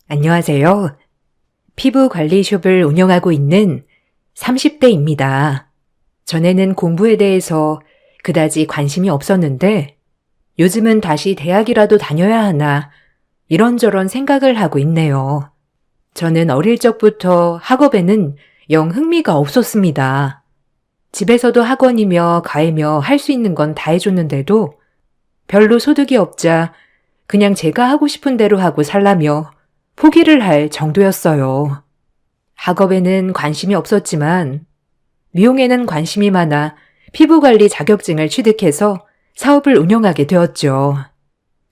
안녕하세요. 피부 관리숍을 운영하고 있는 30대입니다. 전에는 공부에 대해서 그다지 관심이 없었는데 요즘은 다시 대학이라도 다녀야 하나 이런저런 생각을 하고 있네요. 저는 어릴 적부터 학업에는 영 흥미가 없었습니다. 집에서도 학원이며 과외며 할 수 있는 건 다 해줬는데도 별로 소득이 없자 그냥 제가 하고 싶은 대로 하고 살라며 포기를 할 정도였어요. 학업에는 관심이 없었지만 미용에는 관심이 많아 피부관리 자격증을 취득해서 사업을 운영하게 되었죠.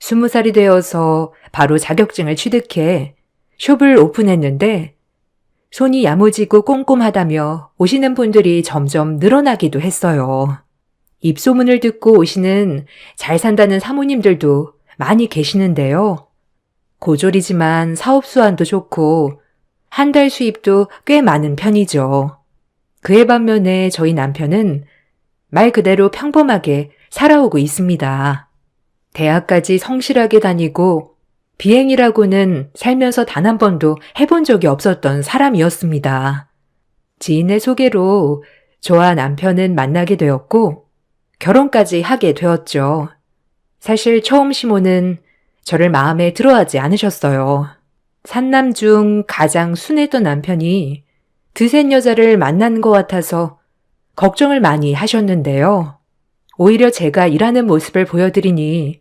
20살이 되어서 바로 자격증을 취득해 숍을 오픈했는데 손이 야무지고 꼼꼼하다며 오시는 분들이 점점 늘어나기도 했어요. 입소문을 듣고 오시는 잘 산다는 사모님들도 많이 계시는데요. 고졸이지만 사업 수완도 좋고 한 달 수입도 꽤 많은 편이죠. 그에 반면에 저희 남편은 말 그대로 평범하게 살아오고 있습니다. 대학까지 성실하게 다니고 비행이라고는 살면서 단 한 번도 해본 적이 없었던 사람이었습니다. 지인의 소개로 저와 남편은 만나게 되었고 결혼까지 하게 되었죠. 사실 처음 시모는 저를 마음에 들어하지 않으셨어요. 산남 중 가장 순했던 남편이 드센 여자를 만난 것 같아서 걱정을 많이 하셨는데요. 오히려 제가 일하는 모습을 보여드리니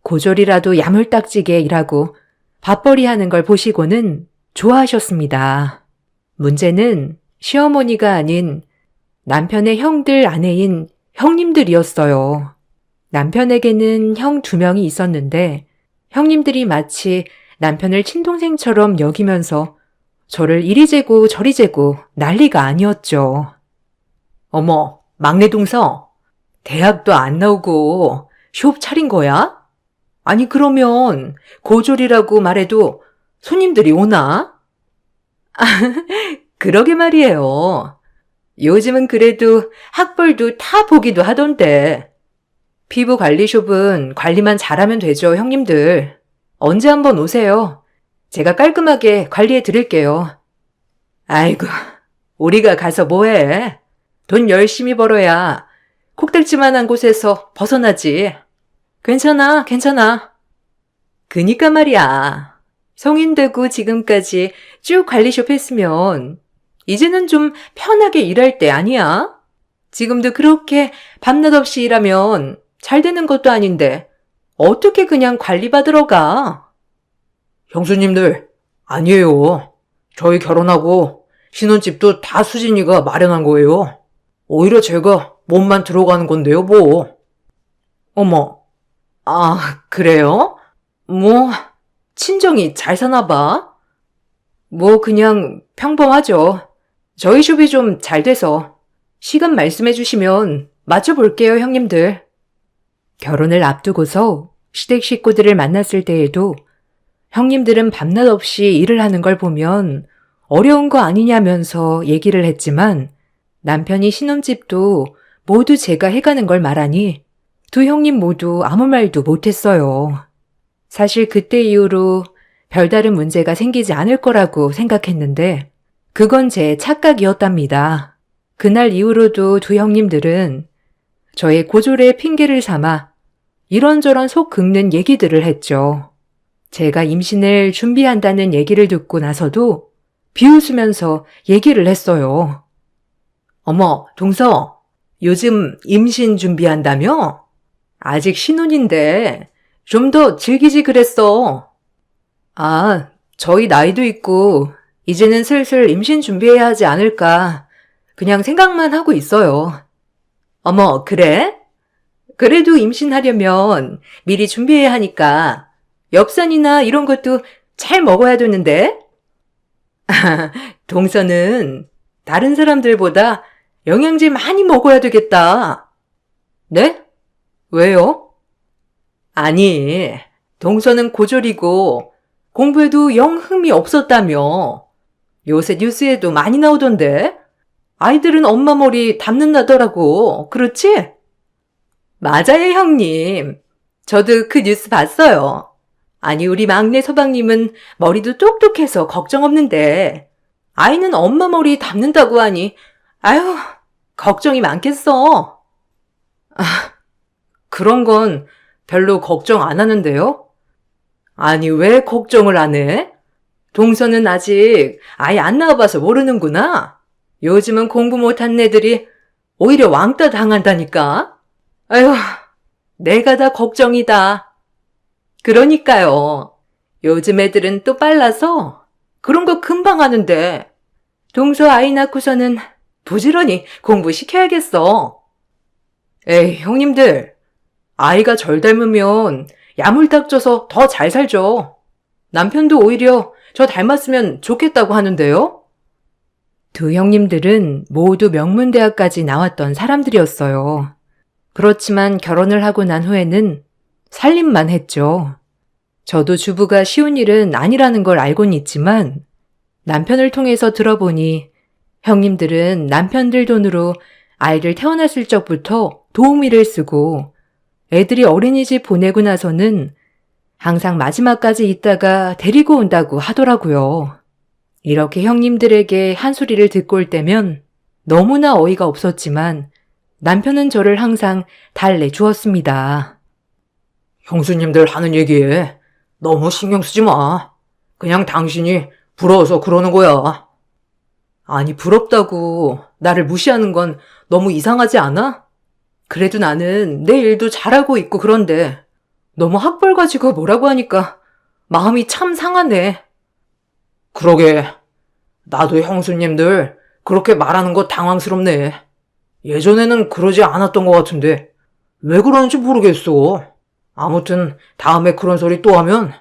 고졸이라도 야물딱지게 일하고 밥벌이 하는 걸 보시고는 좋아하셨습니다. 문제는 시어머니가 아닌 남편의 형들 아내인 형님들이었어요. 남편에게는 형 2명이 있었는데 형님들이 마치 남편을 친동생처럼 여기면서 저를 이리 재고 저리 재고 난리가 아니었죠. 어머, 막내 동서, 대학도 안 나오고 숍 차린 거야? 아니 그러면 고졸이라고 말해도 손님들이 오나? 그러게 말이에요. 요즘은 그래도 학벌도 다 보기도 하던데. 피부 관리숍은 관리만 잘하면 되죠, 형님들. 언제 한번 오세요. 제가 깔끔하게 관리해 드릴게요. 아이고, 우리가 가서 뭐해? 돈 열심히 벌어야 콕딱지만한 곳에서 벗어나지. 괜찮아, 괜찮아. 그니까 말이야. 성인 되고 지금까지 쭉 관리숍 했으면 이제는 좀 편하게 일할 때 아니야? 지금도 그렇게 밤낮 없이 일하면 잘 되는 것도 아닌데 어떻게 그냥 관리받으러 가? 형수님들, 아니에요. 저희 결혼하고 신혼집도 다 수진이가 마련한 거예요. 오히려 제가 몸만 들어가는 건데요, 뭐. 어머, 아, 그래요? 뭐, 친정이 잘 사나 봐. 뭐 그냥 평범하죠. 저희 숍이 좀 잘 돼서 시간 말씀해 주시면 맞춰볼게요, 형님들. 결혼을 앞두고서 시댁 식구들을 만났을 때에도 형님들은 밤낮 없이 일을 하는 걸 보면 어려운 거 아니냐면서 얘기를 했지만 남편이 신혼집도 모두 제가 해가는 걸 말하니 두 형님 모두 아무 말도 못했어요. 사실 그때 이후로 별다른 문제가 생기지 않을 거라고 생각했는데 그건 제 착각이었답니다. 그날 이후로도 두 형님들은 저의 고졸의 핑계를 삼아 이런저런 속 긁는 얘기들을 했죠. 제가 임신을 준비한다는 얘기를 듣고 나서도 비웃으면서 얘기를 했어요. 어머, 동서, 요즘 임신 준비한다며? 아직 신혼인데 좀 더 즐기지 그랬어. 아, 저희 나이도 있고 이제는 슬슬 임신 준비해야 하지 않을까 그냥 생각만 하고 있어요. 어머, 그래? 그래도 임신하려면 미리 준비해야 하니까 엽산이나 이런 것도 잘 먹어야 되는데? 동서는 다른 사람들보다 영양제 많이 먹어야 되겠다. 네? 왜요? 아니, 동서는 고졸이고 공부에도 영 흥미 없었다며. 요새 뉴스에도 많이 나오던데. 아이들은 엄마 머리 담는다더라고. 그렇지? 맞아요, 형님. 저도 그 뉴스 봤어요. 아니, 우리 막내 서방님은 머리도 똑똑해서 걱정 없는데, 아이는 엄마 머리 담는다고 하니, 아유, 걱정이 많겠어. 아, 그런 건 별로 걱정 안 하는데요? 아니, 왜 걱정을 안 해? 동서는 아직 아예 안 나와봐서 모르는구나. 요즘은 공부 못한 애들이 오히려 왕따 당한다니까. 아유, 내가 다 걱정이다. 그러니까요. 요즘 애들은 또 빨라서 그런 거 금방 하는데 동서 아이 낳고서는 부지런히 공부시켜야겠어. 에이, 형님들. 아이가 절 닮으면 야물딱져서 더 잘 살죠. 남편도 오히려 저 닮았으면 좋겠다고 하는데요. 두 형님들은 모두 명문대학까지 나왔던 사람들이었어요. 그렇지만 결혼을 하고 난 후에는 살림만 했죠. 저도 주부가 쉬운 일은 아니라는 걸 알고는 있지만 남편을 통해서 들어보니 형님들은 남편들 돈으로 아이를 태어났을 적부터 도우미를 쓰고 애들이 어린이집 보내고 나서는 항상 마지막까지 있다가 데리고 온다고 하더라고요. 이렇게 형님들에게 한 소리를 듣고 올 때면 너무나 어이가 없었지만 남편은 저를 항상 달래주었습니다. 형수님들 하는 얘기에 너무 신경 쓰지 마. 그냥 당신이 부러워서 그러는 거야. 아니, 부럽다고 나를 무시하는 건 너무 이상하지 않아? 그래도 나는 내 일도 잘하고 있고 그런데 너무 학벌 가지고 뭐라고 하니까 마음이 참 상하네. 그러게. 나도 형수님들 그렇게 말하는 거 당황스럽네. 예전에는 그러지 않았던 것 같은데 왜 그러는지 모르겠어. 아무튼 다음에 그런 소리 또 하면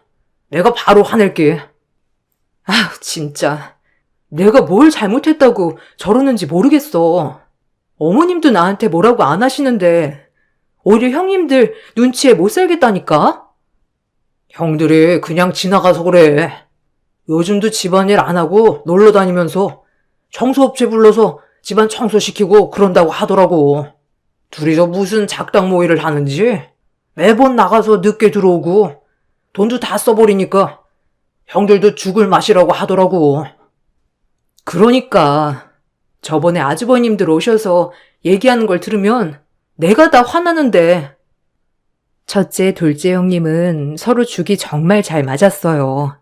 내가 바로 화낼게. 아휴, 진짜. 내가 뭘 잘못했다고 저러는지 모르겠어. 어머님도 나한테 뭐라고 안 하시는데 오히려 형님들 눈치에 못 살겠다니까? 형들이 그냥 지나가서 그래. 요즘도 집안일 안 하고 놀러 다니면서 청소업체 불러서 집안 청소시키고 그런다고 하더라고. 둘이서 무슨 작당 모의를 하는지 매번 나가서 늦게 들어오고 돈도 다 써버리니까 형들도 죽을 맛이라고 하더라고. 그러니까 저번에 아주버님들 오셔서 얘기하는 걸 들으면 내가 다 화나는데. 첫째, 둘째 형님은 서로 죽이 정말 잘 맞았어요.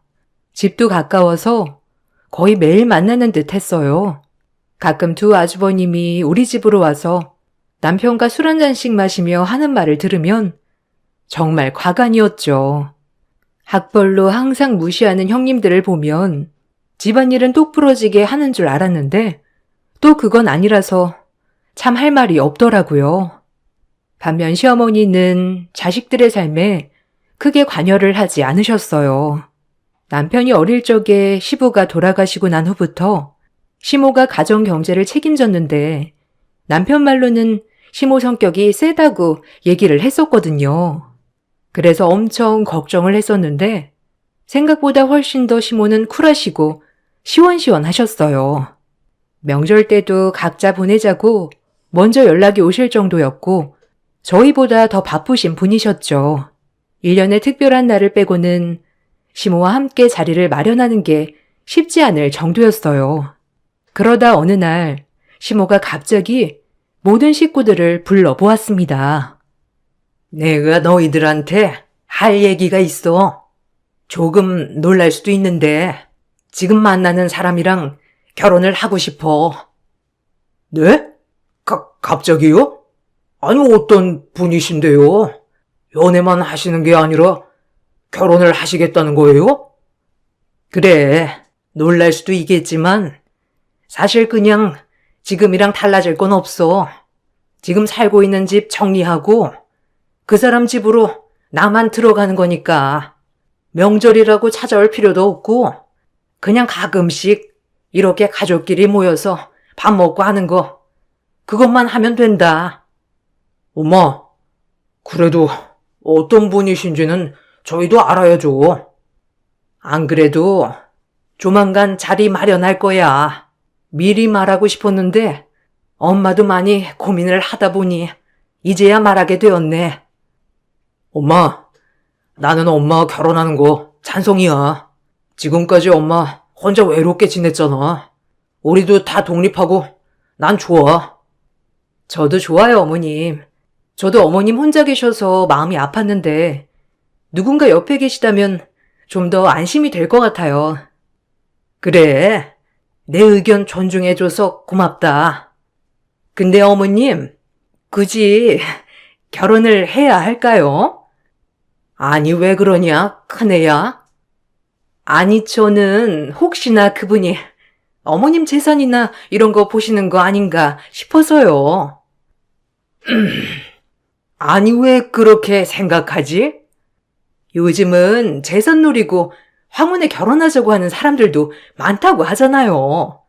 집도 가까워서 거의 매일 만나는 듯 했어요. 가끔 두 아주버님이 우리 집으로 와서 남편과 술 한 잔씩 마시며 하는 말을 들으면 정말 과간이었죠. 학벌로 항상 무시하는 형님들을 보면 집안일은 똑부러지게 하는 줄 알았는데 또 그건 아니라서 참 할 말이 없더라고요. 반면 시어머니는 자식들의 삶에 크게 관여를 하지 않으셨어요. 남편이 어릴 적에 시부가 돌아가시고 난 후부터 시모가 가정 경제를 책임졌는데 남편 말로는 시모 성격이 세다고 얘기를 했었거든요. 그래서 엄청 걱정을 했었는데 생각보다 훨씬 더 시모는 쿨하시고 시원시원하셨어요. 명절 때도 각자 보내자고 먼저 연락이 오실 정도였고 저희보다 더 바쁘신 분이셨죠. 1년에 특별한 날을 빼고는 시모와 함께 자리를 마련하는 게 쉽지 않을 정도였어요. 그러다 어느 날 시모가 갑자기 모든 식구들을 불러보았습니다. 내가 너희들한테 할 얘기가 있어. 조금 놀랄 수도 있는데 지금 만나는 사람이랑 결혼을 하고 싶어. 네? 갑자기요? 아니, 어떤 분이신데요? 연애만 하시는 게 아니라 결혼을 하시겠다는 거예요? 그래, 놀랄 수도 있겠지만 사실 그냥 지금이랑 달라질 건 없어. 지금 살고 있는 집 정리하고 그 사람 집으로 나만 들어가는 거니까 명절이라고 찾아올 필요도 없고 그냥 가끔씩 이렇게 가족끼리 모여서 밥 먹고 하는 거 그것만 하면 된다. 엄마, 그래도 어떤 분이신지는 저희도 알아야죠. 안 그래도 조만간 자리 마련할 거야. 미리 말하고 싶었는데 엄마도 많이 고민을 하다 보니 이제야 말하게 되었네. 엄마, 나는 엄마 결혼하는 거 찬성이야. 지금까지 엄마 혼자 외롭게 지냈잖아. 우리도 다 독립하고 난 좋아. 저도 좋아요, 어머님. 저도 어머님 혼자 계셔서 마음이 아팠는데 누군가 옆에 계시다면 좀 더 안심이 될 것 같아요. 그래. 내 의견 존중해줘서 고맙다. 근데 어머님, 굳이 결혼을 해야 할까요? 아니, 왜 그러냐, 큰애야? 아니, 저는 혹시나 그분이 어머님 재산이나 이런 거 보시는 거 아닌가 싶어서요. 아니, 왜 그렇게 생각하지? 요즘은 재산 노리고 황혼에 결혼하자고 하는 사람들도 많다고 하잖아요.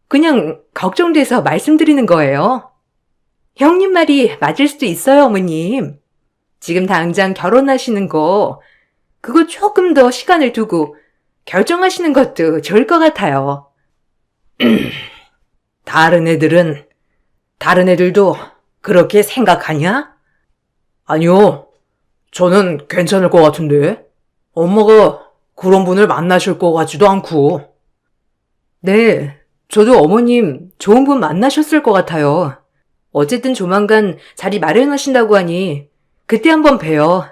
그냥 걱정돼서 말씀드리는 거예요. 형님 말이 맞을 수도 있어요, 어머님. 지금 당장 결혼하시는 거, 그거 조금 더 시간을 두고 결정하시는 것도 좋을 것 같아요. 다른 애들도 그렇게 생각하냐? 아니요. 저는 괜찮을 것 같은데. 엄마가 그런 분을 만나실 것 같지도 않고. 네, 저도 어머님 좋은 분 만나셨을 것 같아요. 어쨌든 조만간 자리 마련하신다고 하니 그때 한번 봬요.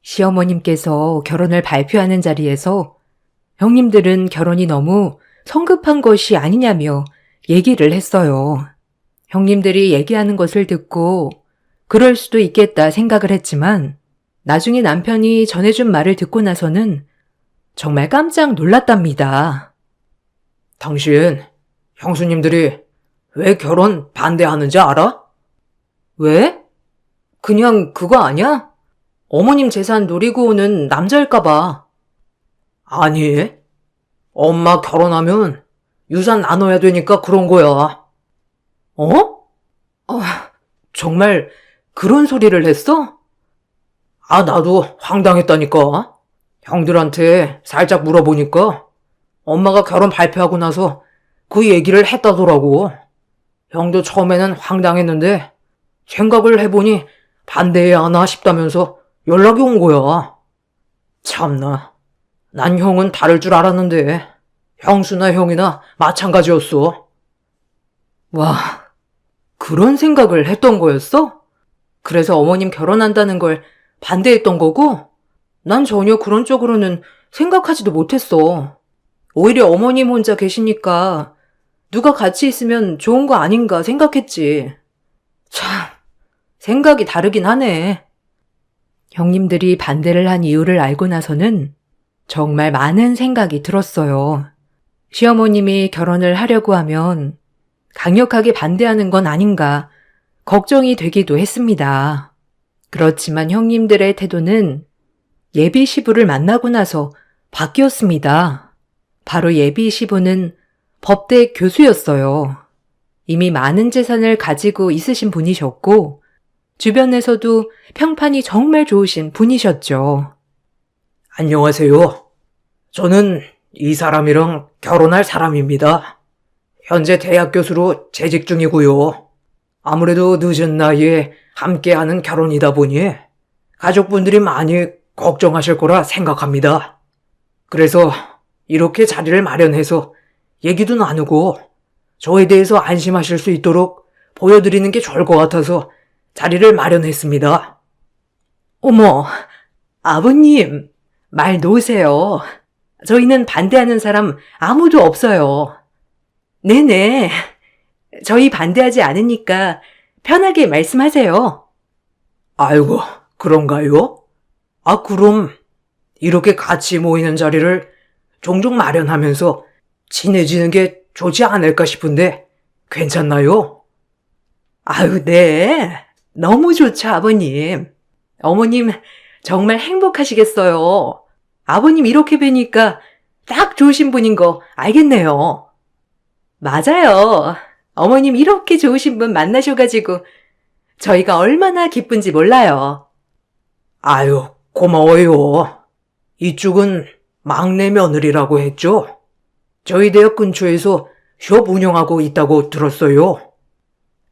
시어머님께서 결혼을 발표하는 자리에서 형님들은 결혼이 너무 성급한 것이 아니냐며 얘기를 했어요. 형님들이 얘기하는 것을 듣고 그럴 수도 있겠다 생각을 했지만 나중에 남편이 전해준 말을 듣고 나서는 정말 깜짝 놀랐답니다. 당신, 형수님들이 왜 결혼 반대하는지 알아? 왜? 그냥 그거 아냐? 어머님 재산 노리고 오는 남자일까봐. 아니, 엄마 결혼하면 유산 나눠야 되니까 그런 거야. 어? 정말 그런 소리를 했어? 아, 나도 황당했다니까. 형들한테 살짝 물어보니까 엄마가 결혼 발표하고 나서 그 얘기를 했다더라고. 형도 처음에는 황당했는데 생각을 해보니 반대해야 하나 싶다면서 연락이 온 거야. 참나. 난 형은 다를 줄 알았는데 형수나 형이나 마찬가지였어. 와, 그런 생각을 했던 거였어? 그래서 어머님 결혼한다는 걸 반대했던 거고? 난 전혀 그런 쪽으로는 생각하지도 못했어. 오히려 어머님 혼자 계시니까 누가 같이 있으면 좋은 거 아닌가 생각했지. 참, 생각이 다르긴 하네. 형님들이 반대를 한 이유를 알고 나서는 정말 많은 생각이 들었어요. 시어머님이 결혼을 하려고 하면 강력하게 반대하는 건 아닌가 걱정이 되기도 했습니다. 그렇지만 형님들의 태도는 예비 시부를 만나고 나서 바뀌었습니다. 바로 예비 시부는 법대 교수였어요. 이미 많은 재산을 가지고 있으신 분이셨고 주변에서도 평판이 정말 좋으신 분이셨죠. 안녕하세요. 저는 이 사람이랑 결혼할 사람입니다. 현재 대학 교수로 재직 중이고요. 아무래도 늦은 나이에 함께하는 결혼이다 보니 가족분들이 많이 걱정하실 거라 생각합니다. 그래서 이렇게 자리를 마련해서 얘기도 나누고 저에 대해서 안심하실 수 있도록 보여드리는 게 좋을 것 같아서 자리를 마련했습니다. 어머, 아버님, 말 놓으세요. 저희는 반대하는 사람 아무도 없어요. 네네, 저희 반대하지 않으니까 편하게 말씀하세요. 아이고, 그런가요? 아, 그럼 이렇게 같이 모이는 자리를 종종 마련하면서 친해지는 게 좋지 않을까 싶은데 괜찮나요? 아유, 네. 너무 좋죠, 아버님. 어머님, 정말 행복하시겠어요. 아버님 이렇게 뵈니까 딱 좋으신 분인 거 알겠네요. 맞아요. 어머님 이렇게 좋으신 분 만나셔가지고 저희가 얼마나 기쁜지 몰라요. 아유, 고마워요. 이쪽은 막내 며느리라고 했죠? 저희 대학 근처에서 숍 운영하고 있다고 들었어요.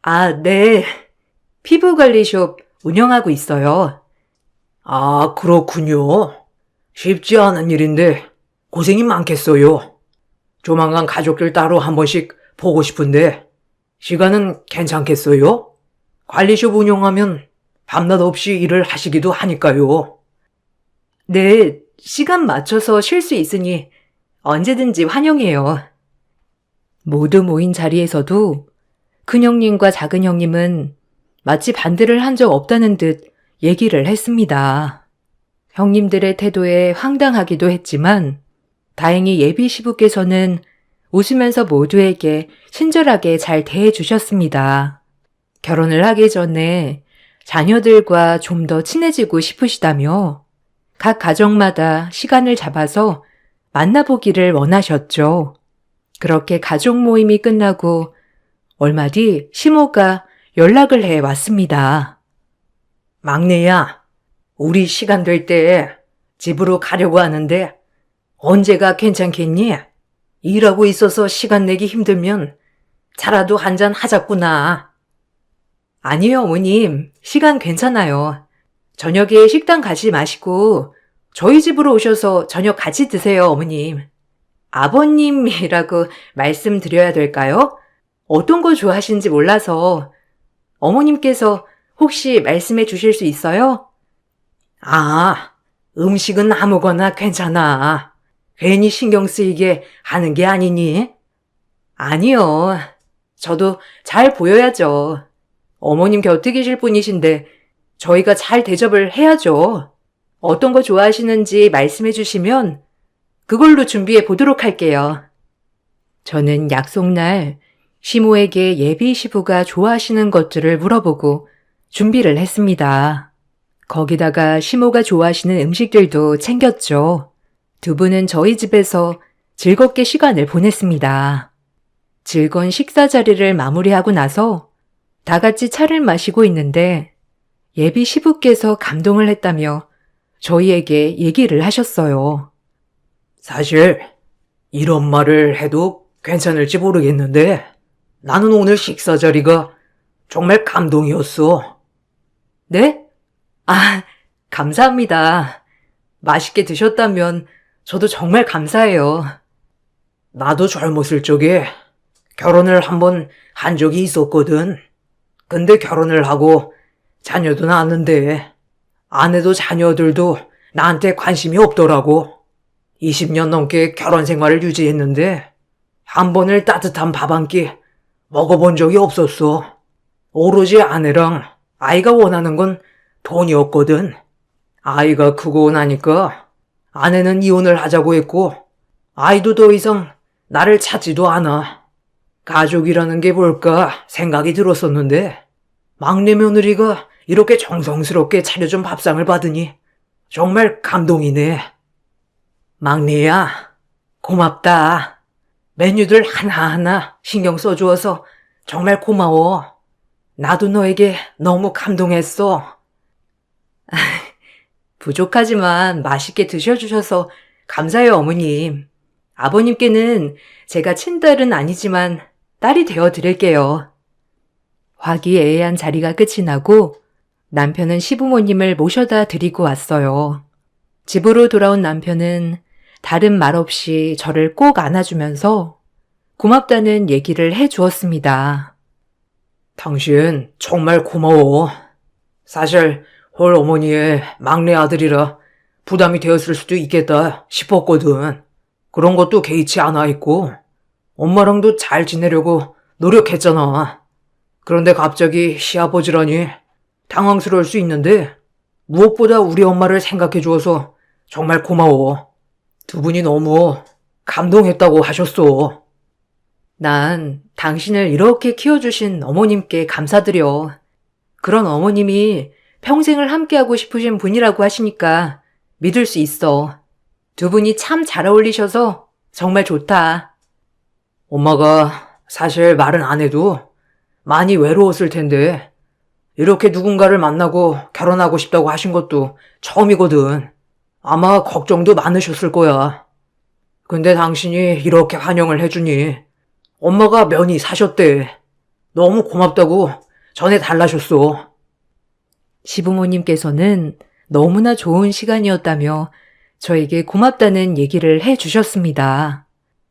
아, 네. 피부관리숍 운영하고 있어요. 아, 그렇군요. 쉽지 않은 일인데 고생이 많겠어요. 조만간 가족들 따로 한 번씩 보고 싶은데 시간은 괜찮겠어요? 관리숍 운영하면 밤낮 없이 일을 하시기도 하니까요. 네, 시간 맞춰서 쉴 수 있으니 언제든지 환영해요. 모두 모인 자리에서도 큰형님과 작은형님은 마치 반대를 한 적 없다는 듯 얘기를 했습니다. 형님들의 태도에 황당하기도 했지만 다행히 예비 시부께서는 웃으면서 모두에게 친절하게 잘 대해주셨습니다. 결혼을 하기 전에 자녀들과 좀 더 친해지고 싶으시다며 각 가정마다 시간을 잡아서 만나보기를 원하셨죠. 그렇게 가족 모임이 끝나고 얼마 뒤 시모가 연락을 해 왔습니다. 막내야, 우리 시간 될 때 집으로 가려고 하는데 언제가 괜찮겠니? 일하고 있어서 시간 내기 힘들면 차라도 한잔 하자꾸나. 아니요, 어머님. 시간 괜찮아요. 저녁에 식당 가지 마시고 저희 집으로 오셔서 저녁 같이 드세요, 어머님. 아버님이라고 말씀드려야 될까요? 어떤 거 좋아하시는지 몰라서 어머님께서 혹시 말씀해 주실 수 있어요? 아, 음식은 아무거나 괜찮아. 괜히 신경 쓰이게 하는 게 아니니? 아니요. 저도 잘 보여야죠. 어머님 곁에 계실 분이신데 저희가 잘 대접을 해야죠. 어떤 거 좋아하시는지 말씀해 주시면 그걸로 준비해 보도록 할게요. 저는 약속날 시모에게 예비 시부가 좋아하시는 것들을 물어보고 준비를 했습니다. 거기다가 시모가 좋아하시는 음식들도 챙겼죠. 두 분은 저희 집에서 즐겁게 시간을 보냈습니다. 즐거운 식사 자리를 마무리하고 나서 다 같이 차를 마시고 있는데 예비 시부께서 감동을 했다며 저희에게 얘기를 하셨어요. 사실 이런 말을 해도 괜찮을지 모르겠는데 나는 오늘 식사 자리가 정말 감동이었어. 네? 아, 감사합니다. 맛있게 드셨다면 저도 정말 감사해요. 나도 젊었을 적에 결혼을 한번 한 적이 있었거든. 근데 결혼을 하고 자녀도 낳았는데 아내도 자녀들도 나한테 관심이 없더라고. 20년 넘게 결혼 생활을 유지했는데 한 번을 따뜻한 밥 한 끼 먹어본 적이 없었어. 오로지 아내랑 아이가 원하는 건 돈이었거든. 아이가 크고 나니까 아내는 이혼을 하자고 했고 아이도 더 이상 나를 찾지도 않아. 가족이라는 게 뭘까 생각이 들었었는데 막내 며느리가 이렇게 정성스럽게 차려준 밥상을 받으니 정말 감동이네. 막내야, 고맙다. 메뉴들 하나하나 신경 써주어서 정말 고마워. 나도 너에게 너무 감동했어. 부족하지만 맛있게 드셔주셔서 감사해요, 어머님. 아버님께는 제가 친딸은 아니지만 딸이 되어 드릴게요. 화기애애한 자리가 끝이 나고 남편은 시부모님을 모셔다 드리고 왔어요. 집으로 돌아온 남편은 다른 말 없이 저를 꼭 안아주면서 고맙다는 얘기를 해주었습니다. 당신 정말 고마워. 사실 홀 어머니의 막내 아들이라 부담이 되었을 수도 있겠다 싶었거든. 그런 것도 개의치 않아 있고 엄마랑도 잘 지내려고 노력했잖아. 그런데 갑자기 시아버지라니 당황스러울 수 있는데 무엇보다 우리 엄마를 생각해 주어서 정말 고마워. 두 분이 너무 감동했다고 하셨어. 난 당신을 이렇게 키워주신 어머님께 감사드려. 그런 어머님이 평생을 함께하고 싶으신 분이라고 하시니까 믿을 수 있어. 두 분이 참 잘 어울리셔서 정말 좋다. 엄마가 사실 말은 안 해도 많이 외로웠을 텐데 이렇게 누군가를 만나고 결혼하고 싶다고 하신 것도 처음이거든. 아마 걱정도 많으셨을 거야. 근데 당신이 이렇게 환영을 해주니 엄마가 면이 사셨대. 너무 고맙다고 전해 달라셨어. 시부모님께서는 너무나 좋은 시간이었다며 저에게 고맙다는 얘기를 해 주셨습니다.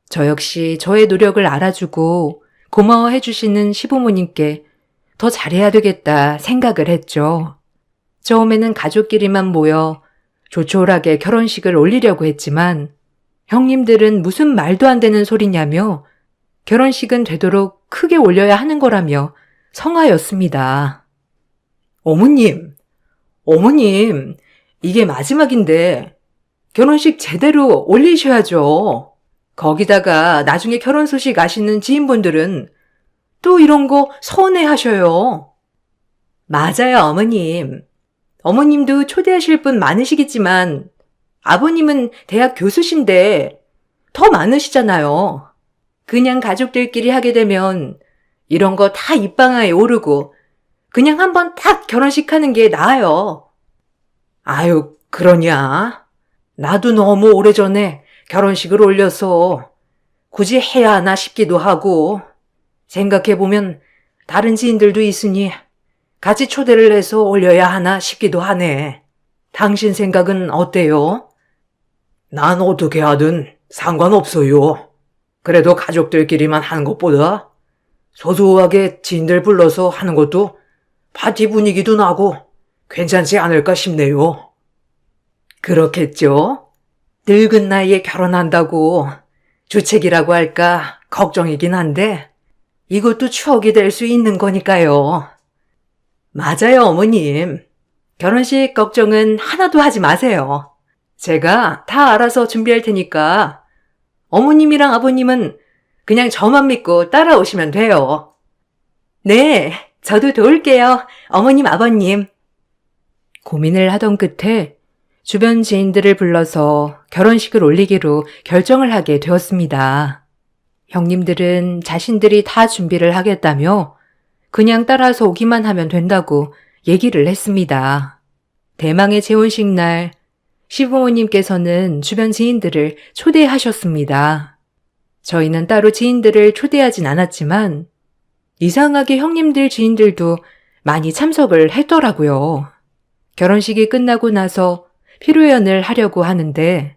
저 역시 저의 노력을 알아주고 고마워해 주시는 시부모님께 더 잘해야 되겠다 생각을 했죠. 처음에는 가족끼리만 모여 조촐하게 결혼식을 올리려고 했지만 형님들은 무슨 말도 안 되는 소리냐며 결혼식은 되도록 크게 올려야 하는 거라며 성하였습니다. 어머님, 이게 마지막인데 결혼식 제대로 올리셔야죠. 거기다가 나중에 결혼 소식 아시는 지인분들은 또 이런 거 서운해하셔요. 맞아요, 어머님. 어머님도 초대하실 분 많으시겠지만 아버님은 대학 교수신데 더 많으시잖아요. 그냥 가족들끼리 하게 되면 이런 거 다 입방아에 오르고 그냥 한번 딱 결혼식 하는 게 나아요. 아유, 그러냐? 나도 너무 오래전에 결혼식을 올려서 굳이 해야 하나 싶기도 하고 생각해보면 다른 지인들도 있으니 같이 초대를 해서 올려야 하나 싶기도 하네. 당신 생각은 어때요? 난 어떻게 하든 상관없어요. 그래도 가족들끼리만 하는 것보다 소소하게 지인들 불러서 하는 것도 파티 분위기도 나고 괜찮지 않을까 싶네요. 그렇겠죠? 늙은 나이에 결혼한다고 주책이라고 할까 걱정이긴 한데 이것도 추억이 될 수 있는 거니까요. 맞아요, 어머님. 결혼식 걱정은 하나도 하지 마세요. 제가 다 알아서 준비할 테니까 어머님이랑 아버님은 그냥 저만 믿고 따라오시면 돼요. 네, 저도 도울게요, 어머님, 아버님. 고민을 하던 끝에 주변 지인들을 불러서 결혼식을 올리기로 결정을 하게 되었습니다. 형님들은 자신들이 다 준비를 하겠다며 그냥 따라서 오기만 하면 된다고 얘기를 했습니다. 대망의 재혼식 날 시부모님께서는 주변 지인들을 초대하셨습니다. 저희는 따로 지인들을 초대하진 않았지만 이상하게 형님들 지인들도 많이 참석을 했더라고요. 결혼식이 끝나고 나서 피로연을 하려고 하는데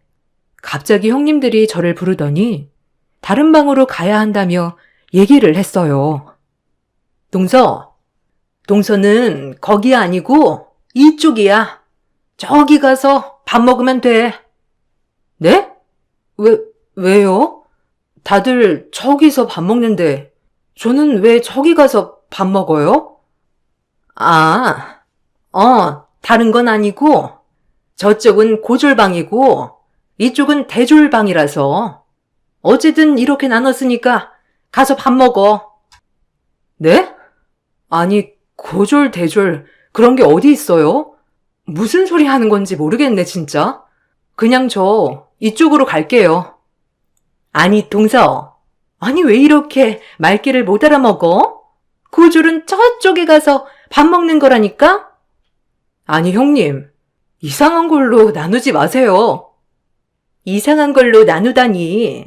갑자기 형님들이 저를 부르더니 다른 방으로 가야 한다며 얘기를 했어요. 동서는 거기 아니고 이쪽이야. 저기 가서 밥 먹으면 돼. 네? 왜요? 다들 저기서 밥 먹는데 저는 왜 저기 가서 밥 먹어요? 다른 건 아니고 저쪽은 고졸방이고 이쪽은 대졸방이라서 어쨌든 이렇게 나눴으니까 가서 밥 먹어. 네? 아니, 고졸, 대졸 그런 게 어디 있어요? 무슨 소리 하는 건지 모르겠네, 진짜. 그냥 저 이쪽으로 갈게요. 아니, 동서. 아니, 왜 이렇게 말귀를 못 알아먹어? 고졸은 저쪽에 가서 밥 먹는 거라니까? 아니, 형님. 이상한 걸로 나누지 마세요. 이상한 걸로 나누다니.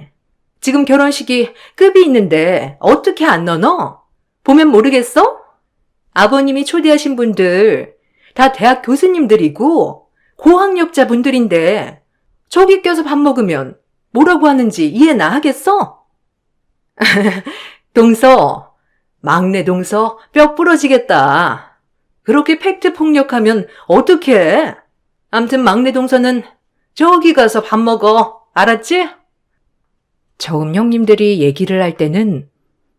지금 결혼식이 급이 있는데 어떻게 안 나눠? 보면 모르겠어? 아버님이 초대하신 분들 다 대학 교수님들이고 고학력자 분들인데 저기 껴서 밥 먹으면 뭐라고 하는지 이해나 하겠어? 동서, 막내 동서 뼈 부러지겠다. 그렇게 팩트 폭력하면 어떡해? 암튼 막내 동서는 저기 가서 밥 먹어. 알았지? 처음 형님들이 얘기를 할 때는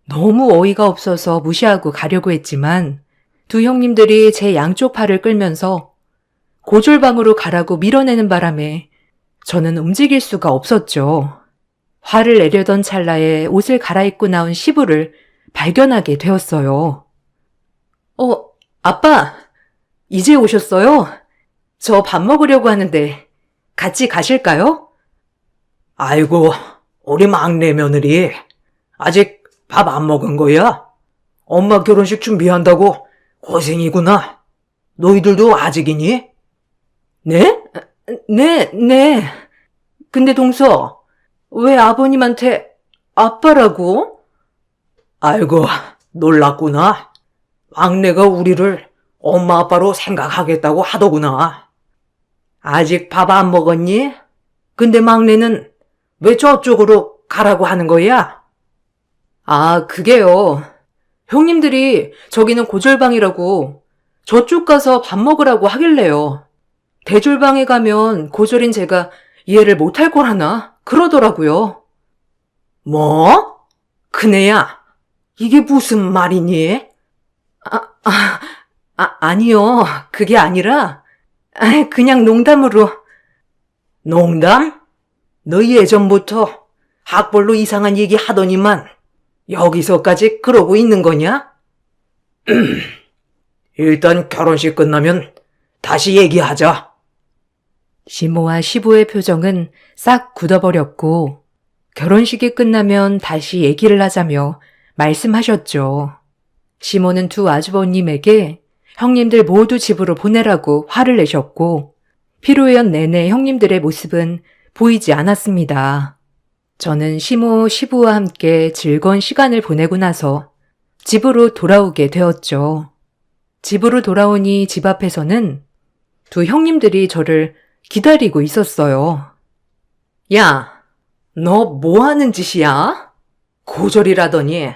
너무 어이가 없어서 무시하고 가려고 했지만 두 형님들이 제 양쪽 팔을 끌면서 고졸방으로 가라고 밀어내는 바람에 저는 움직일 수가 없었죠. 화를 내려던 찰나에 옷을 갈아입고 나온 시부를 발견하게 되었어요. 아빠, 이제 오셨어요? 저 밥 먹으려고 하는데 같이 가실까요? 아이고, 우리 막내 며느리 아직 밥 안 먹은 거야? 엄마 결혼식 준비한다고 고생이구나. 너희들도 아직이니? 네? 네. 근데 동서, 왜 아버님한테 아빠라고? 아이고, 놀랐구나. 막내가 우리를 엄마 아빠로 생각하겠다고 하더구나. 아직 밥 안 먹었니? 근데 막내는 왜 저쪽으로 가라고 하는 거야? 아, 그게요. 형님들이 저기는 고졸방이라고 저쪽 가서 밥 먹으라고 하길래요. 대졸방에 가면 고졸인 제가 이해를 못할 거라나 그러더라고요. 뭐? 큰애야, 이게 무슨 말이니? 아니요. 그게 아니라 그냥 농담으로. 농담? 너 예전부터 학벌로 이상한 얘기 하더니만 여기서까지 그러고 있는 거냐? 일단 결혼식 끝나면 다시 얘기하자. 시모와 시부의 표정은 싹 굳어버렸고 결혼식이 끝나면 다시 얘기를 하자며 말씀하셨죠. 시모는 두 아주버님에게 형님들 모두 집으로 보내라고 화를 내셨고 피로연 내내 형님들의 모습은 보이지 않았습니다. 저는 시모, 시부와 함께 즐거운 시간을 보내고 나서 집으로 돌아오게 되었죠. 집으로 돌아오니 집 앞에서는 두 형님들이 저를 기다리고 있었어요. 야, 너 뭐 하는 짓이야? 고졸이라더니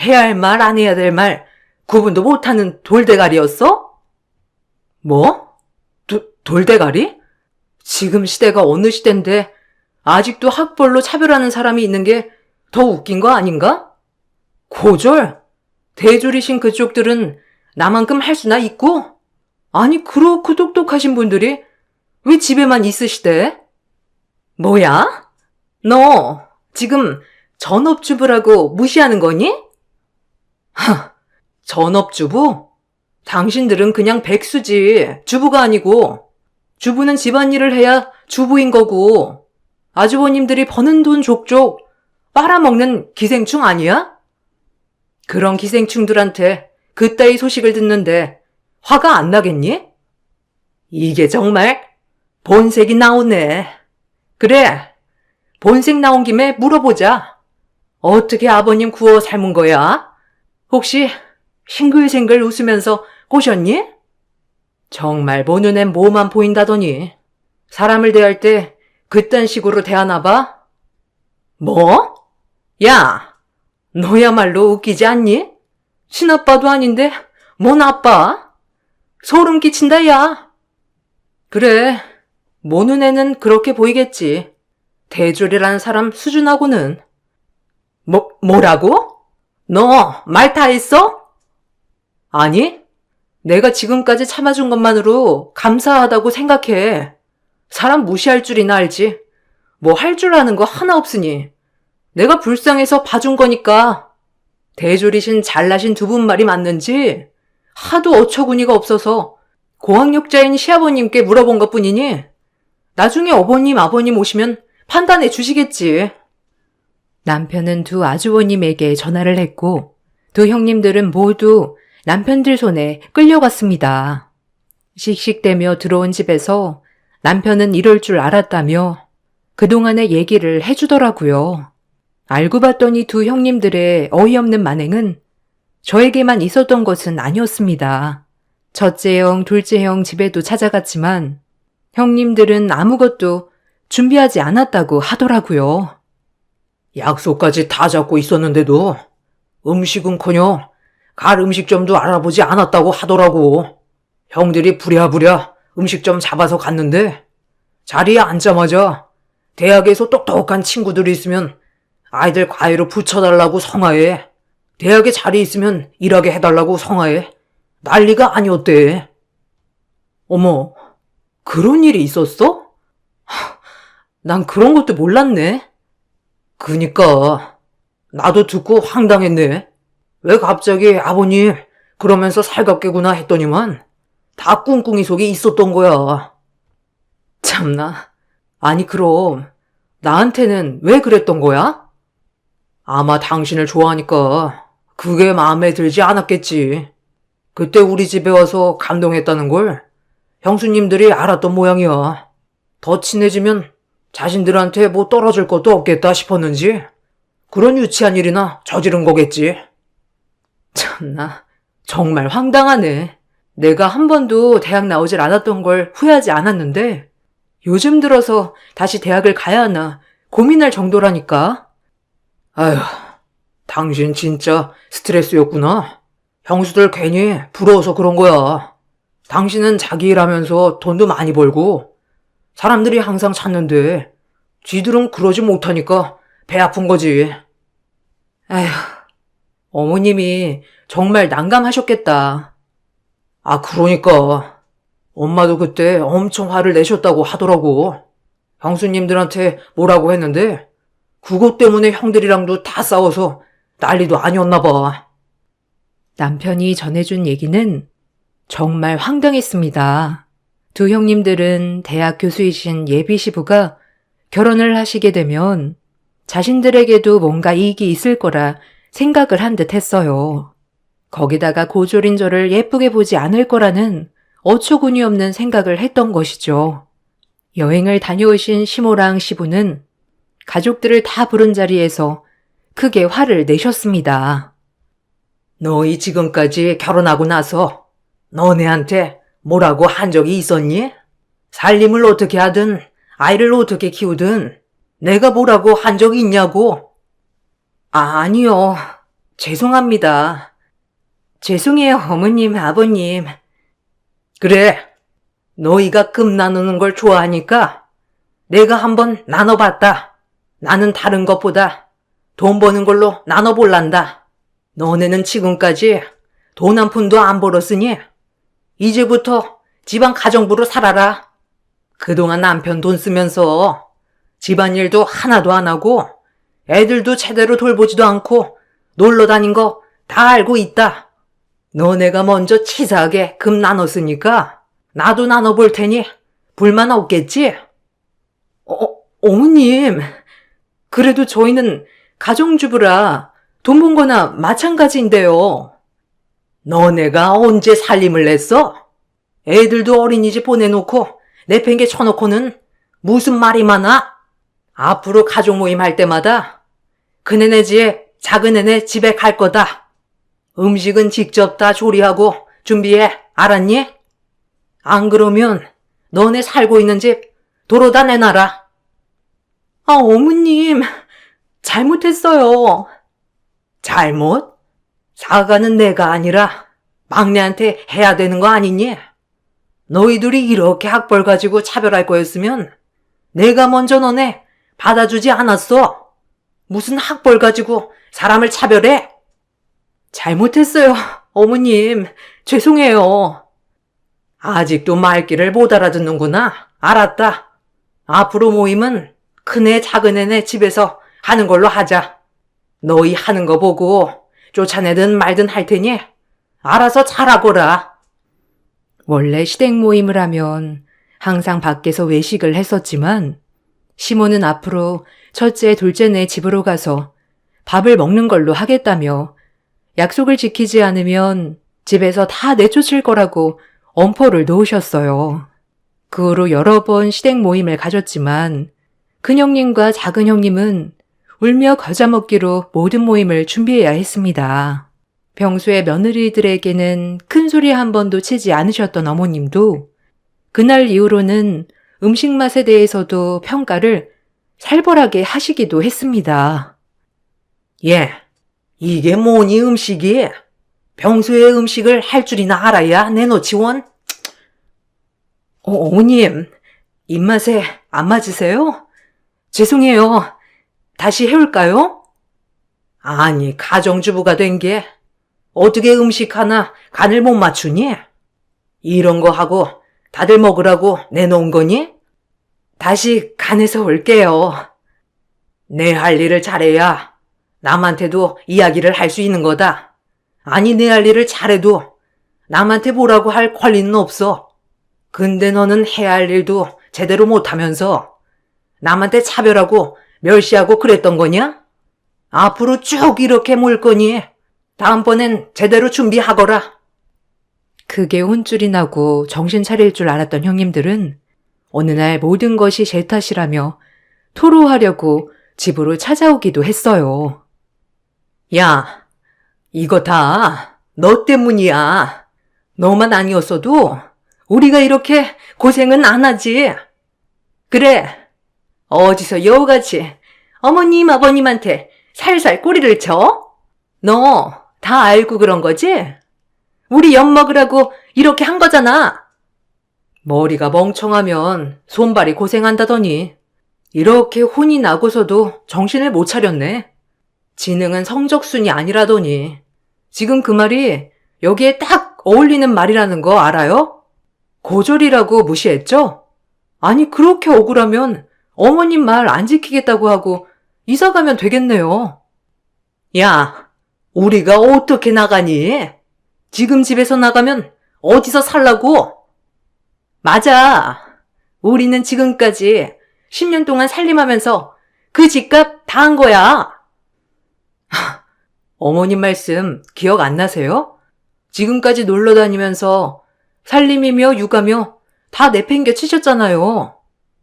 해야 할 말 안 해야 될 말 구분도 못하는 돌대가리였어? 뭐? 돌대가리? 지금 시대가 어느 시대인데 아직도 학벌로 차별하는 사람이 있는 게 더 웃긴 거 아닌가? 고졸? 대졸이신 그쪽들은 나만큼 할 수나 있고? 아니 그렇고 똑똑하신 분들이 왜 집에만 있으시대? 뭐야? 너 지금 전업주부라고 무시하는 거니? 하, 전업주부? 당신들은 그냥 백수지 주부가 아니고 주부는 집안일을 해야 주부인 거고 아주버님들이 버는 돈 족족 빨아먹는 기생충 아니야? 그런 기생충들한테 그따위 소식을 듣는데 화가 안 나겠니? 이게 정말 본색이 나오네. 그래, 본색 나온 김에 물어보자. 어떻게 아버님 구워 삶은 거야? 혹시 싱글싱글 웃으면서 꼬셨니? 정말 뭐 눈엔 뭐만 보인다더니 사람을 대할 때 그딴 식으로 대하나 봐? 뭐? 야, 너야말로 웃기지 않니? 친아빠도 아닌데 뭔 아빠? 소름 끼친다 야. 그래, 뭐 눈에는 그렇게 보이겠지. 대졸이라는 사람 수준하고는. 뭐라고? 너 말 다 했어? 아니, 내가 지금까지 참아준 것만으로 감사하다고 생각해. 사람 무시할 줄이나 알지. 뭐 할 줄 아는 거 하나 없으니. 내가 불쌍해서 봐준 거니까. 대졸이신 잘나신 두 분 말이 맞는지 하도 어처구니가 없어서 고학력자인 시아버님께 물어본 것뿐이니 나중에 어머님, 아버님 오시면 판단해 주시겠지. 남편은 두 아주버님에게 전화를 했고 두 형님들은 모두 남편들 손에 끌려갔습니다. 씩씩대며 들어온 집에서 남편은 이럴 줄 알았다며 그동안의 얘기를 해주더라고요. 알고 봤더니 두 형님들의 어이없는 만행은 저에게만 있었던 것은 아니었습니다. 첫째 형, 둘째 형 집에도 찾아갔지만 형님들은 아무것도 준비하지 않았다고 하더라고요. 약속까지 다 잡고 있었는데도 음식은커녕 갈 음식점도 알아보지 않았다고 하더라고. 형들이 부랴부랴 음식점 잡아서 갔는데 자리에 앉자마자 대학에서 똑똑한 친구들이 있으면 아이들 과외로 붙여달라고 성화해. 대학에 자리 있으면 일하게 해달라고 성화해. 난리가 아니었대. 어머, 그런 일이 있었어? 난 그런 것도 몰랐네. 그니까 나도 듣고 황당했네. 왜 갑자기 아버님 그러면서 살갑게구나 했더니만 다 꿍꿍이 속에 있었던 거야. 참나. 아니 그럼 나한테는 왜 그랬던 거야? 아마 당신을 좋아하니까 그게 마음에 들지 않았겠지. 그때 우리 집에 와서 감동했다는 걸 형수님들이 알았던 모양이야. 더 친해지면 자신들한테 뭐 떨어질 것도 없겠다 싶었는지 그런 유치한 일이나 저지른 거겠지. 참나, 정말 황당하네. 내가 한 번도 대학 나오질 않았던 걸 후회하지 않았는데 요즘 들어서 다시 대학을 가야 하나 고민할 정도라니까. 아휴, 당신 진짜 스트레스였구나. 형수들 괜히 부러워서 그런 거야. 당신은 자기 일하면서 돈도 많이 벌고 사람들이 항상 찾는데 쥐들은 그러지 못하니까 배 아픈 거지. 아휴, 어머님이 정말 난감하셨겠다. 아, 그러니까 엄마도 그때 엄청 화를 내셨다고 하더라고. 형수님들한테 뭐라고 했는데 그것 때문에 형들이랑도 다 싸워서 난리도 아니었나 봐. 남편이 전해준 얘기는 정말 황당했습니다. 두 형님들은 대학 교수이신 예비 시부가 결혼을 하시게 되면 자신들에게도 뭔가 이익이 있을 거라 생각을 한 듯 했어요. 거기다가 고졸인 저를 예쁘게 보지 않을 거라는 어처구니 없는 생각을 했던 것이죠. 여행을 다녀오신 시모랑 시부는 가족들을 다 부른 자리에서 크게 화를 내셨습니다. 너희 지금까지 결혼하고 나서 너네한테 뭐라고 한 적이 있었니? 살림을 어떻게 하든 아이를 어떻게 키우든 내가 뭐라고 한 적이 있냐고. 아니요. 죄송합니다. 죄송해요, 어머님, 아버님. 그래, 너희가 금 나누는 걸 좋아하니까 내가 한번 나눠봤다. 나는 다른 것보다 돈 버는 걸로 나눠볼란다. 너네는 지금까지 돈 한 푼도 안 벌었으니 이제부터 집안 가정부로 살아라. 그동안 남편 돈 쓰면서 집안일도 하나도 안 하고 애들도 제대로 돌보지도 않고 놀러 다닌 거 다 알고 있다. 너네가 먼저 치사하게 금 나눴으니까 나도 나눠볼 테니 불만 없겠지? 어머님, 그래도 저희는 가정주부라 돈 번 거나 마찬가지인데요. 너네가 언제 살림을 냈어? 애들도 어린이집 보내놓고 내팽개 쳐놓고는 무슨 말이 많아? 앞으로 가족 모임 할 때마다 큰애네 집에 작은애네 집에 갈 거다. 음식은 직접 다 조리하고 준비해. 알았니? 안 그러면 너네 살고 있는 집 도로다 내놔라. 어머님, 잘못했어요. 잘못? 사과는 내가 아니라 막내한테 해야 되는 거 아니니? 너희들이 이렇게 학벌 가지고 차별할 거였으면 내가 먼저 너네 받아주지 않았어. 무슨 학벌 가지고 사람을 차별해? 잘못했어요, 어머님. 죄송해요. 아직도 말귀를 못 알아듣는구나. 알았다. 앞으로 모임은 큰애 작은애네 집에서 하는 걸로 하자. 너희 하는 거 보고 쫓아내든 말든 할 테니 알아서 잘하거라. 원래 시댁 모임을 하면 항상 밖에서 외식을 했었지만 시모는 앞으로 첫째, 둘째네 집으로 가서 밥을 먹는 걸로 하겠다며 약속을 지키지 않으면 집에서 다 내쫓을 거라고 엄포를 놓으셨어요. 그 후로 여러 번 시댁 모임을 가졌지만 큰 형님과 작은 형님은 울며 겨자 먹기로 모든 모임을 준비해야 했습니다. 평소에 며느리들에게는 큰 소리 한 번도 치지 않으셨던 어머님도 그날 이후로는 음식 맛에 대해서도 평가를 살벌하게 하시기도 했습니다. 예, 이게 뭐니 음식이? 평소에 음식을 할 줄이나 알아야 내놓지 원? 어머님, 입맛에 안 맞으세요? 죄송해요. 다시 해올까요? 아니, 가정주부가 된 게 어떻게 음식 하나 간을 못 맞추니? 이런 거 하고 다들 먹으라고 내놓은 거니? 다시 간해서 올게요. 내 할 일을 잘해야 남한테도 이야기를 할 수 있는 거다. 아니, 내 할 일을 잘해도 남한테 뭐라고 할 권리는 없어. 근데 너는 해야 할 일도 제대로 못하면서 남한테 차별하고 멸시하고 그랬던 거냐? 앞으로 쭉 이렇게 몰 거니 다음번엔 제대로 준비하거라. 크게 혼쭐이 나고 정신 차릴 줄 알았던 형님들은 어느 날 모든 것이 제 탓이라며 토로하려고 집으로 찾아오기도 했어요. 야, 이거 다 너 때문이야. 너만 아니었어도 우리가 이렇게 고생은 안 하지. 그래, 어디서 여우같이 어머님, 아버님한테 살살 꼬리를 쳐? 너 다 알고 그런 거지? 우리 엿 먹으라고 이렇게 한 거잖아. 머리가 멍청하면 손발이 고생한다더니 이렇게 혼이 나고서도 정신을 못 차렸네. 지능은 성적순이 아니라더니 지금 그 말이 여기에 딱 어울리는 말이라는 거 알아요? 고졸이라고 무시했죠? 아니 그렇게 억울하면 어머님 말 안 지키겠다고 하고 이사 가면 되겠네요. 야, 우리가 어떻게 나가니? 지금 집에서 나가면 어디서 살라고? 맞아. 우리는 지금까지 10년 동안 살림하면서 그 집값 다 한 거야. 어머님 말씀 기억 안 나세요? 지금까지 놀러 다니면서 살림이며 육아며 다 내팽개 치셨잖아요.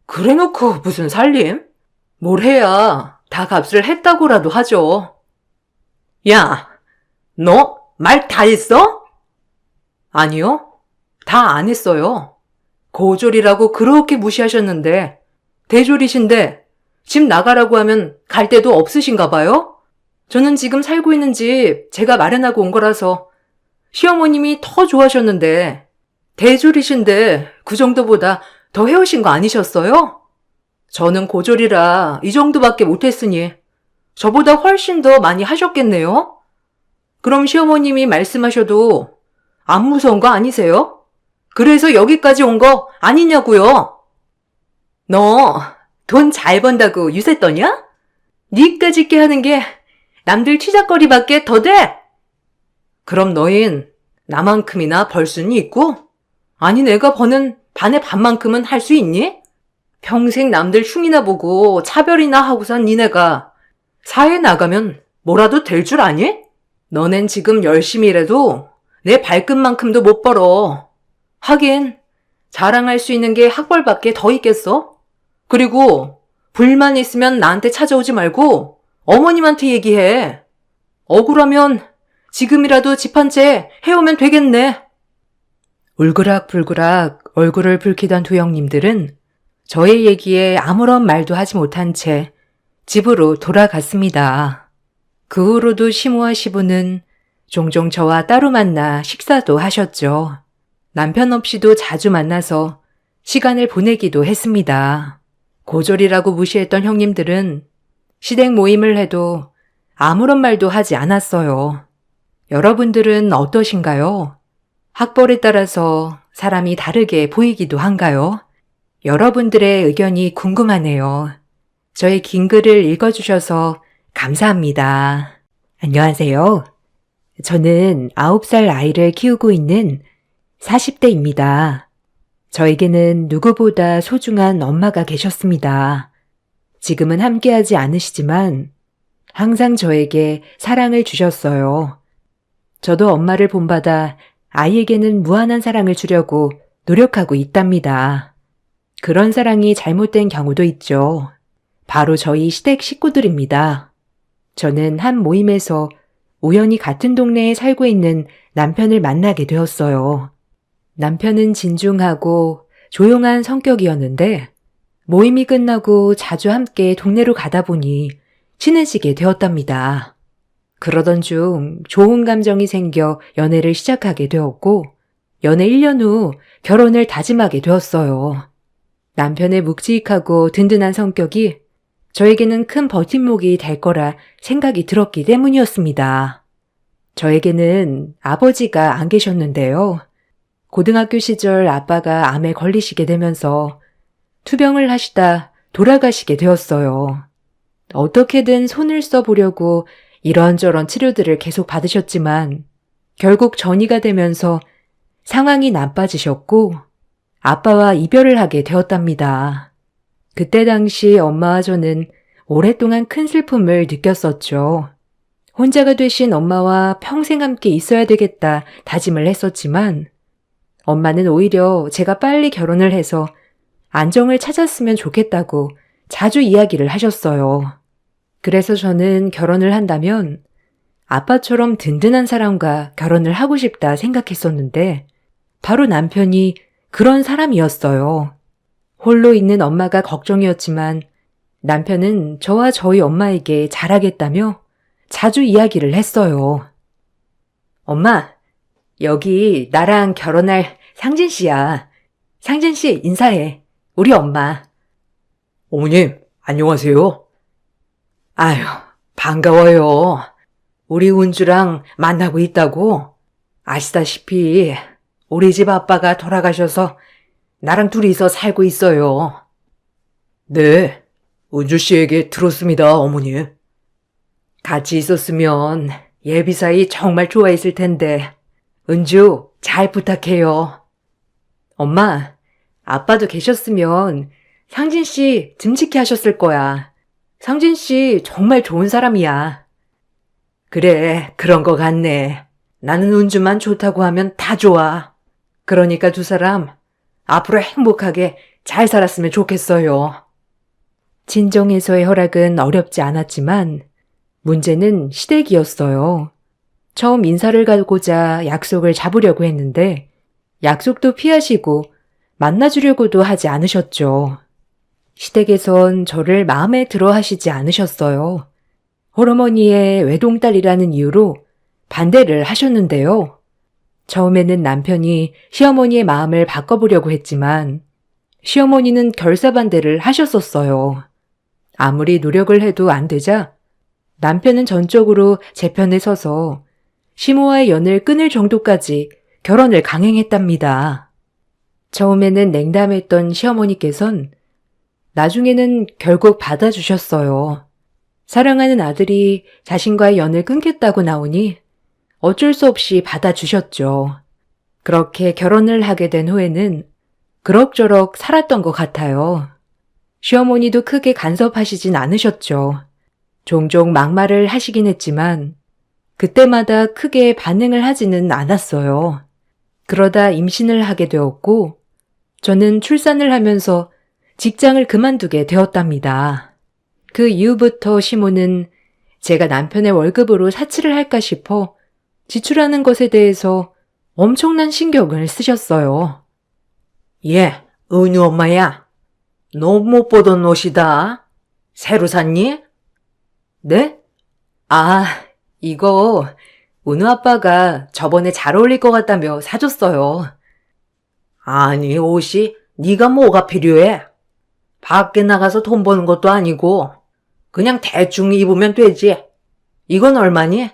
그래놓고 무슨 살림? 뭘 해야 다 값을 했다고라도 하죠. 야, 너 말 다 했어? 아니요. 다 안 했어요. 고졸이라고 그렇게 무시하셨는데 대졸이신데 집 나가라고 하면 갈 데도 없으신가 봐요? 저는 지금 살고 있는 집 제가 마련하고 온 거라서 시어머님이 더 좋아하셨는데 대졸이신데 그 정도보다 더 해오신 거 아니셨어요? 저는 고졸이라 이 정도밖에 못했으니 저보다 훨씬 더 많이 하셨겠네요? 그럼 시어머님이 말씀하셔도 안 무서운 거 아니세요? 그래서 여기까지 온 거 아니냐고요? 너 돈 잘 번다고 유세 떠냐? 니까지 있게 하는 게 남들 치작거리밖에 더 돼? 그럼 너흰 나만큼이나 벌 수는 있고? 아니 내가 버는 반의 반만큼은 할 수 있니? 평생 남들 흉이나 보고 차별이나 하고 산 니네가 사회에 나가면 뭐라도 될 줄 아니? 너넨 지금 열심히 일해도 내 발끝만큼도 못 벌어. 하긴 자랑할 수 있는 게 학벌밖에 더 있겠어? 그리고 불만 있으면 나한테 찾아오지 말고 어머님한테 얘기해. 억울하면 지금이라도 집 한 채 해오면 되겠네. 울그락불그락 얼굴을 붉히던 두 형님들은 저의 얘기에 아무런 말도 하지 못한 채 집으로 돌아갔습니다. 그 후로도 시모와 시부는 종종 저와 따로 만나 식사도 하셨죠. 남편 없이도 자주 만나서 시간을 보내기도 했습니다. 고졸이라고 무시했던 형님들은 시댁 모임을 해도 아무런 말도 하지 않았어요. 여러분들은 어떠신가요? 학벌에 따라서 사람이 다르게 보이기도 한가요? 여러분들의 의견이 궁금하네요. 저의 긴 글을 읽어주셔서 감사합니다. 안녕하세요. 저는 9살 아이를 키우고 있는 40대입니다. 저에게는 누구보다 소중한 엄마가 계셨습니다. 지금은 함께하지 않으시지만 항상 저에게 사랑을 주셨어요. 저도 엄마를 본받아 아이에게는 무한한 사랑을 주려고 노력하고 있답니다. 그런 사랑이 잘못된 경우도 있죠. 바로 저희 시댁 식구들입니다. 저는 한 모임에서 우연히 같은 동네에 살고 있는 남편을 만나게 되었어요. 남편은 진중하고 조용한 성격이었는데 모임이 끝나고 자주 함께 동네로 가다 보니 친해지게 되었답니다. 그러던 중 좋은 감정이 생겨 연애를 시작하게 되었고 연애 1년 후 결혼을 다짐하게 되었어요. 남편의 묵직하고 든든한 성격이 저에게는 큰 버팀목이 될 거라 생각이 들었기 때문이었습니다. 저에게는 아버지가 안 계셨는데요. 고등학교 시절 아빠가 암에 걸리시게 되면서 투병을 하시다 돌아가시게 되었어요. 어떻게든 손을 써보려고 이런저런 치료들을 계속 받으셨지만 결국 전이가 되면서 상황이 나빠지셨고 아빠와 이별을 하게 되었답니다. 그때 당시 엄마와 저는 오랫동안 큰 슬픔을 느꼈었죠. 혼자가 되신 엄마와 평생 함께 있어야 되겠다 다짐을 했었지만 엄마는 오히려 제가 빨리 결혼을 해서 안정을 찾았으면 좋겠다고 자주 이야기를 하셨어요. 그래서 저는 결혼을 한다면 아빠처럼 든든한 사람과 결혼을 하고 싶다 생각했었는데 바로 남편이 그런 사람이었어요. 홀로 있는 엄마가 걱정이었지만 남편은 저와 저희 엄마에게 잘하겠다며 자주 이야기를 했어요. 엄마, 여기 나랑 결혼할 상진 씨야. 상진 씨 인사해. 우리 엄마. 어머님, 안녕하세요. 아유, 반가워요. 우리 운주랑 만나고 있다고? 아시다시피 우리 집 아빠가 돌아가셔서 나랑 둘이서 살고 있어요. 네, 은주 씨에게 들었습니다, 어머니. 같이 있었으면 예비 사이 정말 좋아했을 텐데. 은주, 잘 부탁해요. 엄마, 아빠도 계셨으면 상진 씨 듬직해 하셨을 거야. 상진 씨 정말 좋은 사람이야. 그래, 그런 거 같네. 나는 은주만 좋다고 하면 다 좋아. 그러니까 두 사람 앞으로 행복하게 잘 살았으면 좋겠어요. 친정에서의 허락은 어렵지 않았지만 문제는 시댁이었어요. 처음 인사를 가고자 약속을 잡으려고 했는데 약속도 피하시고 만나주려고도 하지 않으셨죠. 시댁에선 저를 마음에 들어 하시지 않으셨어요. 홀어머니의 외동딸이라는 이유로 반대를 하셨는데요. 처음에는 남편이 시어머니의 마음을 바꿔보려고 했지만 시어머니는 결사반대를 하셨었어요. 아무리 노력을 해도 안 되자 남편은 전적으로 제 편에 서서 시모와의 연을 끊을 정도까지 결혼을 강행했답니다. 처음에는 냉담했던 시어머니께선 나중에는 결국 받아주셨어요. 사랑하는 아들이 자신과의 연을 끊겠다고 나오니 어쩔 수 없이 받아주셨죠. 그렇게 결혼을 하게 된 후에는 그럭저럭 살았던 것 같아요. 시어머니도 크게 간섭하시진 않으셨죠. 종종 막말을 하시긴 했지만 그때마다 크게 반응을 하지는 않았어요. 그러다 임신을 하게 되었고 저는 출산을 하면서 직장을 그만두게 되었답니다. 그 이후부터 시모는 제가 남편의 월급으로 사치를 할까 싶어 지출하는 것에 대해서 엄청난 신경을 쓰셨어요. 예, 은유 엄마야. 너 못 보던 옷이다. 새로 샀니? 네? 아, 이거 은우 아빠가 저번에 잘 어울릴 것 같다며 사줬어요. 아니, 옷이 네가 뭐가 필요해? 밖에 나가서 돈 버는 것도 아니고 그냥 대충 입으면 되지. 이건 얼마니?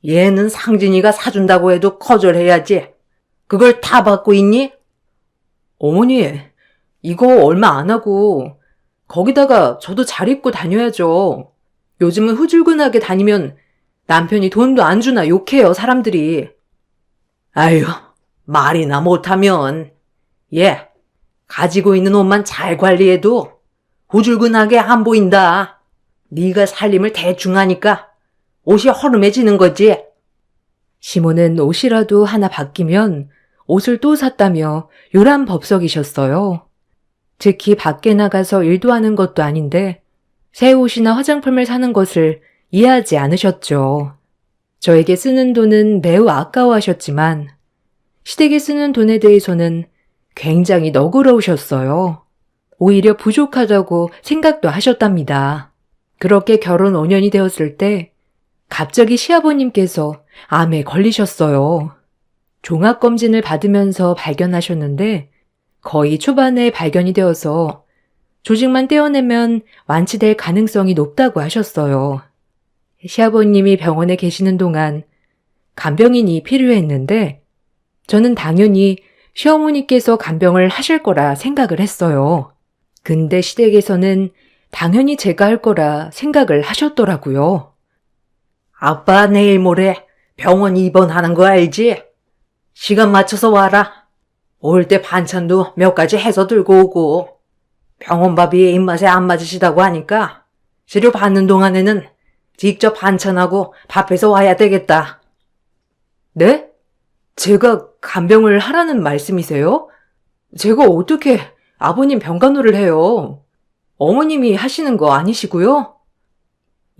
얘는 상진이가 사준다고 해도 거절해야지. 그걸 다 받고 있니? 어머니, 이거 얼마 안 하고 거기다가 저도 잘 입고 다녀야죠. 요즘은 후줄근하게 다니면 남편이 돈도 안 주나 욕해요, 사람들이. 아유, 말이나 못하면. 얘, 가지고 있는 옷만 잘 관리해도 후줄근하게 안 보인다. 네가 살림을 대충 하니까 옷이 허름해지는 거지. 시모는 옷이라도 하나 바뀌면 옷을 또 샀다며 요란법석이셨어요. 특히 밖에 나가서 일도 하는 것도 아닌데 새 옷이나 화장품을 사는 것을 이해하지 않으셨죠. 저에게 쓰는 돈은 매우 아까워하셨지만 시댁에 쓰는 돈에 대해서는 굉장히 너그러우셨어요. 오히려 부족하다고 생각도 하셨답니다. 그렇게 결혼 5년이 되었을 때 갑자기 시아버님께서 암에 걸리셨어요. 종합검진을 받으면서 발견하셨는데 거의 초반에 발견이 되어서 조직만 떼어내면 완치될 가능성이 높다고 하셨어요. 시아버님이 병원에 계시는 동안 간병인이 필요했는데 저는 당연히 시어머니께서 간병을 하실 거라 생각을 했어요. 근데 시댁에서는 당연히 제가 할 거라 생각을 하셨더라고요. 아빠 내일 모레 병원 입원하는 거 알지? 시간 맞춰서 와라. 올 때 반찬도 몇 가지 해서 들고 오고. 병원 밥이 입맛에 안 맞으시다고 하니까 치료 받는 동안에는 직접 반찬하고 밥해서 와야 되겠다. 네? 제가 간병을 하라는 말씀이세요? 제가 어떻게 아버님 병간호를 해요? 어머님이 하시는 거 아니시고요?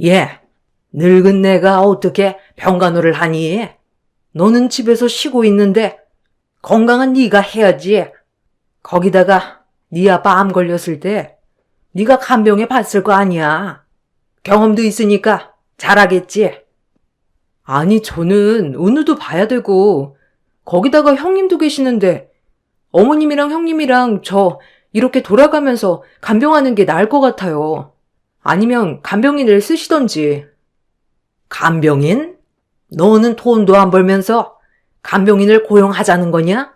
예, 늙은 내가 어떻게 병간호를 하니? 너는 집에서 쉬고 있는데 건강한 네가 해야지. 거기다가 네 아빠 암 걸렸을 때 네가 간병해 봤을 거 아니야. 경험도 있으니까 잘하겠지. 아니, 저는 은우도 봐야 되고, 거기다가 형님도 계시는데, 어머님이랑 형님이랑 저 이렇게 돌아가면서 간병하는 게 나을 것 같아요. 아니면 간병인을 쓰시던지. 간병인? 너는 돈도 안 벌면서 간병인을 고용하자는 거냐?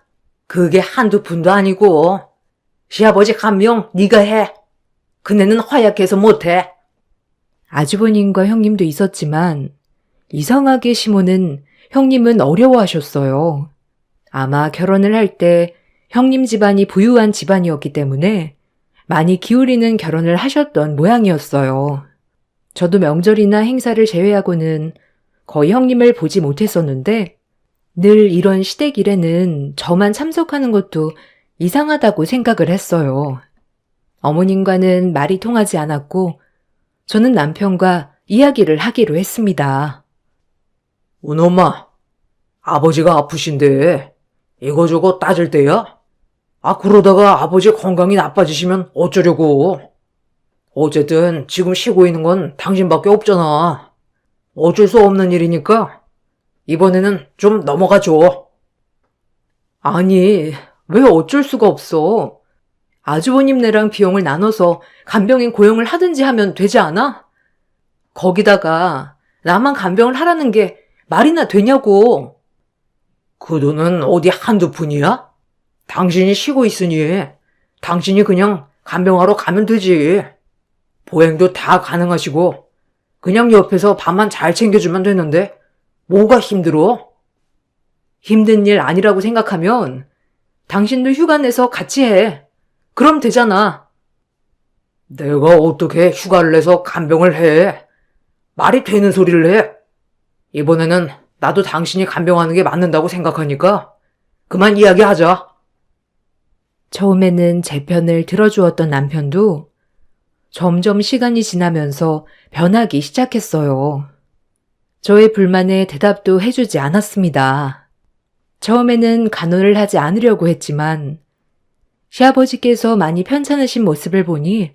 그게 한두 푼도 아니고. 시아버지 간병 네가 해. 그네는 허약해서 못해. 아주버님과 형님도 있었지만, 이상하게 시모는 형님은 어려워하셨어요. 아마 결혼을 할 때 형님 집안이 부유한 집안이었기 때문에 많이 기울이는 결혼을 하셨던 모양이었어요. 저도 명절이나 행사를 제외하고는 거의 형님을 보지 못했었는데 늘 이런 시댁 일에는 저만 참석하는 것도 이상하다고 생각을 했어요. 어머님과는 말이 통하지 않았고 저는 남편과 이야기를 하기로 했습니다. 은엄마, 아버지가 아프신데 이거저거 따질 때야? 그러다가 아버지 건강이 나빠지시면 어쩌려고. 어쨌든 지금 쉬고 있는 건 당신밖에 없잖아. 어쩔 수 없는 일이니까 이번에는 좀 넘어가 줘. 아니, 왜 어쩔 수가 없어. 아주버님네랑 비용을 나눠서 간병인 고용을 하든지 하면 되지 않아? 거기다가 나만 간병을 하라는 게 말이나 되냐고. 그 돈은 어디 한두 푼이야? 당신이 쉬고 있으니 당신이 그냥 간병하러 가면 되지. 보행도 다 가능하시고 그냥 옆에서 밥만 잘 챙겨주면 되는데 뭐가 힘들어? 힘든 일 아니라고 생각하면 당신도 휴가 내서 같이 해. 그럼 되잖아. 내가 어떻게 휴가를 내서 간병을 해? 말이 되는 소리를 해? 이번에는 나도 당신이 간병하는 게 맞는다고 생각하니까 그만 이야기하자. 처음에는 제 편을 들어주었던 남편도 점점 시간이 지나면서 변하기 시작했어요. 저의 불만에 대답도 해주지 않았습니다. 처음에는 간호를 하지 않으려고 했지만 시아버지께서 많이 편찮으신 모습을 보니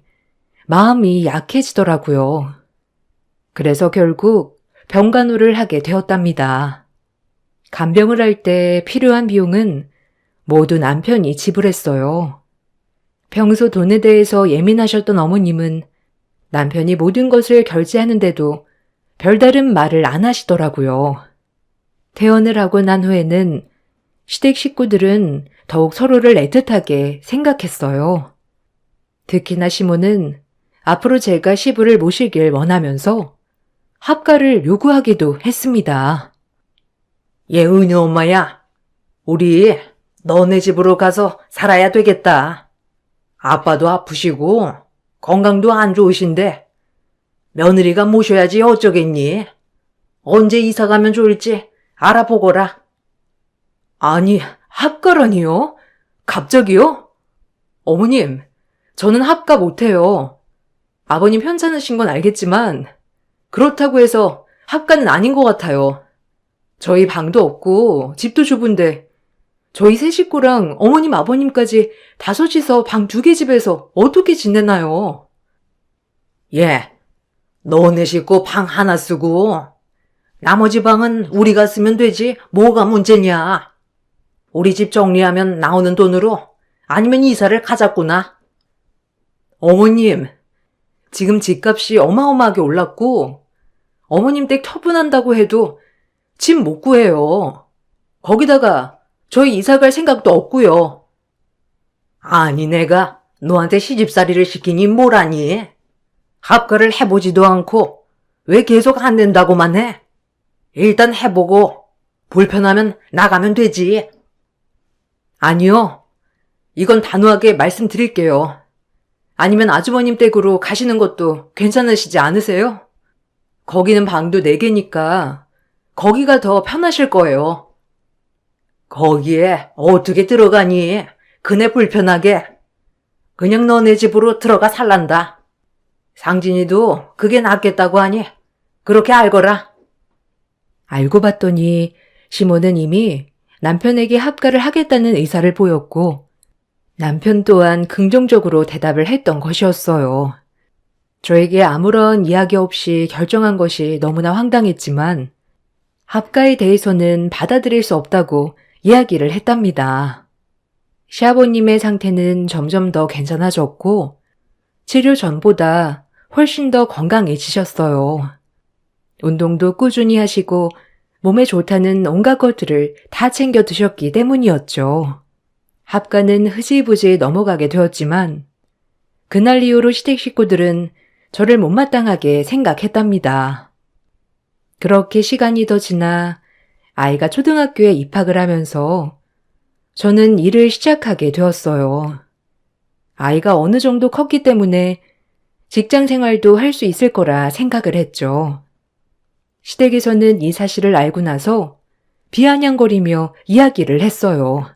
마음이 약해지더라고요. 그래서 결국 병간호를 하게 되었답니다. 간병을 할 때 필요한 비용은 모두 남편이 지불했어요. 평소 돈에 대해서 예민하셨던 어머님은 남편이 모든 것을 결제하는데도 별다른 말을 안 하시더라고요. 퇴원을 하고 난 후에는 시댁 식구들은 더욱 서로를 애틋하게 생각했어요. 특히나 시모는 앞으로 제가 시부를 모시길 원하면서 합가를 요구하기도 했습니다. 은희 엄마야, 우리 너네 집으로 가서 살아야 되겠다. 아빠도 아프시고 건강도 안 좋으신데 며느리가 모셔야지 어쩌겠니? 언제 이사 가면 좋을지 알아보거라. 아니, 합가라니요? 갑자기요? 어머님, 저는 합가 못해요. 아버님 편찮으신 건 알겠지만 그렇다고 해서 합가는 아닌 것 같아요. 저희 방도 없고 집도 좁은데 저희 세 식구랑 어머님 아버님까지 다섯이서 방 2개 집에서 어떻게 지내나요? 너네 식구 방 하나 쓰고 나머지 방은 우리가 쓰면 되지 뭐가 문제냐. 우리 집 정리하면 나오는 돈으로 아니면 이사를 가자꾸나. 어머님, 지금 집값이 어마어마하게 올랐고 어머님 댁 처분한다고 해도 집 못 구해요. 거기다가 저희 이사 갈 생각도 없고요. 아니 내가 너한테 시집살이를 시키니 뭐라니? 합가를 해보지도 않고 왜 계속 안 된다고만 해? 일단 해보고 불편하면 나가면 되지. 아니요. 이건 단호하게 말씀드릴게요. 아니면 아주버님 댁으로 가시는 것도 괜찮으시지 않으세요? 거기는 방도 4개니까 거기가 더 편하실 거예요. 거기에 어떻게 들어가니? 그네 불편하게. 그냥 너네 집으로 들어가 살란다. 상진이도 그게 낫겠다고 하니 그렇게 알거라. 알고 봤더니 시모는 이미 남편에게 합가를 하겠다는 의사를 보였고 남편 또한 긍정적으로 대답을 했던 것이었어요. 저에게 아무런 이야기 없이 결정한 것이 너무나 황당했지만 합가에 대해서는 받아들일 수 없다고 이야기를 했답니다. 시아버님의 상태는 점점 더 괜찮아졌고 치료 전보다 훨씬 더 건강해지셨어요. 운동도 꾸준히 하시고 몸에 좋다는 온갖 것들을 다 챙겨 드셨기 때문이었죠. 합가는 흐지부지 넘어가게 되었지만 그날 이후로 시댁 식구들은 저를 못마땅하게 생각했답니다. 그렇게 시간이 더 지나 아이가 초등학교에 입학을 하면서 저는 일을 시작하게 되었어요. 아이가 어느 정도 컸기 때문에 직장 생활도 할 수 있을 거라 생각을 했죠. 시댁에서는 이 사실을 알고 나서 비아냥거리며 이야기를 했어요.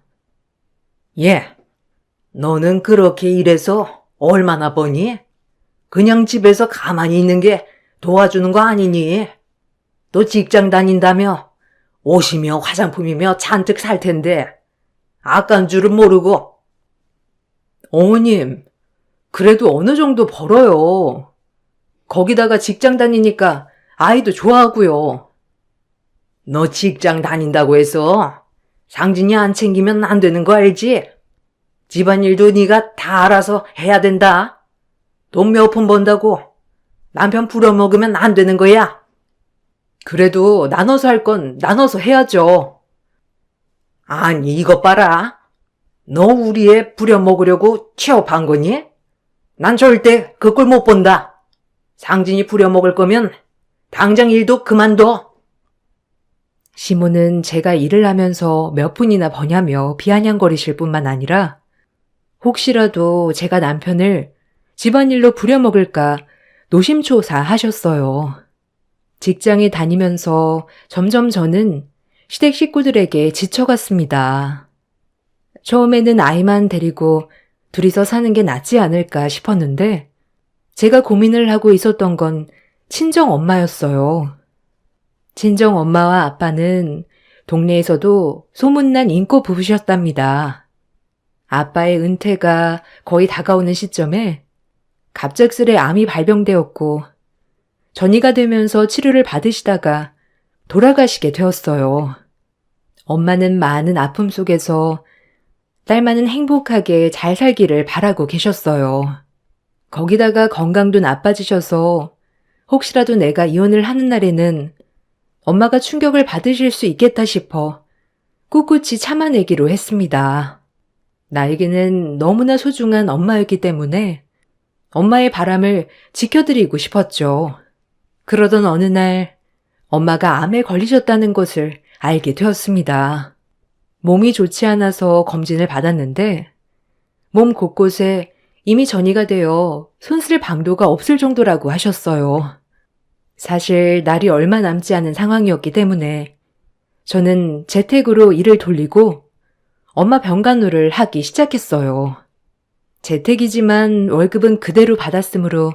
너는 그렇게 일해서 얼마나 버니? 그냥 집에서 가만히 있는 게 도와주는 거 아니니? 너 직장 다닌다며 옷이며 화장품이며 잔뜩 살 텐데 아까운 줄은 모르고. 어머님, 그래도 어느 정도 벌어요. 거기다가 직장 다니니까 아이도 좋아하고요. 너 직장 다닌다고 해서 상진이 안 챙기면 안 되는 거 알지? 집안일도 네가 다 알아서 해야 된다. 돈 몇 푼 번다고 남편 부려먹으면 안 되는 거야. 그래도 나눠서 할 건 나눠서 해야죠. 아니 이것 봐라. 너 우리 애 부려먹으려고 취업한 거니? 난 절대 그 꼴 못 본다. 상진이 부려먹을 거면 당장 일도 그만둬. 시모는 제가 일을 하면서 몇 푼이나 버냐며 비아냥거리실 뿐만 아니라 혹시라도 제가 남편을 집안일로 부려먹을까 노심초사하셨어요. 직장에 다니면서 점점 저는 시댁 식구들에게 지쳐갔습니다. 처음에는 아이만 데리고 둘이서 사는 게 낫지 않을까 싶었는데 제가 고민을 하고 있었던 건 친정 엄마였어요. 친정 엄마와 아빠는 동네에서도 소문난 인고 부부셨답니다. 아빠의 은퇴가 거의 다가오는 시점에 갑작스레 암이 발병되었고 전이가 되면서 치료를 받으시다가 돌아가시게 되었어요. 엄마는 많은 아픔 속에서 딸만은 행복하게 잘 살기를 바라고 계셨어요. 거기다가 건강도 나빠지셔서 혹시라도 내가 이혼을 하는 날에는 엄마가 충격을 받으실 수 있겠다 싶어 꿋꿋이 참아내기로 했습니다. 나에게는 너무나 소중한 엄마였기 때문에 엄마의 바람을 지켜드리고 싶었죠. 그러던 어느 날 엄마가 암에 걸리셨다는 것을 알게 되었습니다. 몸이 좋지 않아서 검진을 받았는데 몸 곳곳에 이미 전이가 되어 손쓸 방도가 없을 정도라고 하셨어요. 사실 날이 얼마 남지 않은 상황이었기 때문에 저는 재택으로 일을 돌리고 엄마 병간호를 하기 시작했어요. 재택이지만 월급은 그대로 받았으므로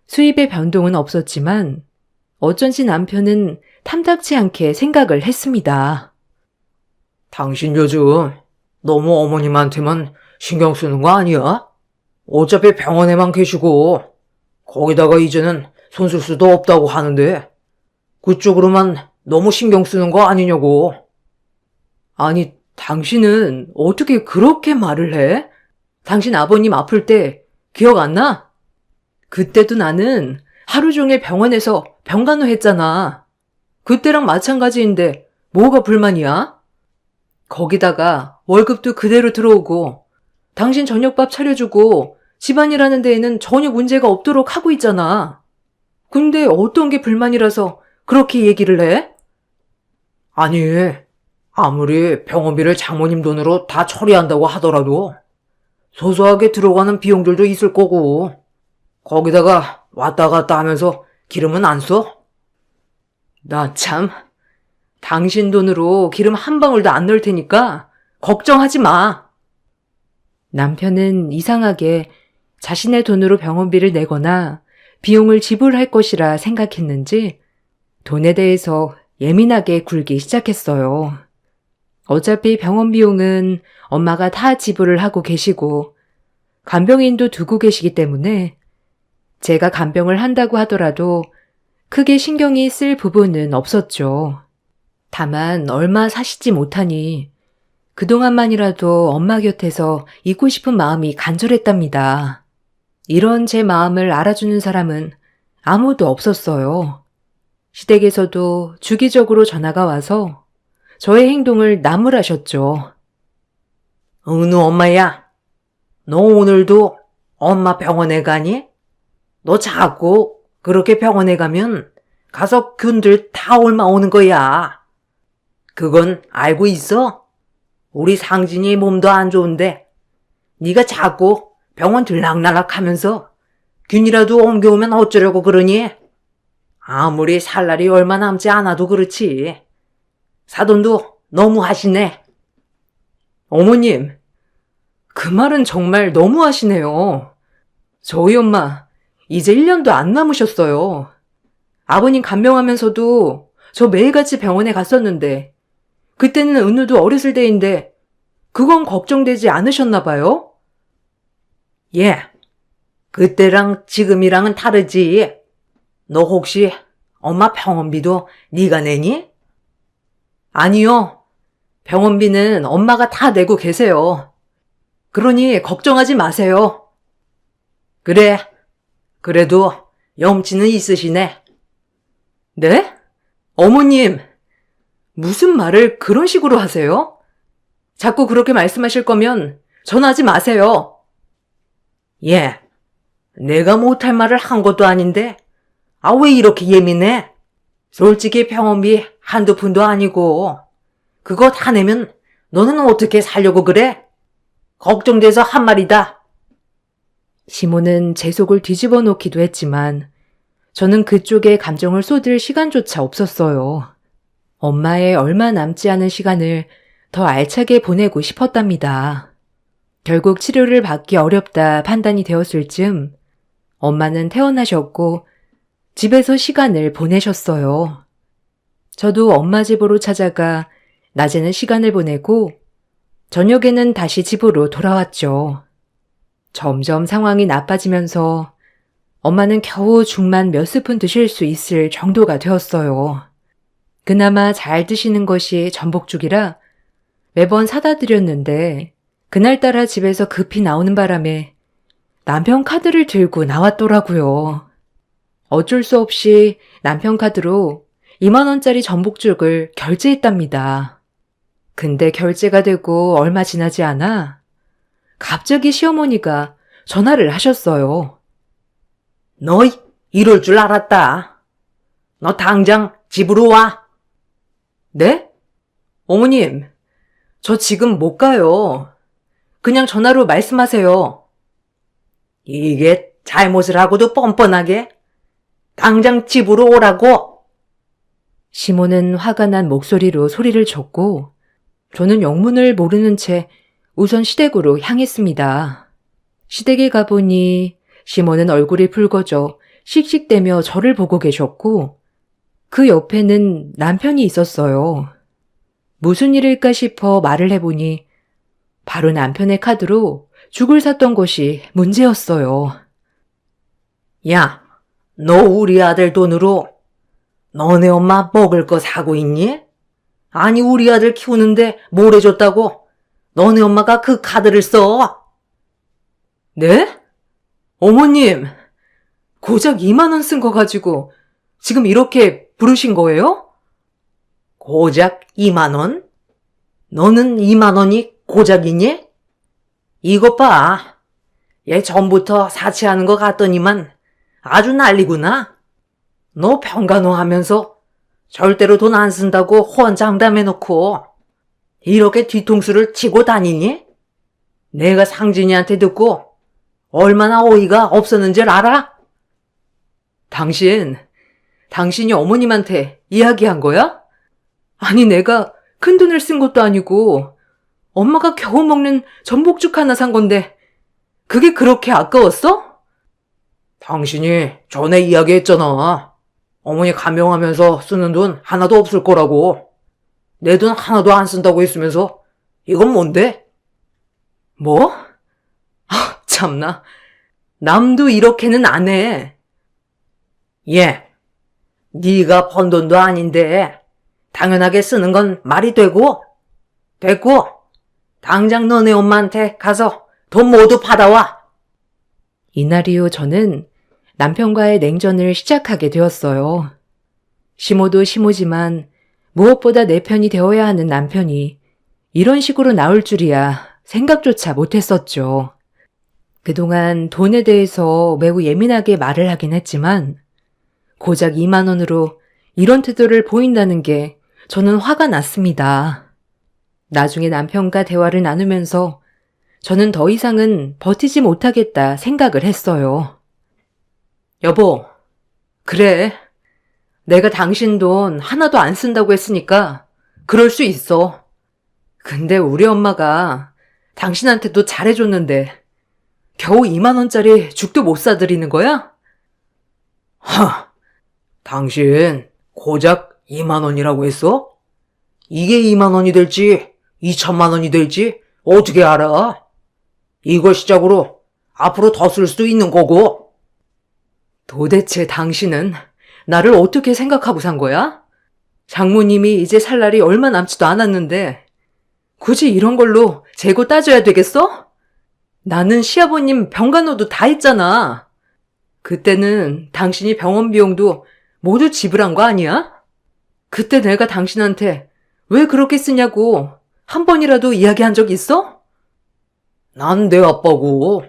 수입의 변동은 없었지만 어쩐지 남편은 탐탁치 않게 생각을 했습니다. 당신 요즘 너무 어머님한테만 신경 쓰는 거 아니야? 어차피 병원에만 계시고 거기다가 이제는 손 쓸 수도 없다고 하는데 그쪽으로만 너무 신경 쓰는 거 아니냐고. 아니, 당신은 어떻게 그렇게 말을 해? 당신 아버님 아플 때 기억 안 나? 그때도 나는 하루 종일 병원에서 병간호 했잖아. 그때랑 마찬가지인데 뭐가 불만이야? 거기다가 월급도 그대로 들어오고 당신 저녁밥 차려주고 집안일 하는 데에는 전혀 문제가 없도록 하고 있잖아. 근데 어떤 게 불만이라서 그렇게 얘기를 해? 아니, 아무리 병원비를 장모님 돈으로 다 처리한다고 하더라도 소소하게 들어가는 비용들도 있을 거고 거기다가 왔다 갔다 하면서 기름은 안 써? 나 참, 당신 돈으로 기름 한 방울도 안 넣을 테니까 걱정하지 마. 남편은 이상하게 자신의 돈으로 병원비를 내거나 비용을 지불할 것이라 생각했는지 돈에 대해서 예민하게 굴기 시작했어요. 어차피 병원 비용은 엄마가 다 지불을 하고 계시고 간병인도 두고 계시기 때문에 제가 간병을 한다고 하더라도 크게 신경이 쓸 부분은 없었죠. 다만 얼마 사시지 못하니 그동안만이라도 엄마 곁에서 있고 싶은 마음이 간절했답니다. 이런 제 마음을 알아주는 사람은 아무도 없었어요. 시댁에서도 주기적으로 전화가 와서 저의 행동을 나무라셨죠. 은우 엄마야, 너 오늘도 엄마 병원에 가니? 너 자꾸 그렇게 병원에 가면 가서 균들 다 옮아오는 거야. 그건 알고 있어? 우리 상진이 몸도 안 좋은데 네가 자꾸 병원 들락날락 하면서 균이라도 옮겨오면 어쩌려고 그러니? 아무리 살 날이 얼마 남지 않아도 그렇지. 사돈도 너무 하시네. 어머님, 그 말은 정말 너무하시네요. 저희 엄마 이제 1년도 안 남으셨어요. 아버님 간병하면서도 저 매일같이 병원에 갔었는데 그때는 은우도 어렸을 때인데 그건 걱정되지 않으셨나 봐요? 예, 그때랑 지금이랑은 다르지. 너 혹시 엄마 병원비도 네가 내니? 아니요. 병원비는 엄마가 다 내고 계세요. 그러니 걱정하지 마세요. 그래, 그래도 염치는 있으시네. 네? 어머님, 무슨 말을 그런 식으로 하세요? 자꾸 그렇게 말씀하실 거면 전화하지 마세요. 예, 내가 못할 말을 한 것도 아닌데 왜 이렇게 예민해? 솔직히 병원비 한두 푼도 아니고 그거 다 내면 너는 어떻게 살려고 그래? 걱정돼서 한 말이다. 시모는 제 속을 뒤집어 놓기도 했지만 저는 그쪽에 감정을 쏟을 시간조차 없었어요. 엄마의 얼마 남지 않은 시간을 더 알차게 보내고 싶었답니다. 결국 치료를 받기 어렵다 판단이 되었을 즈음 엄마는 퇴원하셨고 집에서 시간을 보내셨어요. 저도 엄마 집으로 찾아가 낮에는 시간을 보내고 저녁에는 다시 집으로 돌아왔죠. 점점 상황이 나빠지면서 엄마는 겨우 죽만 몇 스푼 드실 수 있을 정도가 되었어요. 그나마 잘 드시는 것이 전복죽이라 매번 사다 드렸는데 그날따라 집에서 급히 나오는 바람에 남편 카드를 들고 나왔더라고요. 어쩔 수 없이 남편 카드로 2만 원짜리 전복죽을 결제했답니다. 근데 결제가 되고 얼마 지나지 않아 갑자기 시어머니가 전화를 하셨어요. 너 이럴 줄 알았다. 너 당장 집으로 와. 네? 어머님, 저 지금 못 가요. 그냥 전화로 말씀하세요. 이게 잘못을 하고도 뻔뻔하게? 당장 집으로 오라고. 시모는 화가 난 목소리로 소리를 쳤고 저는 영문을 모르는 채 우선 시댁으로 향했습니다. 시댁에 가보니 시모는 얼굴이 붉어져 씩씩대며 저를 보고 계셨고 그 옆에는 남편이 있었어요. 무슨 일일까 싶어 말을 해보니 바로 남편의 카드로 죽을 샀던 것이 문제였어요. 야, 너 우리 아들 돈으로 너네 엄마 먹을 거 사고 있니? 아니 우리 아들 키우는데 뭘 해줬다고? 너네 엄마가 그 카드를 써? 네? 어머님, 고작 2만 원 쓴 거 가지고 지금 이렇게 부르신 거예요? 고작 2만 원? 너는 2만 원이 고작이니? 이것 봐. 얘 전부터 사치하는 거 같더니만 아주 난리구나. 너 평간호 하면서 절대로 돈 안 쓴다고 호언장담해놓고 이렇게 뒤통수를 치고 다니니? 내가 상진이한테 듣고 얼마나 어이가 없었는지 알아? 당신이 어머님한테 이야기한 거야? 아니 내가 큰 돈을 쓴 것도 아니고 엄마가 겨우 먹는 전복죽 하나 산 건데 그게 그렇게 아까웠어? 당신이 전에 이야기했잖아. 어머니 간병하면서 쓰는 돈 하나도 없을 거라고. 내 돈 하나도 안 쓴다고 했으면서 이건 뭔데? 뭐? 아, 참나. 남도 이렇게는 안 해. 예, 네가 번 돈도 아닌데 당연하게 쓰는 건 말이 되고 됐고 당장 너네 엄마한테 가서 돈 모두 받아와. 이날 이후 저는 남편과의 냉전을 시작하게 되었어요. 심호도 심호지만 무엇보다 내 편이 되어야 하는 남편이 이런 식으로 나올 줄이야 생각조차 못했었죠. 그동안 돈에 대해서 매우 예민하게 말을 하긴 했지만 고작 2만 원으로 이런 태도를 보인다는 게 저는 화가 났습니다. 나중에 남편과 대화를 나누면서 저는 더 이상은 버티지 못하겠다 생각을 했어요. 여보, 그래. 내가 당신 돈 하나도 안 쓴다고 했으니까 그럴 수 있어. 근데 우리 엄마가 당신한테도 잘해줬는데 겨우 2만 원짜리 죽도 못 사드리는 거야? 당신 고작 2만 원이라고 했어? 이게 2만 원이 될지 2천만 원이 될지 어떻게 알아? 이걸 시작으로 앞으로 더 쓸 수도 있는 거고. 도대체 당신은 나를 어떻게 생각하고 산 거야? 장모님이 이제 살 날이 얼마 남지도 않았는데 굳이 이런 걸로 재고 따져야 되겠어? 나는 시아버님 병간호도 다 했잖아. 그때는 당신이 병원 비용도 모두 지불한 거 아니야? 그때 내가 당신한테 왜 그렇게 쓰냐고 한 번이라도 이야기한 적 있어? 난 내 아빠고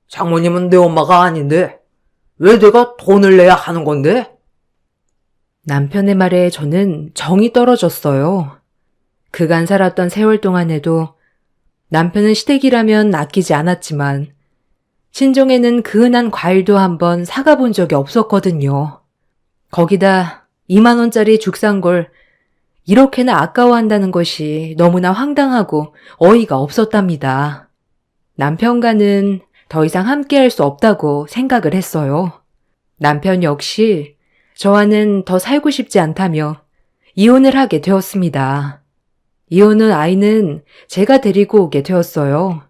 장모님은 내 엄마가 아닌데 왜 내가 돈을 내야 하는 건데? 남편의 말에 저는 정이 떨어졌어요. 그간 살았던 세월 동안에도 남편은 시댁이라면 아끼지 않았지만 친정에는 그 흔한 과일도 한번 사가 본 적이 없었거든요. 거기다 2만 원짜리 죽 산 걸 이렇게나 아까워한다는 것이 너무나 황당하고 어이가 없었답니다. 남편과는 더 이상 함께할 수 없다고 생각을 했어요. 남편 역시 저와는 더 살고 싶지 않다며 이혼을 하게 되었습니다. 이혼 후 아이는 제가 데리고 오게 되었어요.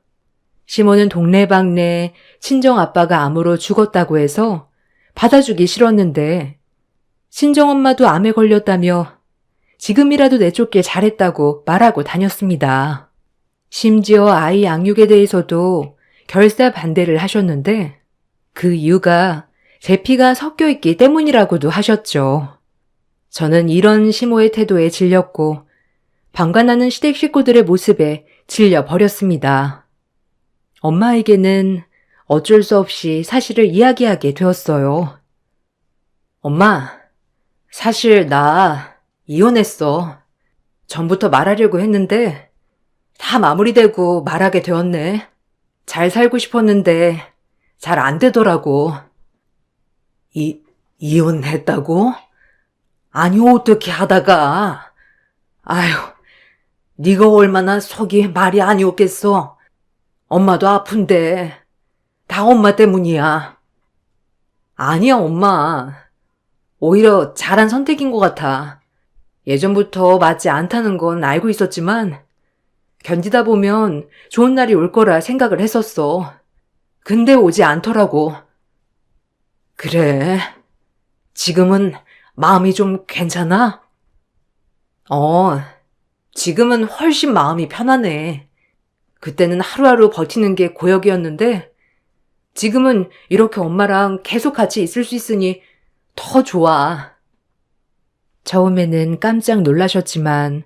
시모는 동네방네 친정아빠가 암으로 죽었다고 해서 받아주기 싫었는데 친정엄마도 암에 걸렸다며 지금이라도 내쫓길 잘했다고 말하고 다녔습니다. 심지어 아이 양육에 대해서도 결사 반대를 하셨는데 그 이유가 제 피가 섞여 있기 때문이라고도 하셨죠. 저는 이런 시모의 태도에 질렸고 방관하는 시댁 식구들의 모습에 질려버렸습니다. 엄마에게는 어쩔 수 없이 사실을 이야기하게 되었어요. 엄마, 사실 나 이혼했어. 전부터 말하려고 했는데 다 마무리되고 말하게 되었네. 잘 살고 싶었는데 잘 안 되더라고. 이혼했다고? 아니 어떻게 하다가? 아휴, 네가 얼마나 속이 말이 아니었겠어. 엄마도 아픈데 다 엄마 때문이야. 아니야, 엄마. 오히려 잘한 선택인 것 같아. 예전부터 맞지 않다는 건 알고 있었지만 견디다 보면 좋은 날이 올 거라 생각을 했었어. 근데 오지 않더라고. 그래, 지금은 마음이 좀 괜찮아? 지금은 훨씬 마음이 편하네. 그때는 하루하루 버티는 게 고역이었는데 지금은 이렇게 엄마랑 계속 같이 있을 수 있으니 더 좋아. 처음에는 깜짝 놀라셨지만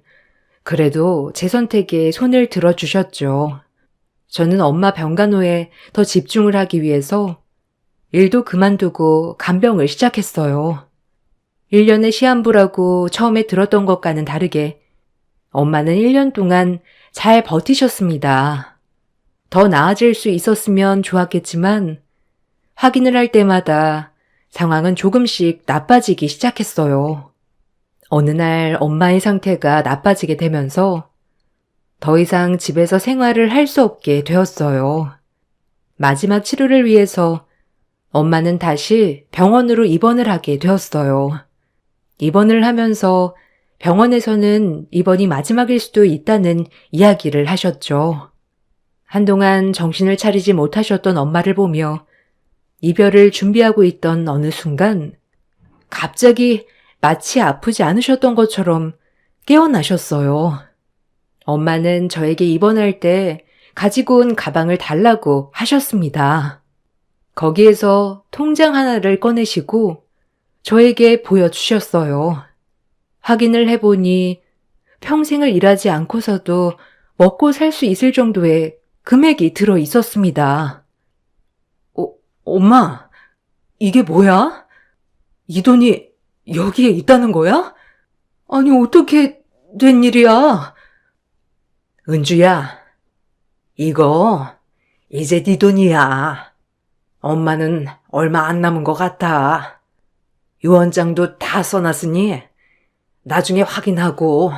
그래도 제 선택에 손을 들어주셨죠. 저는 엄마 병간호에 더 집중을 하기 위해서 일도 그만두고 간병을 시작했어요. 1년의 시한부라고 처음에 들었던 것과는 다르게 엄마는 1년 동안 잘 버티셨습니다. 더 나아질 수 있었으면 좋았겠지만 확인을 할 때마다 상황은 조금씩 나빠지기 시작했어요. 어느 날 엄마의 상태가 나빠지게 되면서 더 이상 집에서 생활을 할 수 없게 되었어요. 마지막 치료를 위해서 엄마는 다시 병원으로 입원을 하게 되었어요. 입원을 하면서 병원에서는 이번이 마지막일 수도 있다는 이야기를 하셨죠. 한동안 정신을 차리지 못하셨던 엄마를 보며 이별을 준비하고 있던 어느 순간 갑자기 마치 아프지 않으셨던 것처럼 깨어나셨어요. 엄마는 저에게 입원할 때 가지고 온 가방을 달라고 하셨습니다. 거기에서 통장 하나를 꺼내시고 저에게 보여주셨어요. 확인을 해보니 평생을 일하지 않고서도 먹고 살 수 있을 정도의 금액이 들어 있었습니다. 엄마, 이게 뭐야? 이 돈이 여기에 있다는 거야? 아니, 어떻게 된 일이야? 은주야, 이거 이제 네 돈이야. 엄마는 얼마 안 남은 것 같아. 유언장도 다 써놨으니 나중에 확인하고,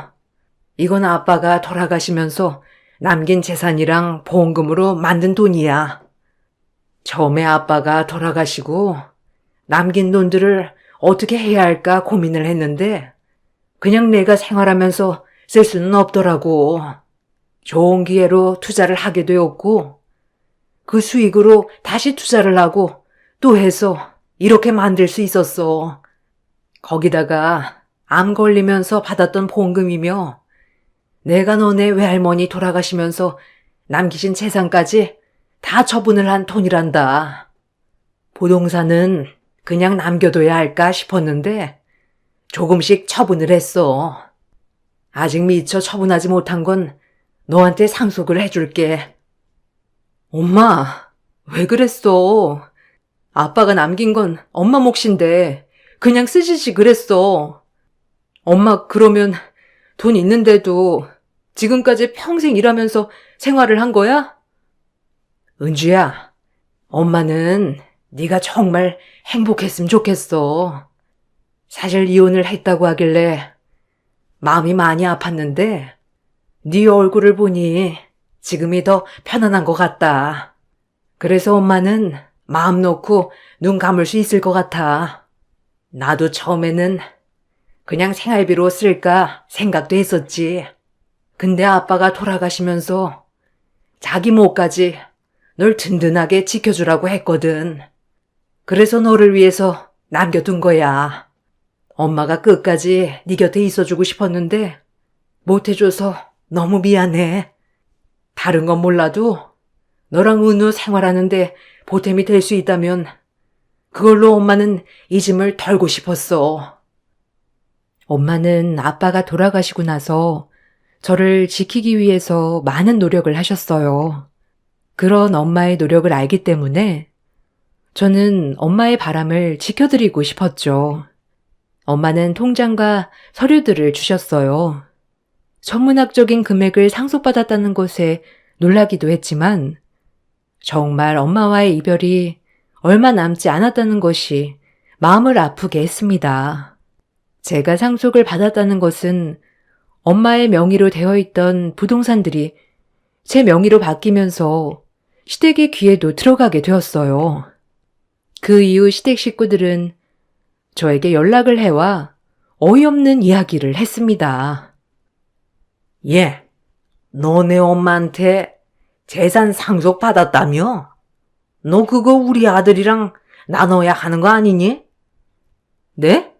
이건 아빠가 돌아가시면서 남긴 재산이랑 보험금으로 만든 돈이야. 처음에 아빠가 돌아가시고 남긴 돈들을 어떻게 해야 할까 고민을 했는데 그냥 내가 생활하면서 쓸 수는 없더라고. 좋은 기회로 투자를 하게 되었고 그 수익으로 다시 투자를 하고 또 해서 이렇게 만들 수 있었어. 거기다가 암 걸리면서 받았던 보험금이며 내가 너네 외할머니 돌아가시면서 남기신 재산까지 다 처분을 한 돈이란다. 부동산은 그냥 남겨둬야 할까 싶었는데 조금씩 처분을 했어. 아직 미처 처분하지 못한 건 너한테 상속을 해줄게. 엄마, 왜 그랬어? 아빠가 남긴 건 엄마 몫인데 그냥 쓰시지 그랬어. 엄마 그러면 돈 있는데도 지금까지 평생 일하면서 생활을 한 거야? 은주야, 엄마는 네가 정말 행복했으면 좋겠어. 사실 이혼을 했다고 하길래 마음이 많이 아팠는데 네 얼굴을 보니 지금이 더 편안한 것 같다. 그래서 엄마는 마음 놓고 눈 감을 수 있을 것 같아. 나도 처음에는 그냥 생활비로 쓸까 생각도 했었지. 근데 아빠가 돌아가시면서 자기 몫까지 널 든든하게 지켜주라고 했거든. 그래서 너를 위해서 남겨둔 거야. 엄마가 끝까지 네 곁에 있어주고 싶었는데 못해줘서 너무 미안해. 다른 건 몰라도 너랑 은우 생활하는데 보탬이 될 수 있다면 그걸로 엄마는 이 짐을 덜고 싶었어. 엄마는 아빠가 돌아가시고 나서 저를 지키기 위해서 많은 노력을 하셨어요. 그런 엄마의 노력을 알기 때문에 저는 엄마의 바람을 지켜드리고 싶었죠. 엄마는 통장과 서류들을 주셨어요. 천문학적인 금액을 상속받았다는 것에 놀라기도 했지만 정말 엄마와의 이별이 얼마 남지 않았다는 것이 마음을 아프게 했습니다. 제가 상속을 받았다는 것은 엄마의 명의로 되어 있던 부동산들이 제 명의로 바뀌면서 시댁의 귀에도 들어가게 되었어요. 그 이후 시댁 식구들은 저에게 연락을 해와 어이없는 이야기를 했습니다. 너네 엄마한테 재산 상속 받았다며? 너 그거 우리 아들이랑 나눠야 하는 거 아니니? 네?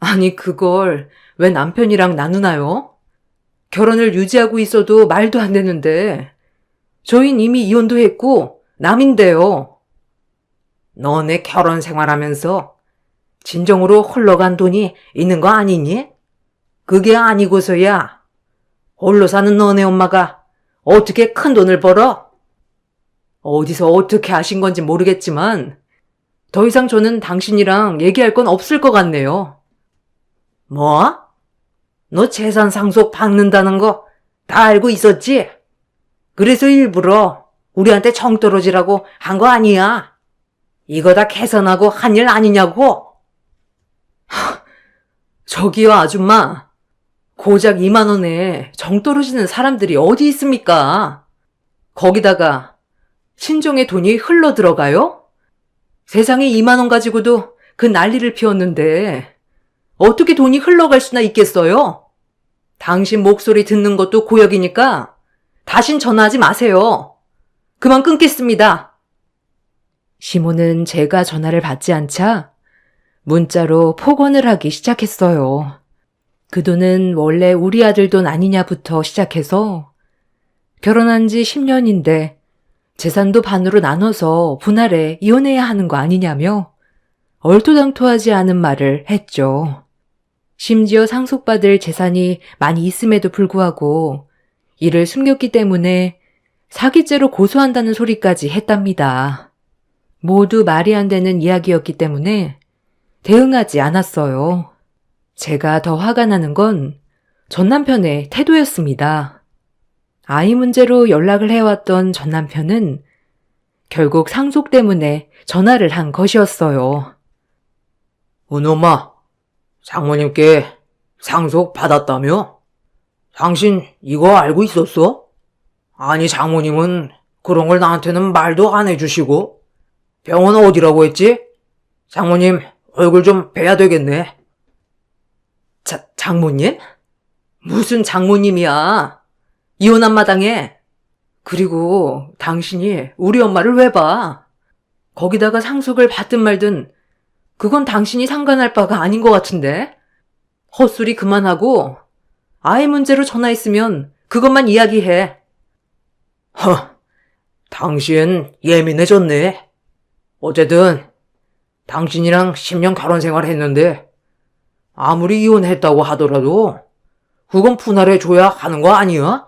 아니 그걸 왜 남편이랑 나누나요? 결혼을 유지하고 있어도 말도 안 되는데 저흰 이미 이혼도 했고 남인데요. 너네 결혼 생활하면서 진정으로 흘러간 돈이 있는 거 아니니? 그게 아니고서야 홀로 사는 너네 엄마가 어떻게 큰 돈을 벌어? 어디서 어떻게 아신 건지 모르겠지만 더 이상 저는 당신이랑 얘기할 건 없을 것 같네요. 뭐? 너 재산 상속 받는다는 거 다 알고 있었지? 그래서 일부러 우리한테 정 떨어지라고 한 거 아니야? 이거 다 계산하고 한 일 아니냐고? 저기요 아줌마. 고작 2만 원에 정 떨어지는 사람들이 어디 있습니까? 거기다가 친정의 돈이 흘러 들어가요? 세상에 2만 원 가지고도 그 난리를 피웠는데 어떻게 돈이 흘러갈 수나 있겠어요? 당신 목소리 듣는 것도 고역이니까 다신 전화하지 마세요. 그만 끊겠습니다. 시모는 제가 전화를 받지 않자 문자로 폭언을 하기 시작했어요. 그 돈은 원래 우리 아들 돈 아니냐부터 시작해서 결혼한 지 10년인데 재산도 반으로 나눠서 분할해 이혼해야 하는 거 아니냐며 얼토당토하지 않은 말을 했죠. 심지어 상속받을 재산이 많이 있음에도 불구하고 이를 숨겼기 때문에 사기죄로 고소한다는 소리까지 했답니다. 모두 말이 안 되는 이야기였기 때문에 대응하지 않았어요. 제가 더 화가 나는 건 전 남편의 태도였습니다. 아이 문제로 연락을 해왔던 전 남편은 결국 상속 때문에 전화를 한 것이었어요. 은우 엄마, 장모님께 상속 받았다며? 당신 이거 알고 있었어? 아니, 장모님은 그런 걸 나한테는 말도 안 해주시고. 병원 어디라고 했지? 장모님 얼굴 좀 뵈야 되겠네. 장모님? 무슨 장모님이야? 이혼한 마당에. 그리고 당신이 우리 엄마를 왜 봐? 거기다가 상속을 받든 말든 그건 당신이 상관할 바가 아닌 것 같은데? 헛소리 그만하고 아이 문제로 전화했으면 그것만 이야기해. 당신 예민해졌네. 어쨌든 당신이랑 10년 결혼 생활 했는데 아무리 이혼했다고 하더라도 그건 분할해줘야 하는 거 아니야?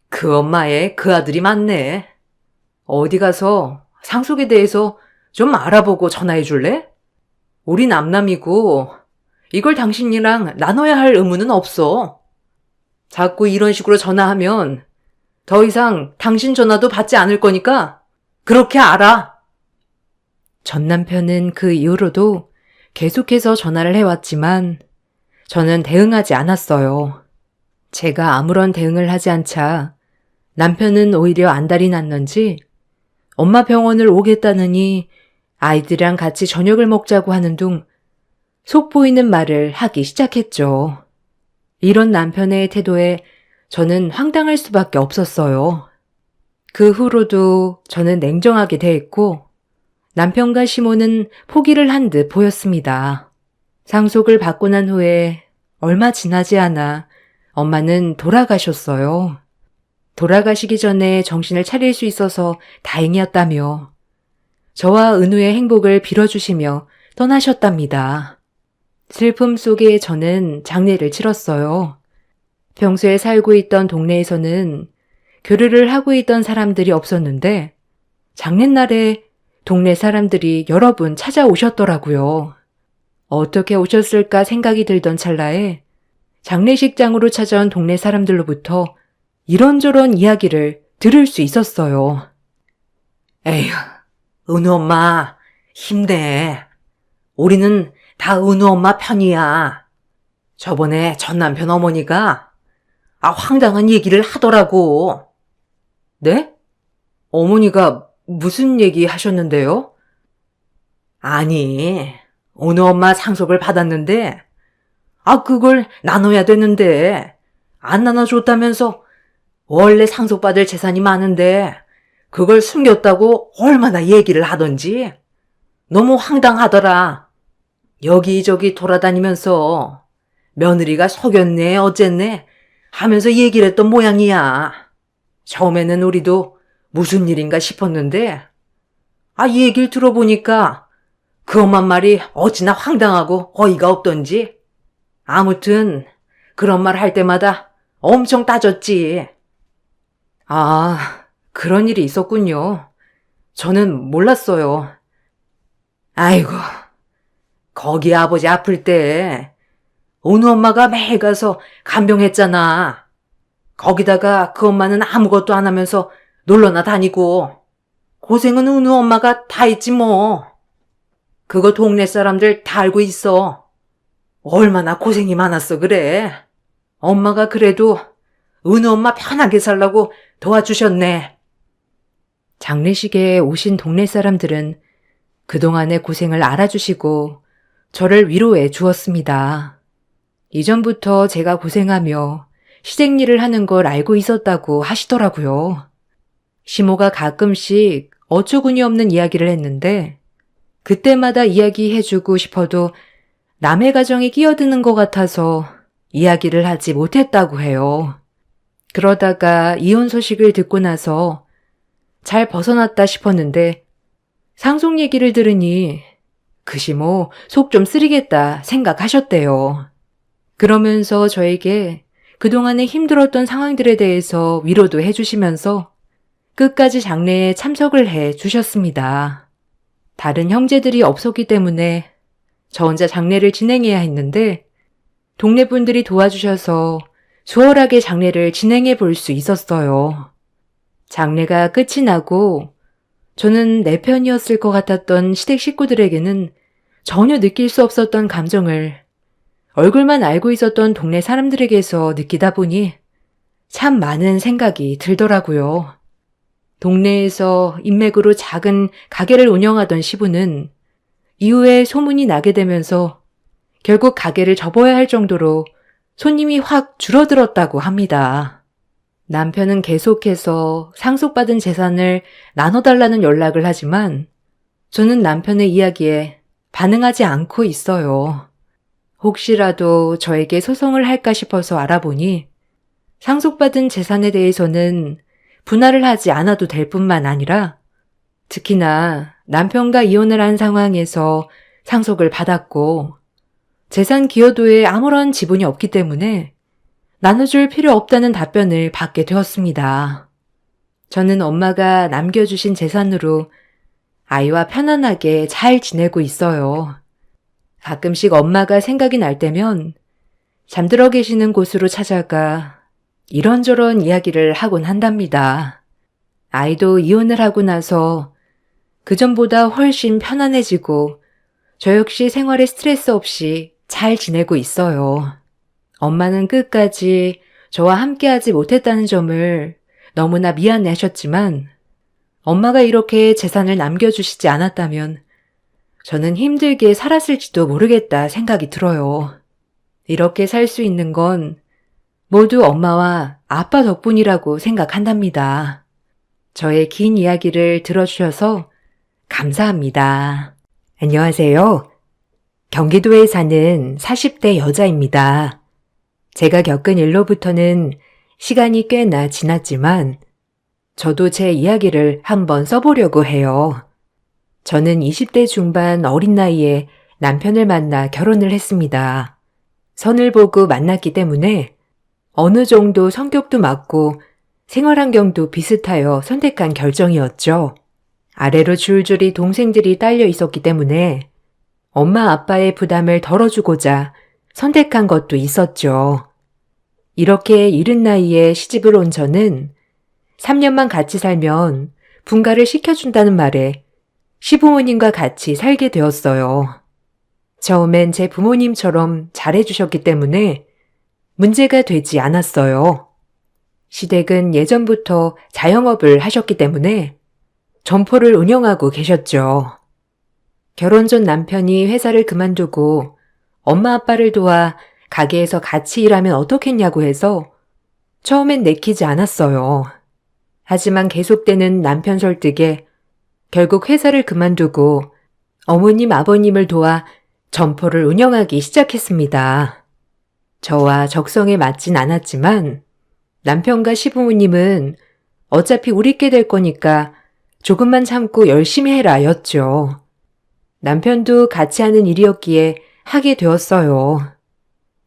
그 엄마의 그 아들이 맞네. 어디 가서 상속에 대해서 좀 알아보고 전화해 줄래? 우리 남남이고 이걸 당신이랑 나눠야 할 의무는 없어. 자꾸 이런 식으로 전화하면 더 이상 당신 전화도 받지 않을 거니까 그렇게 알아. 전 남편은 그 이후로도 계속해서 전화를 해왔지만 저는 대응하지 않았어요. 제가 아무런 대응을 하지 않자 남편은 오히려 안달이 났는지 엄마 병원을 오겠다느니 아이들이랑 같이 저녁을 먹자고 하는 둥 속보이는 말을 하기 시작했죠. 이런 남편의 태도에 저는 황당할 수밖에 없었어요. 그 후로도 저는 냉정하게 대했고 남편과 시모는 포기를 한 듯 보였습니다. 상속을 받고 난 후에 얼마 지나지 않아 엄마는 돌아가셨어요. 돌아가시기 전에 정신을 차릴 수 있어서 다행이었다며 저와 은우의 행복을 빌어주시며 떠나셨답니다. 슬픔 속에 저는 장례를 치렀어요. 평소에 살고 있던 동네에서는 교류를 하고 있던 사람들이 없었는데 장례날에 동네 사람들이 여러 분 찾아오셨더라고요. 어떻게 오셨을까 생각이 들던 찰나에 장례식장으로 찾아온 동네 사람들로부터 이런저런 이야기를 들을 수 있었어요. 에휴, 은우 엄마 힘내. 우리는 다 은우 엄마 편이야. 저번에 전 남편 어머니가 황당한 얘기를 하더라고. 네? 어머니가 무슨 얘기 하셨는데요? 아니, 은우 엄마 상속을 받았는데 그걸 나눠야 되는데 안 나눠줬다면서 원래 상속받을 재산이 많은데 그걸 숨겼다고 얼마나 얘기를 하던지 너무 황당하더라. 여기저기 돌아다니면서 며느리가 속였네 어쨌네 하면서 얘기를 했던 모양이야. 처음에는 우리도 무슨 일인가 싶었는데 이 얘기를 들어보니까 그 엄마 말이 어찌나 황당하고 어이가 없던지. 아무튼 그런 말 할 때마다 엄청 따졌지. 그런 일이 있었군요. 저는 몰랐어요. 아이고, 거기 아버지 아플 때 은우 엄마가 매일 가서 간병했잖아. 거기다가 그 엄마는 아무것도 안 하면서 놀러나 다니고 고생은 은우 엄마가 다 했지 뭐. 그거 동네 사람들 다 알고 있어. 얼마나 고생이 많았어 그래. 엄마가 그래도 은우 엄마 편하게 살라고 도와주셨네. 장례식에 오신 동네 사람들은 그동안의 고생을 알아주시고 저를 위로해 주었습니다. 이전부터 제가 고생하며 시댁 일을 하는 걸 알고 있었다고 하시더라고요. 시모가 가끔씩 어처구니 없는 이야기를 했는데 그때마다 이야기해주고 싶어도 남의 가정에 끼어드는 것 같아서 이야기를 하지 못했다고 해요. 그러다가 이혼 소식을 듣고 나서 잘 벗어났다 싶었는데 상속 얘기를 들으니 그 시모 속 좀 쓰리겠다 생각하셨대요. 그러면서 저에게 그동안에 힘들었던 상황들에 대해서 위로도 해주시면서 끝까지 장례에 참석을 해 주셨습니다. 다른 형제들이 없었기 때문에 저 혼자 장례를 진행해야 했는데 동네 분들이 도와주셔서 수월하게 장례를 진행해 볼 수 있었어요. 장례가 끝이 나고 저는 내 편이었을 것 같았던 시댁 식구들에게는 전혀 느낄 수 없었던 감정을 얼굴만 알고 있었던 동네 사람들에게서 느끼다 보니 참 많은 생각이 들더라고요. 동네에서 인맥으로 작은 가게를 운영하던 시부는 이후에 소문이 나게 되면서 결국 가게를 접어야 할 정도로 손님이 확 줄어들었다고 합니다. 남편은 계속해서 상속받은 재산을 나눠달라는 연락을 하지만 저는 남편의 이야기에 반응하지 않고 있어요. 혹시라도 저에게 소송을 할까 싶어서 알아보니 상속받은 재산에 대해서는 분할을 하지 않아도 될 뿐만 아니라 특히나 남편과 이혼을 한 상황에서 상속을 받았고 재산 기여도에 아무런 지분이 없기 때문에 나눠줄 필요 없다는 답변을 받게 되었습니다. 저는 엄마가 남겨주신 재산으로 아이와 편안하게 잘 지내고 있어요. 가끔씩 엄마가 생각이 날 때면 잠들어 계시는 곳으로 찾아가 이런저런 이야기를 하곤 한답니다. 아이도 이혼을 하고 나서 그전보다 훨씬 편안해지고 저 역시 생활에 스트레스 없이 잘 지내고 있어요. 엄마는 끝까지 저와 함께하지 못했다는 점을 너무나 미안해 하셨지만 엄마가 이렇게 재산을 남겨주시지 않았다면 저는 힘들게 살았을지도 모르겠다 생각이 들어요. 이렇게 살 수 있는 건 모두 엄마와 아빠 덕분이라고 생각한답니다. 저의 긴 이야기를 들어주셔서 감사합니다. 안녕하세요. 경기도에 사는 40대 여자입니다. 제가 겪은 일로부터는 시간이 꽤나 지났지만 저도 제 이야기를 한번 써보려고 해요. 저는 20대 중반 어린 나이에 남편을 만나 결혼을 했습니다. 선을 보고 만났기 때문에 어느 정도 성격도 맞고 생활 환경도 비슷하여 선택한 결정이었죠. 아래로 줄줄이 동생들이 딸려 있었기 때문에 엄마 아빠의 부담을 덜어주고자 선택한 것도 있었죠. 이렇게 이른 나이에 시집을 온 저는 3년만 같이 살면 분가를 시켜준다는 말에 시부모님과 같이 살게 되었어요. 처음엔 제 부모님처럼 잘해주셨기 때문에 문제가 되지 않았어요. 시댁은 예전부터 자영업을 하셨기 때문에 점포를 운영하고 계셨죠. 결혼 전 남편이 회사를 그만두고 엄마 아빠를 도와 가게에서 같이 일하면 어떻겠냐고 해서 처음엔 내키지 않았어요. 하지만 계속되는 남편 설득에 결국 회사를 그만두고 어머님 아버님을 도와 점포를 운영하기 시작했습니다. 저와 적성에 맞진 않았지만 남편과 시부모님은 어차피 우리 있게 될 거니까 조금만 참고 열심히 해라 였죠. 남편도 같이 하는 일이었기에 하게 되었어요.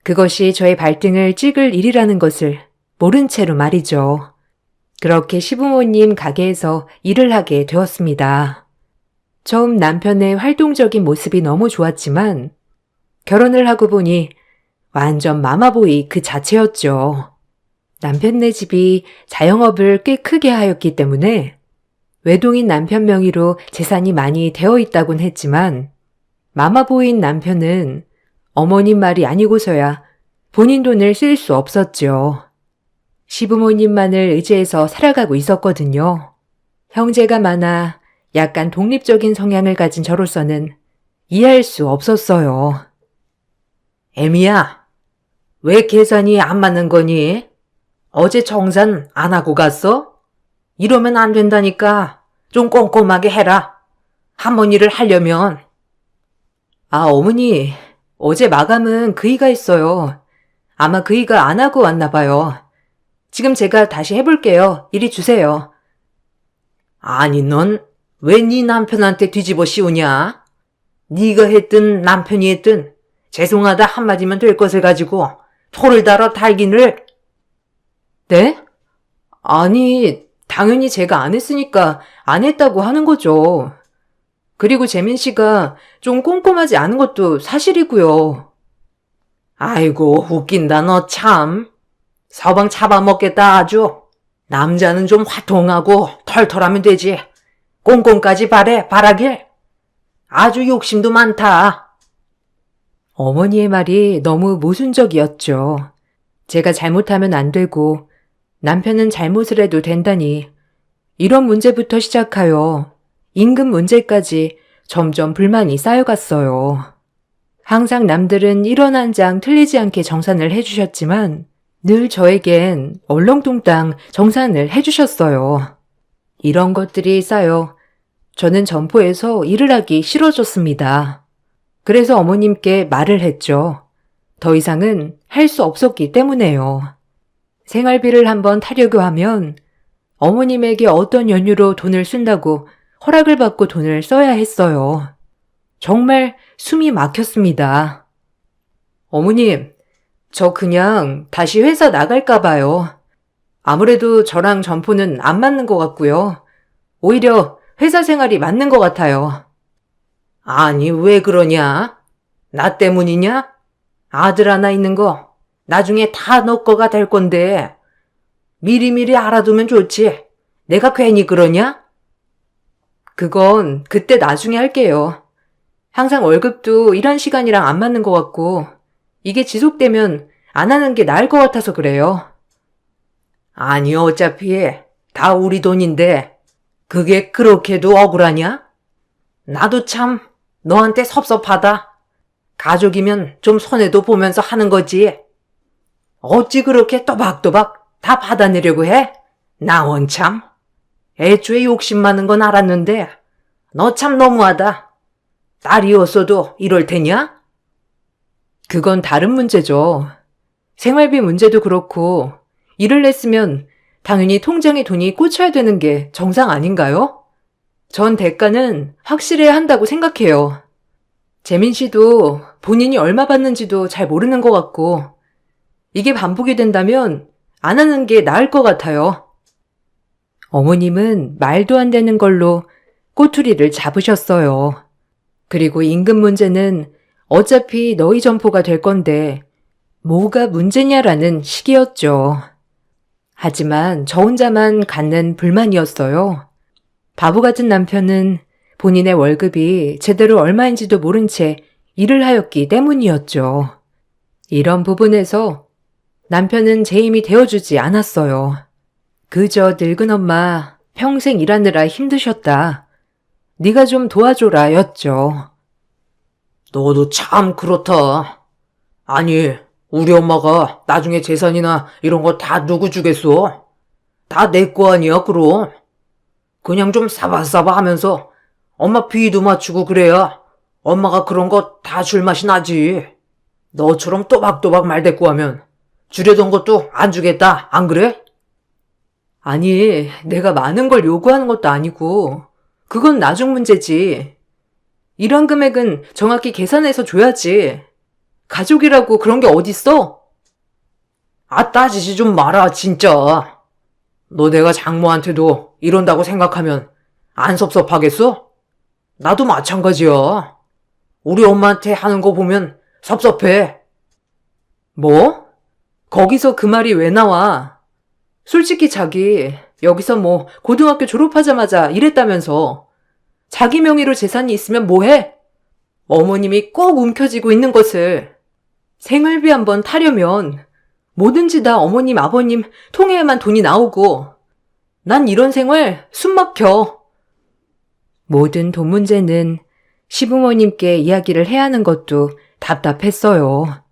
그것이 저의 발등을 찍을 일이라는 것을 모른 채로 말이죠. 그렇게 시부모님 가게에서 일을 하게 되었습니다. 처음 남편의 활동적인 모습이 너무 좋았지만 결혼을 하고 보니 완전 마마보이 그 자체였죠. 남편네 집이 자영업을 꽤 크게 하였기 때문에 외동인 남편 명의로 재산이 많이 되어 있다곤 했지만 마마보이인 남편은 어머님 말이 아니고서야 본인 돈을 쓸 수 없었죠. 시부모님만을 의지해서 살아가고 있었거든요. 형제가 많아 약간 독립적인 성향을 가진 저로서는 이해할 수 없었어요. 애미야, 왜 계산이 안 맞는 거니? 어제 정산 안 하고 갔어? 이러면 안 된다니까. 좀 꼼꼼하게 해라. 한 번 일을 하려면. 아, 어머니, 어제 마감은 그이가 했어요. 아마 그이가 안 하고 왔나 봐요. 지금 제가 다시 해볼게요. 이리 주세요. 아니, 넌 왜 네 남편한테 뒤집어 씌우냐? 네가 했든 남편이 했든 죄송하다 한마디면 될 것을 가지고 토를 달아 달기를. 네? 아니, 당연히 제가 안 했으니까 안 했다고 하는 거죠. 그리고 재민 씨가 좀 꼼꼼하지 않은 것도 사실이고요. 아이고, 웃긴다, 너 참. 서방 잡아먹겠다, 아주. 남자는 좀 화통하고 털털하면 되지. 꼼꼼까지 바라길. 아주 욕심도 많다. 어머니의 말이 너무 모순적이었죠. 제가 잘못하면 안 되고 남편은 잘못을 해도 된다니 이런 문제부터 시작하여 임금 문제까지 점점 불만이 쌓여갔어요. 항상 남들은 1원 한 장 틀리지 않게 정산을 해주셨지만 늘 저에겐 얼렁뚱땅 정산을 해주셨어요. 이런 것들이 쌓여 저는 점포에서 일을 하기 싫어졌습니다. 그래서 어머님께 말을 했죠. 더 이상은 할 수 없었기 때문에요. 생활비를 한번 타려고 하면 어머님에게 어떤 연유로 돈을 쓴다고 허락을 받고 돈을 써야 했어요. 정말 숨이 막혔습니다. 어머님, 저 그냥 다시 회사 나갈까 봐요. 아무래도 저랑 점포는 안 맞는 것 같고요. 오히려 회사 생활이 맞는 것 같아요. 아니, 왜 그러냐? 나 때문이냐? 아들 하나 있는 거 나중에 다 너 거가 될 건데 미리미리 알아두면 좋지. 내가 괜히 그러냐? 그건 그때 나중에 할게요. 항상 월급도 일한 시간이랑 안 맞는 것 같고 이게 지속되면 안 하는 게 나을 것 같아서 그래요. 아니, 어차피 다 우리 돈인데 그게 그렇게도 억울하냐? 나도 참 너한테 섭섭하다. 가족이면 좀 손해도 보면서 하는 거지. 어찌 그렇게 또박또박 다 받아내려고 해? 나 원참. 애초에 욕심 많은 건 알았는데 너 참 너무하다. 딸이었어도 이럴 테냐? 그건 다른 문제죠. 생활비 문제도 그렇고 일을 냈으면 당연히 통장에 돈이 꽂혀야 되는 게 정상 아닌가요? 전 대가는 확실해야 한다고 생각해요. 재민 씨도 본인이 얼마 받는지도 잘 모르는 것 같고 이게 반복이 된다면 안 하는 게 나을 것 같아요. 어머님은 말도 안 되는 걸로 꼬투리를 잡으셨어요. 그리고 임금 문제는 어차피 너희 점포가 될 건데 뭐가 문제냐라는 식이었죠. 하지만 저 혼자만 갖는 불만이었어요. 바보 같은 남편은 본인의 월급이 제대로 얼마인지도 모른 채 일을 하였기 때문이었죠. 이런 부분에서 남편은 제 힘이 되어주지 않았어요. 그저 늙은 엄마 평생 일하느라 힘드셨다. 네가 좀 도와줘라 였죠. 너도 참 그렇다. 아니, 우리 엄마가 나중에 재산이나 이런 거 다 누구 주겠어? 다 내 거 아니야, 그럼. 그냥 좀 사바사바 하면서 엄마 비위도 맞추고 그래야 엄마가 그런 거 다 줄 맛이 나지. 너처럼 또박또박 말대꾸하면 주려던 것도 안 주겠다, 안 그래? 아니, 내가 많은 걸 요구하는 것도 아니고 그건 나중 문제지. 이런 금액은 정확히 계산해서 줘야지. 가족이라고 그런 게 어딨어? 아, 따지지 좀 마라, 진짜. 너 내가 장모한테도 이런다고 생각하면 안 섭섭하겠어? 나도 마찬가지야. 우리 엄마한테 하는 거 보면 섭섭해. 뭐? 거기서 그 말이 왜 나와? 솔직히 자기 여기서 뭐 고등학교 졸업하자마자 일했다면서 자기 명의로 재산이 있으면 뭐해? 어머님이 꼭 움켜쥐고 있는 것을 생활비 한번 타려면 뭐든지 다 어머님 아버님 통해야만 돈이 나오고 난 이런 생활 숨 막혀. 모든 돈 문제는 시부모님께 이야기를 해야 하는 것도 답답했어요.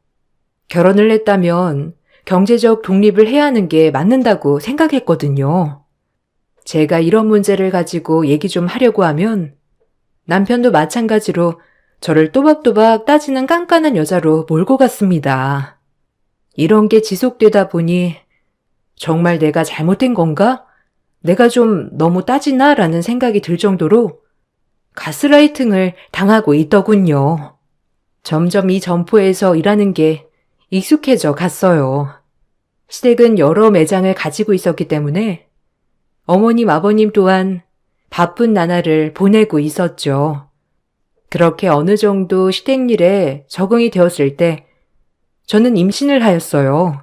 결혼을 했다면 경제적 독립을 해야 하는 게 맞는다고 생각했거든요. 제가 이런 문제를 가지고 얘기 좀 하려고 하면 남편도 마찬가지로 저를 또박또박 따지는 깐깐한 여자로 몰고 갔습니다. 이런 게 지속되다 보니 정말 내가 잘못된 건가? 내가 좀 너무 따지나? 라는 생각이 들 정도로 가스라이팅을 당하고 있더군요. 점점 이 점포에서 일하는 게 익숙해져 갔어요. 시댁은 여러 매장을 가지고 있었기 때문에 어머님, 아버님 또한 바쁜 나날을 보내고 있었죠. 그렇게 어느 정도 시댁 일에 적응이 되었을 때 저는 임신을 하였어요.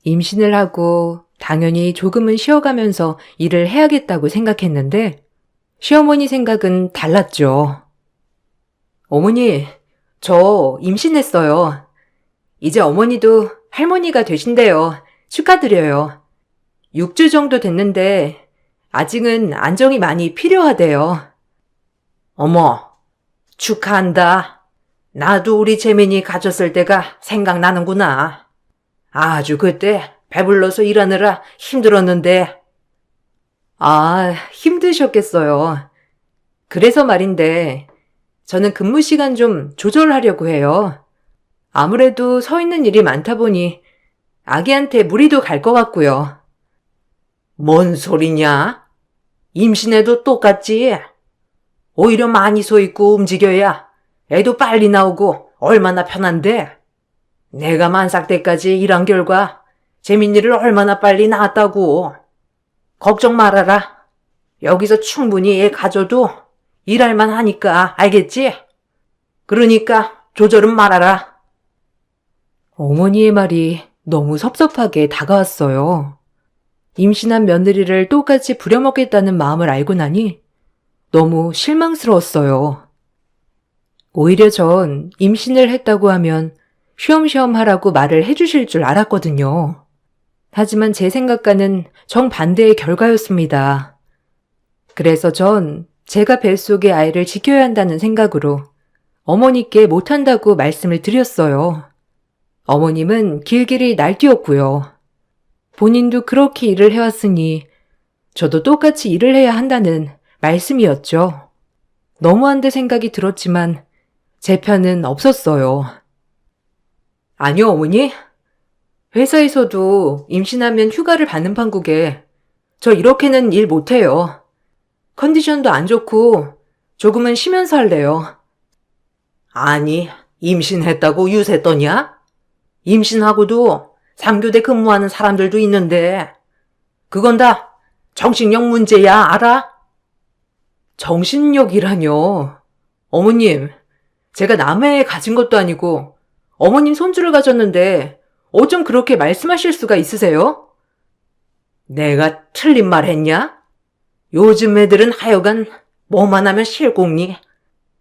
임신을 하고 당연히 조금은 쉬어가면서 일을 해야겠다고 생각했는데 시어머니 생각은 달랐죠. 어머니, 저 임신했어요. 이제 어머니도 할머니가 되신대요. 축하드려요. 6주 정도 됐는데 아직은 안정이 많이 필요하대요. 어머, 축하한다. 나도 우리 재민이 가졌을 때가 생각나는구나. 아주 그때 배불러서 일하느라 힘들었는데. 아, 힘드셨겠어요. 그래서 말인데 저는 근무 시간 좀 조절하려고 해요. 아무래도 서 있는 일이 많다 보니 아기한테 무리도 갈 것 같고요. 뭔 소리냐? 임신해도 똑같지? 오히려 많이 서 있고 움직여야 애도 빨리 나오고 얼마나 편한데? 내가 만삭 때까지 일한 결과 재민이를 얼마나 빨리 낳았다고. 걱정 말아라. 여기서 충분히 애 가져도 일할만 하니까 알겠지? 그러니까 조절은 말아라. 어머니의 말이 너무 섭섭하게 다가왔어요. 임신한 며느리를 똑같이 부려먹겠다는 마음을 알고 나니 너무 실망스러웠어요. 오히려 전 임신을 했다고 하면 쉬엄쉬엄 하라고 말을 해주실 줄 알았거든요. 하지만 제 생각과는 정반대의 결과였습니다. 그래서 전 제가 뱃속의 아이를 지켜야 한다는 생각으로 어머니께 못한다고 말씀을 드렸어요. 어머님은 길길이 날뛰었고요. 본인도 그렇게 일을 해왔으니 저도 똑같이 일을 해야 한다는 말씀이었죠. 너무한데 생각이 들었지만 제 편은 없었어요. 아니요, 어머니. 회사에서도 임신하면 휴가를 받는 판국에 저 이렇게는 일 못해요. 컨디션도 안 좋고 조금은 쉬면서 할래요. 아니, 임신했다고 유세 떠냐? 임신하고도 3교대 근무하는 사람들도 있는데 그건 다 정신력 문제야, 알아? 정신력이라뇨. 어머님, 제가 남의 애 가진 것도 아니고 어머님 손주를 가졌는데 어쩜 그렇게 말씀하실 수가 있으세요? 내가 틀린 말 했냐? 요즘 애들은 하여간 뭐만 하면 실공니.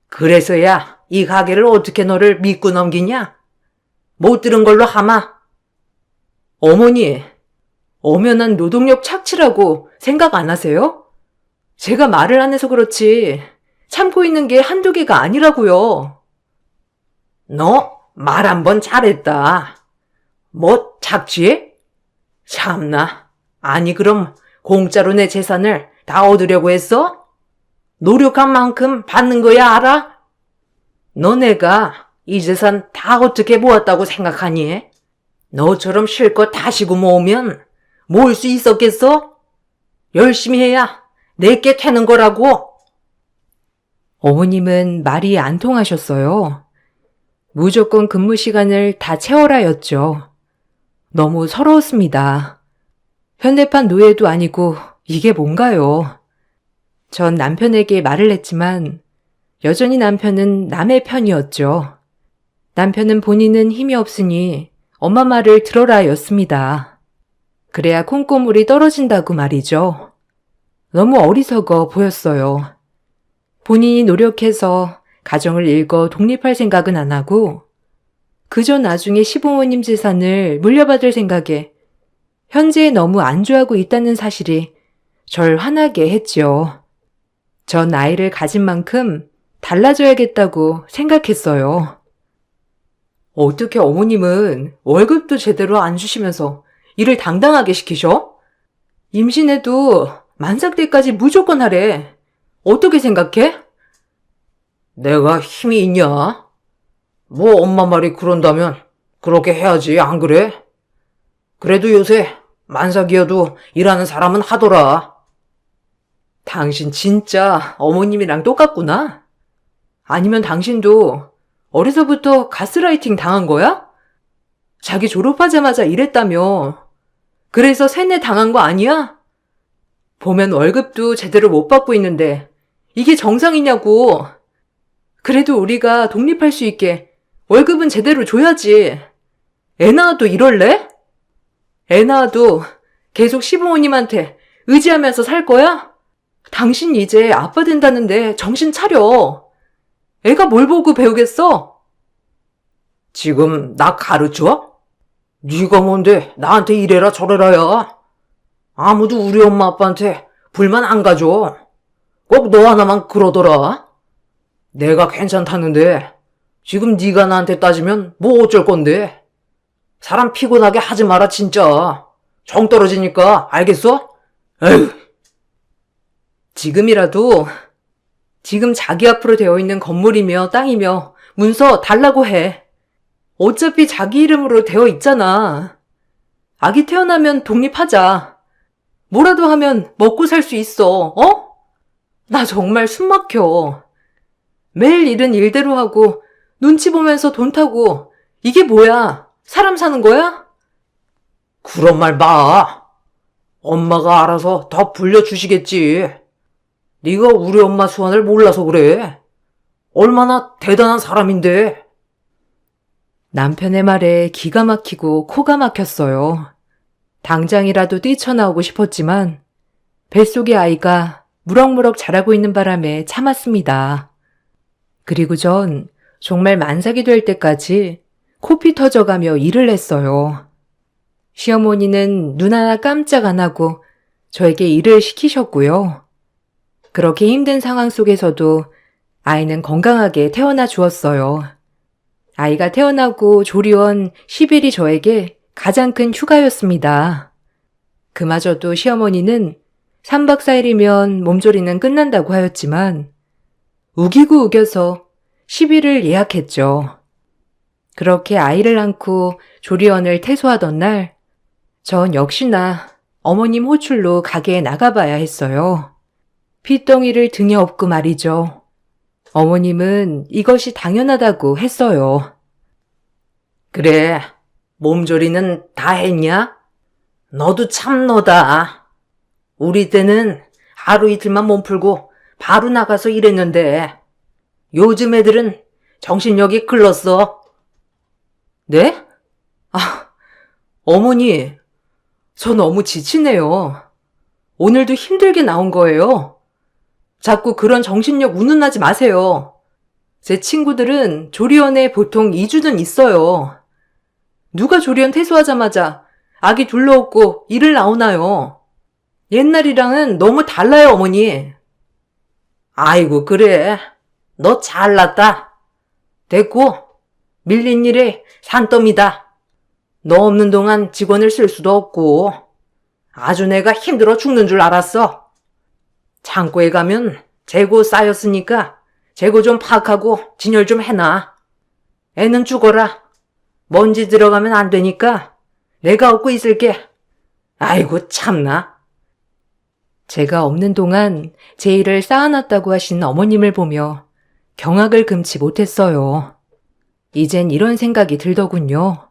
그래서야 이 가게를 어떻게 너를 믿고 넘기냐? 못 들은 걸로 하마. 어머니, 엄연한 노동력 착취라고 생각 안 하세요? 제가 말을 안 해서 그렇지 참고 있는 게 한두 개가 아니라고요. 너 말 한 번 잘했다. 뭐 착취해? 참나. 아니 그럼 공짜로 내 재산을 다 얻으려고 했어? 노력한 만큼 받는 거야, 알아? 너네가 이 재산 다 어떻게 모았다고 생각하니? 너처럼 실컷 다시고 모으면 모을 수 있었겠어? 열심히 해야 내게 캐는 거라고. 어머님은 말이 안 통하셨어요. 무조건 근무 시간을 다 채워라였죠. 너무 서러웠습니다. 현대판 노예도 아니고 이게 뭔가요? 전 남편에게 말을 했지만 여전히 남편은 남의 편이었죠. 남편은 본인은 힘이 없으니 엄마 말을 들어라 였습니다. 그래야 콩고물이 떨어진다고 말이죠. 너무 어리석어 보였어요. 본인이 노력해서 가정을 일궈 독립할 생각은 안 하고 그저 나중에 시부모님 재산을 물려받을 생각에 현재에 너무 안주하고 있다는 사실이 절 화나게 했지요. 전 아이를 가진 만큼 달라져야겠다고 생각했어요. 어떻게 어머님은 월급도 제대로 안 주시면서 일을 당당하게 시키셔? 임신해도 만삭 때까지 무조건 하래. 어떻게 생각해? 내가 힘이 있냐? 뭐 엄마 말이 그런다면 그렇게 해야지, 안 그래? 그래도 요새 만삭이어도 일하는 사람은 하더라. 당신 진짜 어머님이랑 똑같구나? 아니면 당신도 어려서부터 가스라이팅 당한 거야? 자기 졸업하자마자 일했다며. 그래서 세뇌 당한 거 아니야? 보면 월급도 제대로 못 받고 있는데 이게 정상이냐고. 그래도 우리가 독립할 수 있게 월급은 제대로 줘야지. 애 낳아도 이럴래? 애 낳아도 계속 시부모님한테 의지하면서 살 거야? 당신 이제 아빠 된다는데 정신 차려. 애가 뭘 보고 배우겠어? 지금 나 가르쳐? 네가 뭔데 나한테 이래라 저래라야. 아무도 우리 엄마 아빠한테 불만 안 가져. 꼭 너 하나만 그러더라. 내가 괜찮다는데 지금 네가 나한테 따지면 뭐 어쩔 건데. 사람 피곤하게 하지 마라 진짜. 정 떨어지니까 알겠어? 에휴. 지금 자기 앞으로 되어 있는 건물이며 땅이며 문서 달라고 해. 어차피 자기 이름으로 되어 있잖아. 아기 태어나면 독립하자. 뭐라도 하면 먹고 살 수 있어, 어? 나 정말 숨 막혀. 매일 일은 일대로 하고 눈치 보면서 돈 타고 이게 뭐야? 사람 사는 거야? 그런 말 마. 엄마가 알아서 더 불려주시겠지. 네가 우리 엄마 수완을 몰라서 그래. 얼마나 대단한 사람인데. 남편의 말에 기가 막히고 코가 막혔어요. 당장이라도 뛰쳐나오고 싶었지만 뱃속의 아이가 무럭무럭 자라고 있는 바람에 참았습니다. 그리고 전 정말 만삭이 될 때까지 코피 터져가며 일을 했어요. 시어머니는 눈 하나 깜짝 안 하고 저에게 일을 시키셨고요. 그렇게 힘든 상황 속에서도 아이는 건강하게 태어나 주었어요. 아이가 태어나고 조리원 10일이 저에게 가장 큰 휴가였습니다. 그마저도 시어머니는 3박 4일이면 몸조리는 끝난다고 하였지만 우기고 우겨서 10일을 예약했죠. 그렇게 아이를 안고 조리원을 퇴소하던 날, 전 역시나 어머님 호출로 가게에 나가봐야 했어요. 핏덩이를 등에 업고 말이죠. 어머님은 이것이 당연하다고 했어요. 그래, 몸조리는 다 했냐? 너도 참 너다. 우리 때는 하루 이틀만 몸 풀고 바로 나가서 일했는데 요즘 애들은 정신력이 글렀어. 네? 어머니, 저 너무 지치네요. 오늘도 힘들게 나온 거예요. 자꾸 그런 정신력 운운하지 마세요. 제 친구들은 조리원에 보통 2주는 있어요. 누가 조리원 퇴소하자마자 아기 둘러 업고 일을 나오나요? 옛날이랑은 너무 달라요, 어머니. 아이고 그래. 너 잘났다. 됐고 밀린 일에 산더미다. 너 없는 동안 직원을 쓸 수도 없고 아주 내가 힘들어 죽는 줄 알았어. 창고에 가면 재고 쌓였으니까 재고 좀 파악하고 진열 좀 해놔. 애는 죽어라. 먼지 들어가면 안 되니까 내가 업고 있을게. 아이고 참나. 제가 없는 동안 제 일을 쌓아놨다고 하신 어머님을 보며 경악을 금치 못했어요. 이젠 이런 생각이 들더군요.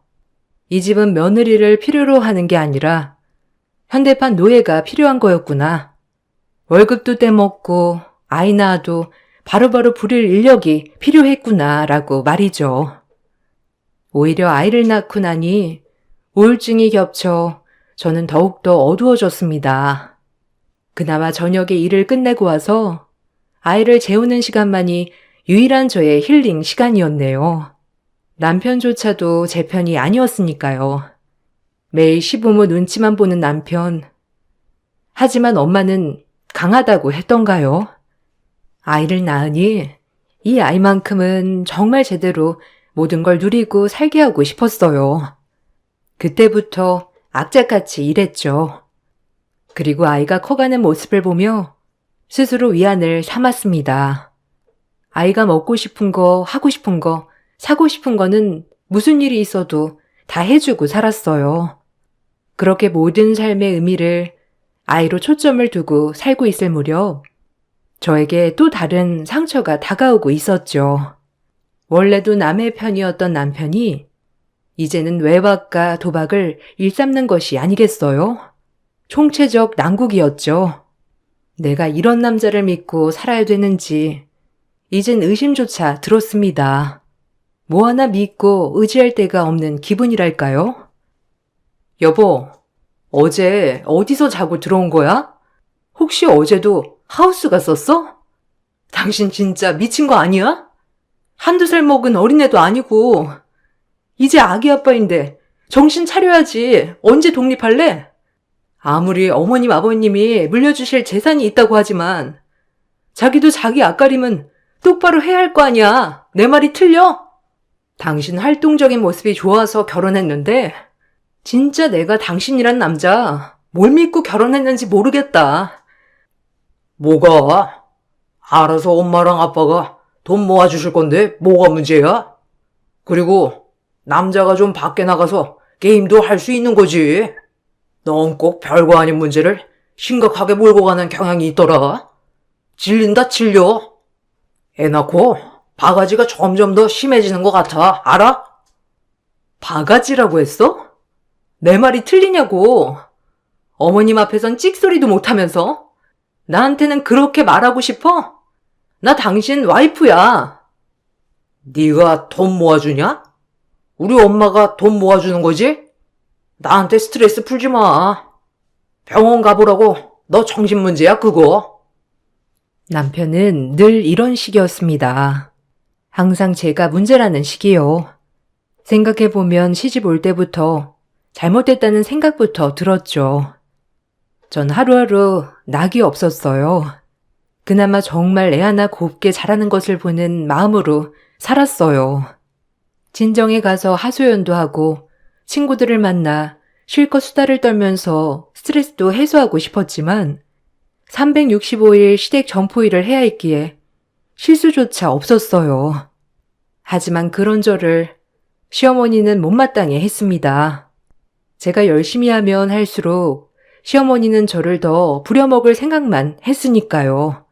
이 집은 며느리를 필요로 하는 게 아니라 현대판 노예가 필요한 거였구나. 월급도 떼먹고 아이 낳아도 바로바로 부릴 인력이 필요했구나라고 말이죠. 오히려 아이를 낳고 나니 우울증이 겹쳐 저는 더욱더 어두워졌습니다. 그나마 저녁에 일을 끝내고 와서 아이를 재우는 시간만이 유일한 저의 힐링 시간이었네요. 남편조차도 제 편이 아니었으니까요. 매일 시부모 눈치만 보는 남편. 하지만 엄마는 강하다고 했던가요? 아이를 낳으니 이 아이만큼은 정말 제대로 모든 걸 누리고 살게 하고 싶었어요. 그때부터 악착같이 일했죠. 그리고 아이가 커가는 모습을 보며 스스로 위안을 삼았습니다. 아이가 먹고 싶은 거, 하고 싶은 거, 사고 싶은 거는 무슨 일이 있어도 다 해주고 살았어요. 그렇게 모든 삶의 의미를 아이로 초점을 두고 살고 있을 무렵 저에게 또 다른 상처가 다가오고 있었죠. 원래도 남의 편이었던 남편이 이제는 외박과 도박을 일삼는 것이 아니겠어요? 총체적 난국이었죠. 내가 이런 남자를 믿고 살아야 되는지 이젠 의심조차 들었습니다. 뭐 하나 믿고 의지할 데가 없는 기분이랄까요? 여보, 어제 어디서 자고 들어온 거야? 혹시 어제도 하우스 갔었어? 당신 진짜 미친 거 아니야? 한두 살 먹은 어린애도 아니고 이제 아기 아빠인데 정신 차려야지. 언제 독립할래? 아무리 어머님 아버님이 물려주실 재산이 있다고 하지만 자기도 자기 앞가림은 똑바로 해야 할 거 아니야. 내 말이 틀려? 당신 활동적인 모습이 좋아서 결혼했는데 진짜 내가 당신이란 남자 뭘 믿고 결혼했는지 모르겠다. 뭐가? 알아서 엄마랑 아빠가 돈 모아주실 건데 뭐가 문제야? 그리고 남자가 좀 밖에 나가서 게임도 할 수 있는 거지. 넌 꼭 별거 아닌 문제를 심각하게 몰고 가는 경향이 있더라. 질린다 질려. 애 낳고 바가지가 점점 더 심해지는 것 같아. 알아? 바가지라고 했어? 내 말이 틀리냐고. 어머님 앞에선 찍소리도 못하면서 나한테는 그렇게 말하고 싶어? 나 당신 와이프야. 네가 돈 모아주냐? 우리 엄마가 돈 모아주는 거지? 나한테 스트레스 풀지 마. 병원 가보라고. 너 정신 문제야 그거. 남편은 늘 이런 식이었습니다. 항상 제가 문제라는 식이요. 생각해보면 시집 올 때부터 잘못됐다는 생각부터 들었죠. 전 하루하루 낙이 없었어요. 그나마 정말 애 하나 곱게 자라는 것을 보는 마음으로 살았어요. 친정에 가서 하소연도 하고 친구들을 만나 실컷 수다를 떨면서 스트레스도 해소하고 싶었지만 365일 시댁 점포일을 해야 했기에 실수조차 없었어요. 하지만 그런 저를 시어머니는 못마땅해 했습니다. 제가 열심히 하면 할수록 시어머니는 저를 더 부려먹을 생각만 했으니까요.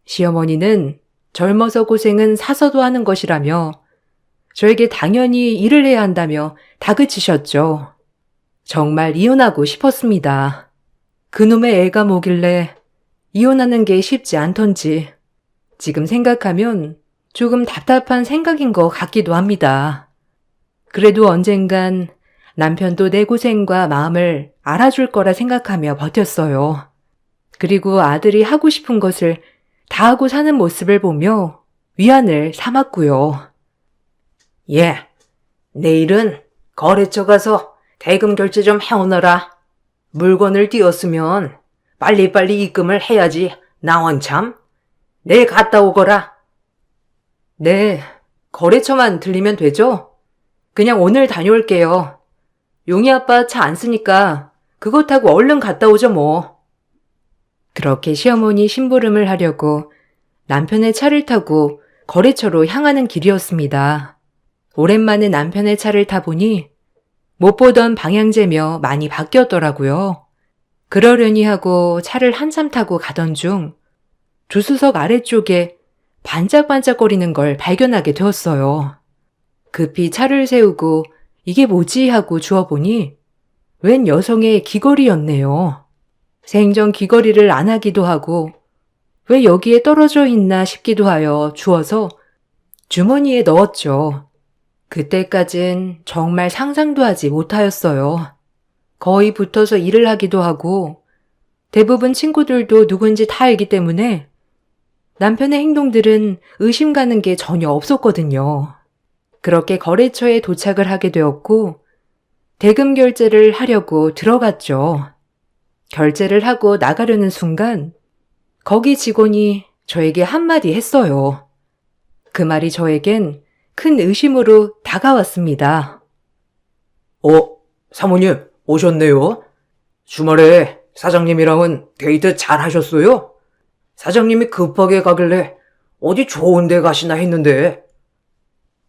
시어머니는 젊어서 고생은 사서도 하는 것이라며 저에게 당연히 일을 해야 한다며 다그치셨죠. 정말 이혼하고 싶었습니다. 그놈의 애가 뭐길래 이혼하는 게 쉽지 않던지 지금 생각하면 조금 답답한 생각인 것 같기도 합니다. 그래도 언젠간 남편도 내 고생과 마음을 알아줄 거라 생각하며 버텼어요. 그리고 아들이 하고 싶은 것을 다 하고 사는 모습을 보며 위안을 삼았고요. 예, 내일은 거래처 가서 대금 결제 좀 해오너라. 물건을 띄웠으면 빨리빨리 입금을 해야지. 나왕참. 내일 갔다 오거라. 네, 거래처만 들리면 되죠? 그냥 오늘 다녀올게요. 용이 아빠 차 안 쓰니까 그거 타고 얼른 갔다 오죠 뭐. 그렇게 시어머니 심부름을 하려고 남편의 차를 타고 거래처로 향하는 길이었습니다. 오랜만에 남편의 차를 타보니 못 보던 방향제며 많이 바뀌었더라고요. 그러려니 하고 차를 한참 타고 가던 중 조수석 아래쪽에 반짝반짝거리는 걸 발견하게 되었어요. 급히 차를 세우고 이게 뭐지 하고 주워보니 웬 여성의 귀걸이였네요. 생전 귀걸이를 안 하기도 하고 왜 여기에 떨어져 있나 싶기도 하여 주워서 주머니에 넣었죠. 그때까진 정말 상상도 하지 못하였어요. 거의 붙어서 일을 하기도 하고 대부분 친구들도 누군지 다 알기 때문에 남편의 행동들은 의심 가는 게 전혀 없었거든요. 그렇게 거래처에 도착을 하게 되었고 대금 결제를 하려고 들어갔죠. 결제를 하고 나가려는 순간 거기 직원이 저에게 한마디 했어요. 그 말이 저에겐 큰 의심으로 다가왔습니다. 사모님, 오셨네요. 주말에 사장님이랑은 데이트 잘 하셨어요? 사장님이 급하게 가길래 어디 좋은 데 가시나 했는데.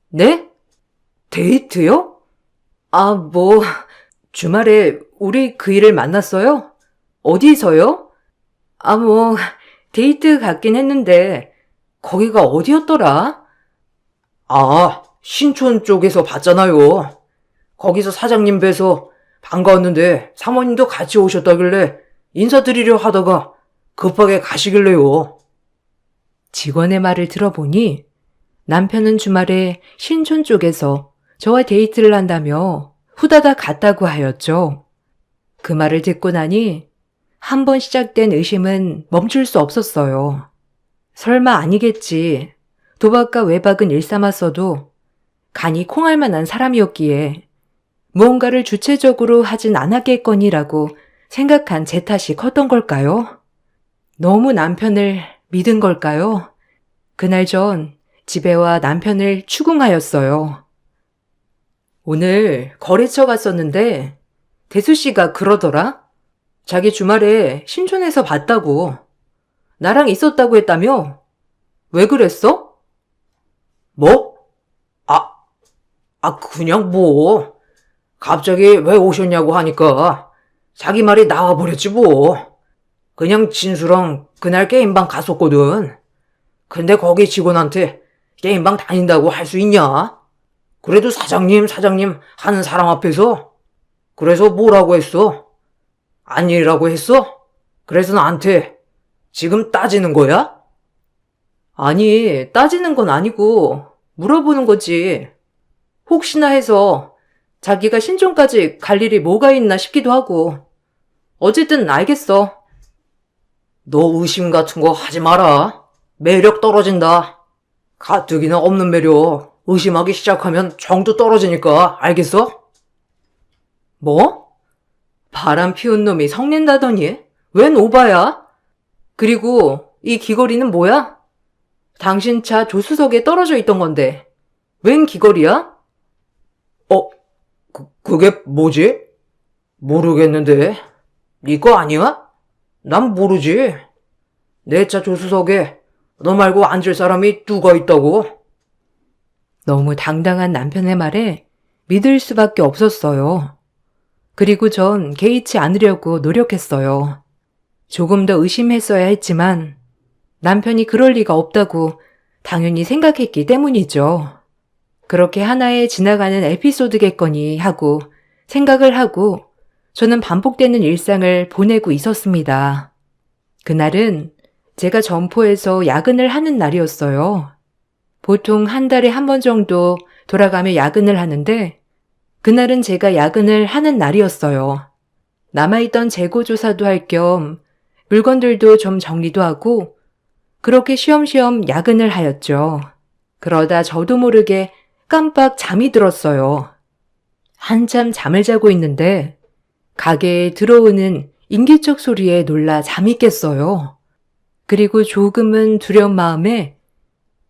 네? 데이트요? 주말에 우리 그 일을 만났어요? 어디서요? 데이트 갔긴 했는데, 거기가 어디였더라? 신촌 쪽에서 봤잖아요. 거기서 사장님 뵈서 반가웠는데 사모님도 같이 오셨다길래 인사드리려 하다가 급하게 가시길래요. 직원의 말을 들어보니 남편은 주말에 신촌 쪽에서 저와 데이트를 한다며 후다닥 갔다고 하였죠. 그 말을 듣고 나니 한 번 시작된 의심은 멈출 수 없었어요. 설마 아니겠지. 도박과 외박은 일삼았어도 간이 콩할 만한 사람이었기에 무언가를 주체적으로 하진 않았겠거니라고 생각한 제 탓이 컸던 걸까요? 너무 남편을 믿은 걸까요? 그날 전 집에 와 남편을 추궁하였어요. 오늘 거래처 갔었는데 대수 씨가 그러더라? 자기 주말에 신촌에서 봤다고. 나랑 있었다고 했다며? 왜 그랬어? 뭐? 그냥 뭐. 갑자기 왜 오셨냐고 하니까 자기 말이 나와버렸지 뭐. 그냥 진수랑 그날 게임방 갔었거든. 근데 거기 직원한테 게임방 다닌다고 할 수 있냐? 그래도 사장님 하는 사람 앞에서. 그래서 뭐라고 했어? 아니라고 했어? 그래서 나한테 지금 따지는 거야? 아니, 따지는 건 아니고 물어보는 거지. 혹시나 해서 자기가 신촌까지 갈 일이 뭐가 있나 싶기도 하고. 어쨌든 알겠어. 너 의심 같은 거 하지 마라. 매력 떨어진다. 가뜩이나 없는 매력 의심하기 시작하면 정도 떨어지니까 알겠어? 뭐? 바람 피운 놈이 성낸다더니? 웬 오바야? 그리고 이 귀걸이는 뭐야? 당신 차 조수석에 떨어져 있던 건데 웬 귀걸이야? 그게 뭐지? 모르겠는데. 네 거 아니야? 난 모르지. 내 차 조수석에 너 말고 앉을 사람이 누가 있다고? 너무 당당한 남편의 말에 믿을 수밖에 없었어요. 그리고 전 개의치 않으려고 노력했어요. 조금 더 의심했어야 했지만 남편이 그럴 리가 없다고 당연히 생각했기 때문이죠. 그렇게 하나의 지나가는 에피소드겠거니 하고 생각을 하고 저는 반복되는 일상을 보내고 있었습니다. 그날은 제가 점포에서 야근을 하는 날이었어요. 보통 한 달에 한 번 정도 돌아가며 야근을 하는데 그날은 제가 야근을 하는 날이었어요. 남아있던 재고조사도 할 겸 물건들도 좀 정리도 하고 그렇게 쉬엄쉬엄 야근을 하였죠. 그러다 저도 모르게 깜빡 잠이 들었어요. 한참 잠을 자고 있는데 가게에 들어오는 인기척 소리에 놀라 잠이 깼어요. 그리고 조금은 두려운 마음에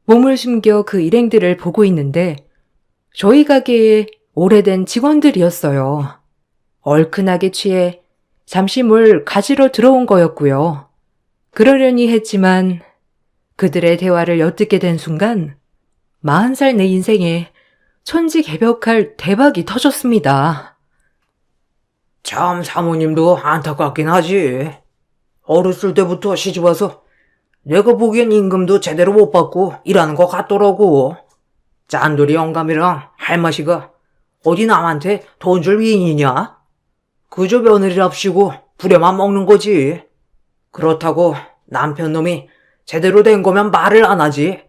몸을 숨겨 그 일행들을 보고 있는데 저희 가게에 오래된 직원들이었어요. 얼큰하게 취해 잠시 뭘 가지러 들어온 거였고요. 그러려니 했지만 그들의 대화를 엿듣게 된 순간 40살 내 인생에 천지개벽할 대박이 터졌습니다. 참 사모님도 안타깝긴 하지. 어렸을 때부터 시집와서 내가 보기엔 임금도 제대로 못 받고 일하는 것 같더라고. 짠돌이 영감이랑 할머니가 어디 남한테 돈 줄 위인이냐? 그저 며느리랍시고 부려만 먹는 거지. 그렇다고 남편 놈이 제대로 된 거면 말을 안 하지.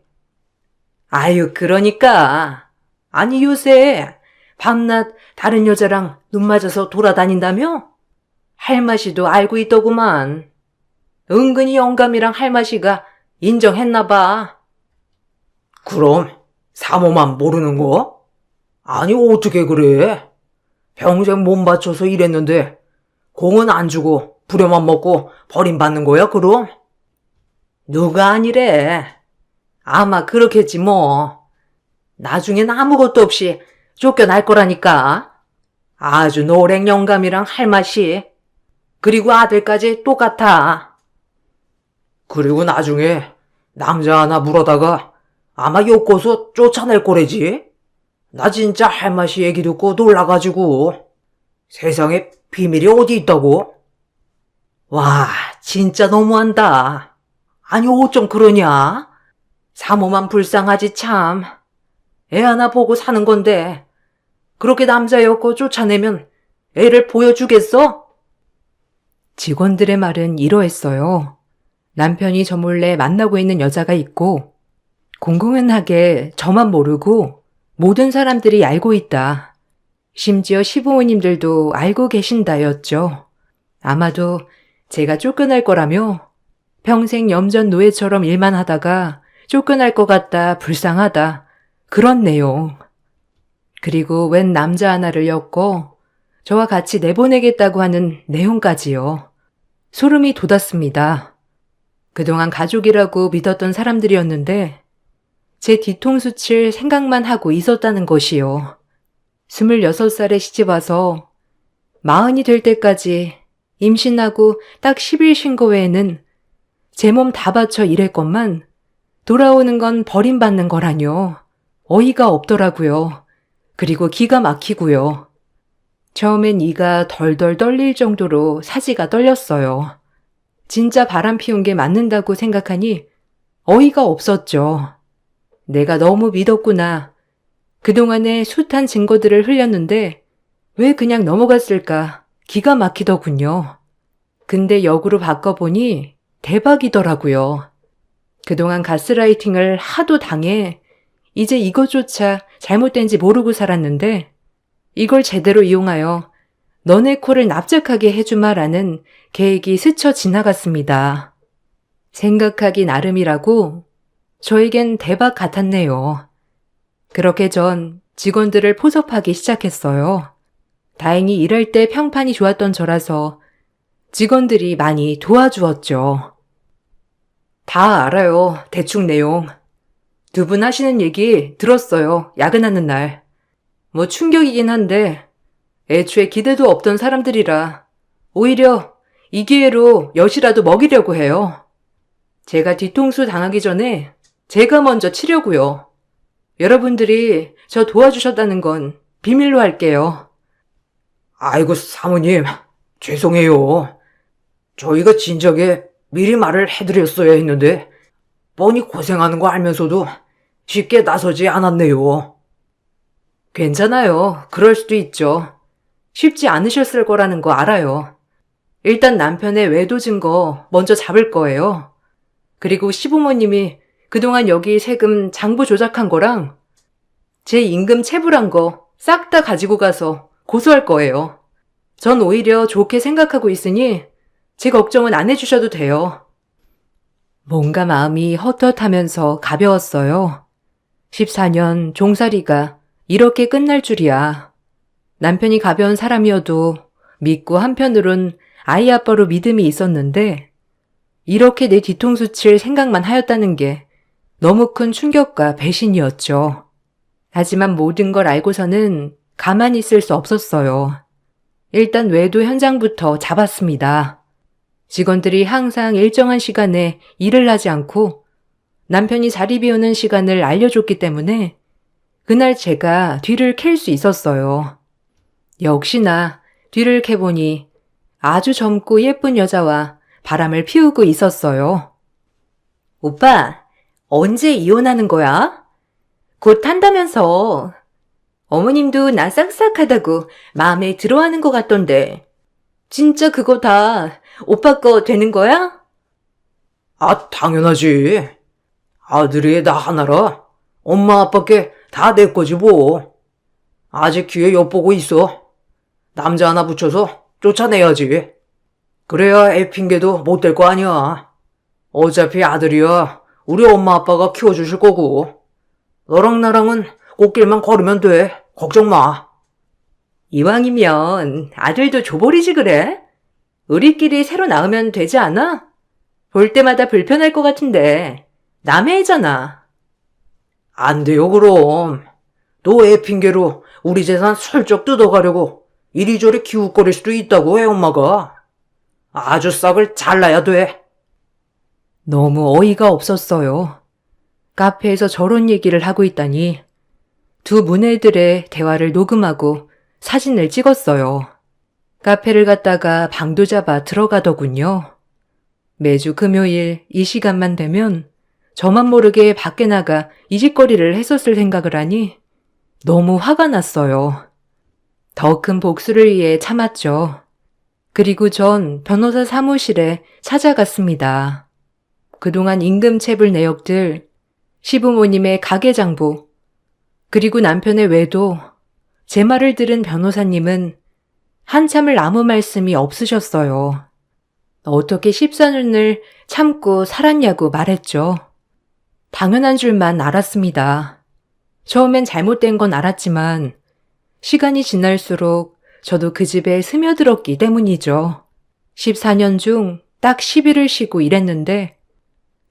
아유, 그러니까. 아니, 요새 밤낮 다른 여자랑 눈 맞아서 돌아다닌다며? 할마씨도 알고 있더구만. 은근히 영감이랑 할마씨가 인정했나 봐. 그럼 사모만 모르는 거? 아니 어떻게 그래? 평생 몸 바쳐서 일했는데 공은 안 주고 부려만 먹고 버림받는 거야 그럼? 누가 아니래. 아마 그렇겠지 뭐. 나중엔 아무것도 없이 쫓겨날 거라니까. 아주 노랭 영감이랑 할 맛이. 그리고 아들까지 똑같아. 그리고 나중에 남자 하나 물어다가 아마 엮어서 쫓아낼 거래지. 나 진짜 할 맛이 얘기 듣고 놀라가지고. 세상에 비밀이 어디 있다고? 와, 진짜 너무한다. 아니 어쩜 그러냐? 사모만 불쌍하지 참. 애 하나 보고 사는 건데 그렇게 남자였고 쫓아내면 애를 보여주겠어? 직원들의 말은 이러했어요. 남편이 저 몰래 만나고 있는 여자가 있고 공공연하게 저만 모르고 모든 사람들이 알고 있다. 심지어 시부모님들도 알고 계신다였죠. 아마도 제가 쫓겨날 거라며 평생 염전 노예처럼 일만 하다가 쫓겨날 것 같다, 불쌍하다. 그런 내용. 그리고 웬 남자 하나를 엮고 저와 같이 내보내겠다고 하는 내용까지요. 소름이 돋았습니다. 그동안 가족이라고 믿었던 사람들이었는데 제 뒤통수 칠 생각만 하고 있었다는 것이요. 26살에 시집와서 40이 될 때까지 임신하고 딱 10일 쉰 거 외에는 제 몸 다 바쳐 일했건만 돌아오는 건 버림받는 거라뇨. 어이가 없더라고요. 그리고 기가 막히고요. 처음엔 이가 덜덜 떨릴 정도로 사지가 떨렸어요. 진짜 바람 피운 게 맞는다고 생각하니 어이가 없었죠. 내가 너무 믿었구나. 그동안에 숱한 증거들을 흘렸는데 왜 그냥 넘어갔을까 기가 막히더군요. 근데 역으로 바꿔보니 대박이더라고요. 그동안 가스라이팅을 하도 당해 이제 이것조차 잘못된지 모르고 살았는데 이걸 제대로 이용하여 너네 코를 납작하게 해주마라는 계획이 스쳐 지나갔습니다. 생각하기 나름이라고 저에겐 대박 같았네요. 그렇게 전 직원들을 포섭하기 시작했어요. 다행히 일할 때 평판이 좋았던 저라서 직원들이 많이 도와주었죠. 다 알아요. 대충 내용. 두 분 하시는 얘기 들었어요. 야근하는 날. 뭐 충격이긴 한데 애초에 기대도 없던 사람들이라 오히려 이 기회로 엿이라도 먹이려고 해요. 제가 뒤통수 당하기 전에 제가 먼저 치려고요. 여러분들이 저 도와주셨다는 건 비밀로 할게요. 아이고 사모님, 죄송해요. 저희가 진작에 미리 말을 해드렸어야 했는데 뻔히 고생하는 거 알면서도 쉽게 나서지 않았네요. 괜찮아요. 그럴 수도 있죠. 쉽지 않으셨을 거라는 거 알아요. 일단 남편의 외도 증거 먼저 잡을 거예요. 그리고 시부모님이 그동안 여기 세금 장부 조작한 거랑 제 임금 체불한 거 싹 다 가지고 가서 고소할 거예요. 전 오히려 좋게 생각하고 있으니 제 걱정은 안 해주셔도 돼요. 뭔가 마음이 헛헛하면서 가벼웠어요. 14년 종살이가 이렇게 끝날 줄이야. 남편이 가벼운 사람이어도 믿고 한편으론 아이 아빠로 믿음이 있었는데 이렇게 내 뒤통수 칠 생각만 하였다는 게 너무 큰 충격과 배신이었죠. 하지만 모든 걸 알고서는 가만히 있을 수 없었어요. 일단 외도 현장부터 잡았습니다. 직원들이 항상 일정한 시간에 일을 하지 않고 남편이 자리 비우는 시간을 알려줬기 때문에 그날 제가 뒤를 캘 수 있었어요. 역시나 뒤를 캐보니 아주 젊고 예쁜 여자와 바람을 피우고 있었어요. 오빠, 언제 이혼하는 거야? 곧 한다면서. 어머님도 나 싹싹하다고 마음에 들어하는 것 같던데. 진짜 그거 다 오빠 거 되는 거야? 아, 당연하지. 아들이 나 하나라. 엄마 아빠께 다 내 거지 뭐. 아직 기회 엿보고 있어. 남자 하나 붙여서 쫓아내야지. 그래야 애 핑계도 못 댈 거 아니야. 어차피 아들이야 우리 엄마 아빠가 키워주실 거고. 너랑 나랑은 꽃길만 걸으면 돼. 걱정 마. 이왕이면 아들도 줘버리지 그래? 우리끼리 새로 낳으면 되지 않아? 볼 때마다 불편할 것 같은데 남의 애잖아. 안 돼요, 그럼. 너 애 핑계로 우리 재산 슬쩍 뜯어가려고 이리저리 기웃거릴 수도 있다고 해, 엄마가. 아주 싹을 잘라야 돼. 너무 어이가 없었어요. 카페에서 저런 얘기를 하고 있다니. 두 문애들의 대화를 녹음하고 사진을 찍었어요. 카페를 갔다가 방도 잡아 들어가더군요. 매주 금요일 이 시간만 되면 저만 모르게 밖에 나가 이짓거리를 했었을 생각을 하니 너무 화가 났어요. 더 큰 복수를 위해 참았죠. 그리고 전 변호사 사무실에 찾아갔습니다. 그동안 임금체불 내역들, 시부모님의 가계장부, 그리고 남편의 외도, 제 말을 들은 변호사님은 한참을 아무 말씀이 없으셨어요. 어떻게 14년을 참고 살았냐고 말했죠. 당연한 줄만 알았습니다. 처음엔 잘못된 건 알았지만 시간이 지날수록 저도 그 집에 스며들었기 때문이죠. 14년 중 딱 10일을 쉬고 일했는데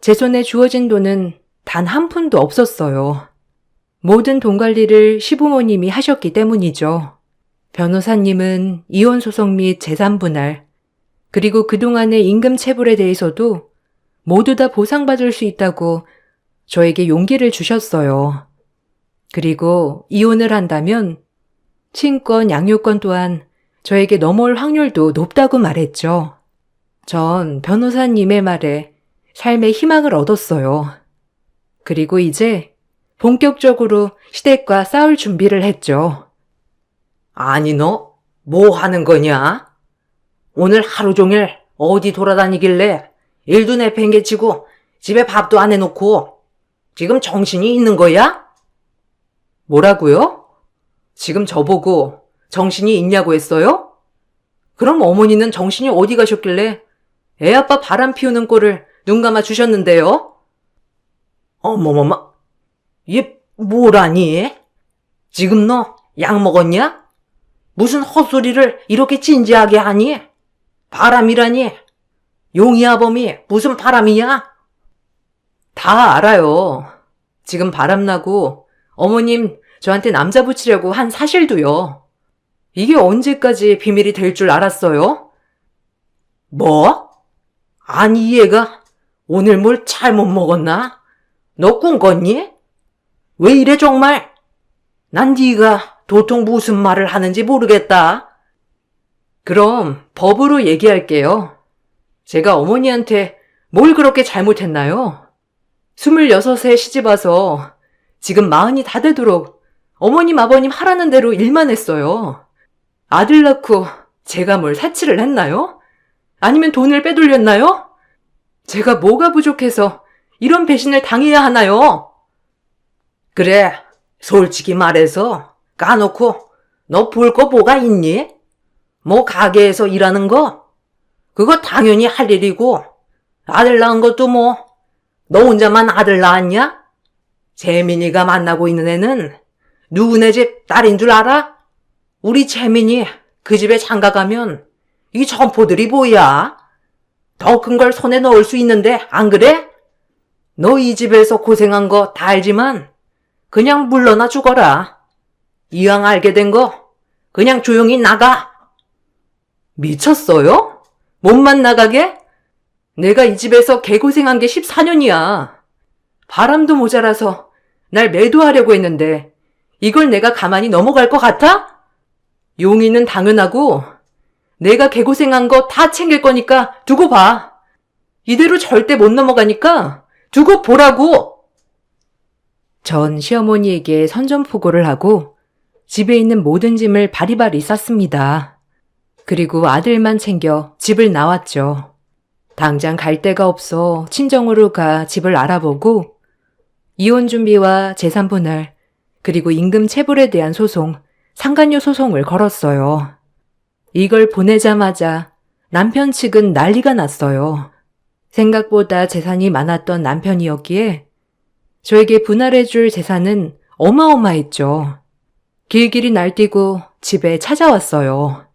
제 손에 주어진 돈은 단 한 푼도 없었어요. 모든 돈 관리를 시부모님이 하셨기 때문이죠. 변호사님은 이혼 소송 및 재산 분할, 그리고 그동안의 임금 체불에 대해서도 모두 다 보상받을 수 있다고 저에게 용기를 주셨어요. 그리고 이혼을 한다면 친권, 양육권 또한 저에게 넘어올 확률도 높다고 말했죠. 전 변호사님의 말에 삶의 희망을 얻었어요. 그리고 이제 본격적으로 시댁과 싸울 준비를 했죠. 아니, 너 뭐 하는 거냐? 오늘 하루 종일 어디 돌아다니길래 일도 내팽개치고 집에 밥도 안 해놓고 지금 정신이 있는 거야? 뭐라고요? 지금 저보고 정신이 있냐고 했어요? 그럼 어머니는 정신이 어디 가셨길래 애 아빠 바람 피우는 꼴을 눈 감아 주셨는데요? 어머머머, 얘 뭐라니? 지금 너 약 먹었냐? 무슨 헛소리를 이렇게 진지하게 하니? 바람이라니? 용이아범이 무슨 바람이냐? 다 알아요. 지금 바람나고 어머님 저한테 남자 붙이려고 한 사실도요. 이게 언제까지 비밀이 될 줄 알았어요? 뭐? 아니, 얘가 오늘 뭘 잘못 먹었나? 너 꿈꿨니? 왜 이래 정말? 난 네가 도통 무슨 말을 하는지 모르겠다. 그럼 법으로 얘기할게요. 제가 어머니한테 뭘 그렇게 잘못했나요? 26에 시집와서 지금 40이 다 되도록 어머님 아버님 하라는 대로 일만 했어요. 아들 낳고 제가 뭘 사치를 했나요? 아니면 돈을 빼돌렸나요? 제가 뭐가 부족해서 이런 배신을 당해야 하나요? 그래, 솔직히 말해서 까놓고 너 볼 거 뭐가 있니? 뭐 가게에서 일하는 거? 그거 당연히 할 일이고 아들 낳은 것도 뭐 너 혼자만 아들 낳았냐? 재민이가 만나고 있는 애는 누구네 집 딸인 줄 알아? 우리 재민이 그 집에 장가 가면 이 점포들이 뭐야? 더 큰 걸 손에 넣을 수 있는데 안 그래? 너 이 집에서 고생한 거 다 알지만 그냥 물러나 죽어라. 이왕 알게 된 거 그냥 조용히 나가. 미쳤어요? 몸만 나가게? 내가 이 집에서 개고생한 게 14년이야. 바람도 모자라서 날 매도하려고 했는데 이걸 내가 가만히 넘어갈 것 같아? 용의는 당연하고 내가 개고생한 거 다 챙길 거니까 두고 봐. 이대로 절대 못 넘어가니까 두고 보라고. 전 시어머니에게 선전포고를 하고 집에 있는 모든 짐을 바리바리 쌌습니다. 그리고 아들만 챙겨 집을 나왔죠. 당장 갈 데가 없어 친정으로 가 집을 알아보고 이혼 준비와 재산 분할, 그리고 임금 체불에 대한 소송, 상간녀 소송을 걸었어요. 이걸 보내자마자 남편 측은 난리가 났어요. 생각보다 재산이 많았던 남편이었기에 저에게 분할해줄 재산은 어마어마했죠. 길길이 날뛰고 집에 찾아왔어요.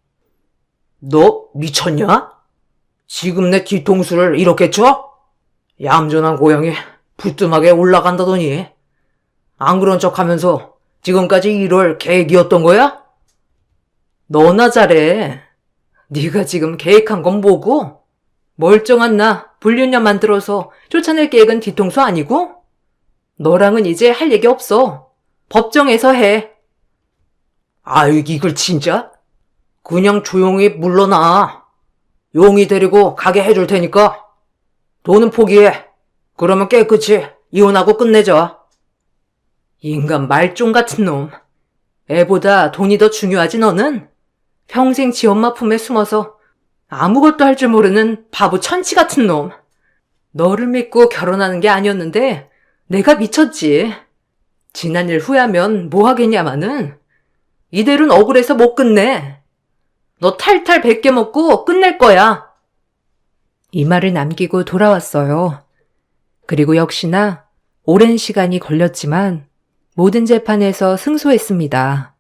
너 미쳤냐? 지금 내 뒤통수를 이렇게 쳐? 얌전한 고양이 부뚜막에 올라간다더니 안 그런 척 하면서 지금까지 이럴 계획이었던 거야? 너나 잘해. 네가 지금 계획한 건 뭐고? 멀쩡한 나 불륜녀 만들어서 쫓아낼 계획은 뒤통수 아니고? 너랑은 이제 할 얘기 없어. 법정에서 해. 아이, 이걸 진짜? 그냥 조용히 물러나. 용이 데리고 가게 해줄 테니까. 돈은 포기해. 그러면 깨끗이 이혼하고 끝내자. 인간 말종 같은 놈. 애보다 돈이 더 중요하지 너는? 평생 지 엄마 품에 숨어서 아무것도 할 줄 모르는 바보 천치 같은 놈. 너를 믿고 결혼하는 게 아니었는데 내가 미쳤지. 지난 일 후회하면 뭐 하겠냐마는. 이대로는 억울해서 못 끝내. 너 탈탈 100개 먹고 끝낼 거야. 이 말을 남기고 돌아왔어요. 그리고 역시나 오랜 시간이 걸렸지만 모든 재판에서 승소했습니다.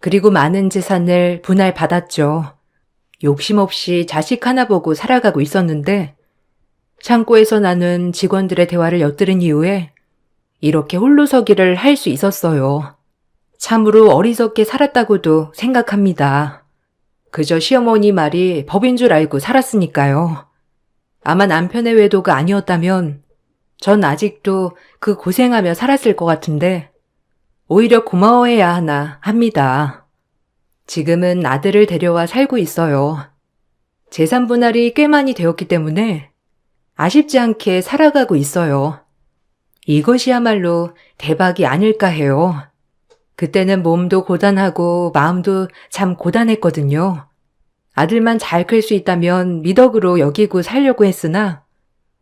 그리고 많은 재산을 분할받았죠. 욕심 없이 자식 하나 보고 살아가고 있었는데 창고에서 나눈 직원들의 대화를 엿들은 이후에 이렇게 홀로서기를 할 수 있었어요. 참으로 어리석게 살았다고도 생각합니다. 그저 시어머니 말이 법인 줄 알고 살았으니까요. 아마 남편의 외도가 아니었다면 전 아직도 그 고생하며 살았을 것 같은데 오히려 고마워해야 하나 합니다. 지금은 아들을 데려와 살고 있어요. 재산 분할이 꽤 많이 되었기 때문에 아쉽지 않게 살아가고 있어요. 이것이야말로 대박이 아닐까 해요. 그때는 몸도 고단하고 마음도 참 고단했거든요. 아들만 잘 클 수 있다면 미덕으로 여기고 살려고 했으나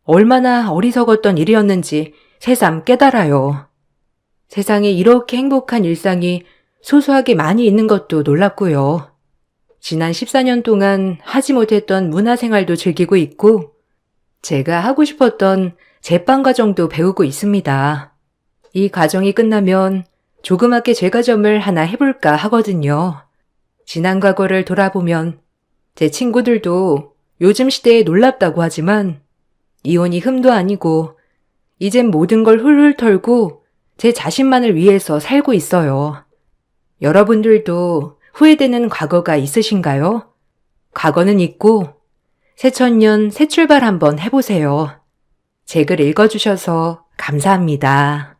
얼마나 어리석었던 일이었는지 새삼 깨달아요. 세상에 이렇게 행복한 일상이 소소하게 많이 있는 것도 놀랍고요. 지난 14년 동안 하지 못했던 문화생활도 즐기고 있고 제가 하고 싶었던 제빵 과정도 배우고 있습니다. 이 과정이 끝나면 조그맣게 제과점을 하나 해볼까 하거든요. 지난 과거를 돌아보면 제 친구들도 요즘 시대에 놀랍다고 하지만 이혼이 흠도 아니고 이젠 모든 걸 훌훌 털고 제 자신만을 위해서 살고 있어요. 여러분들도 후회되는 과거가 있으신가요? 과거는 있고 새천년 새 출발 한번 해보세요. 제 글 읽어주셔서 감사합니다.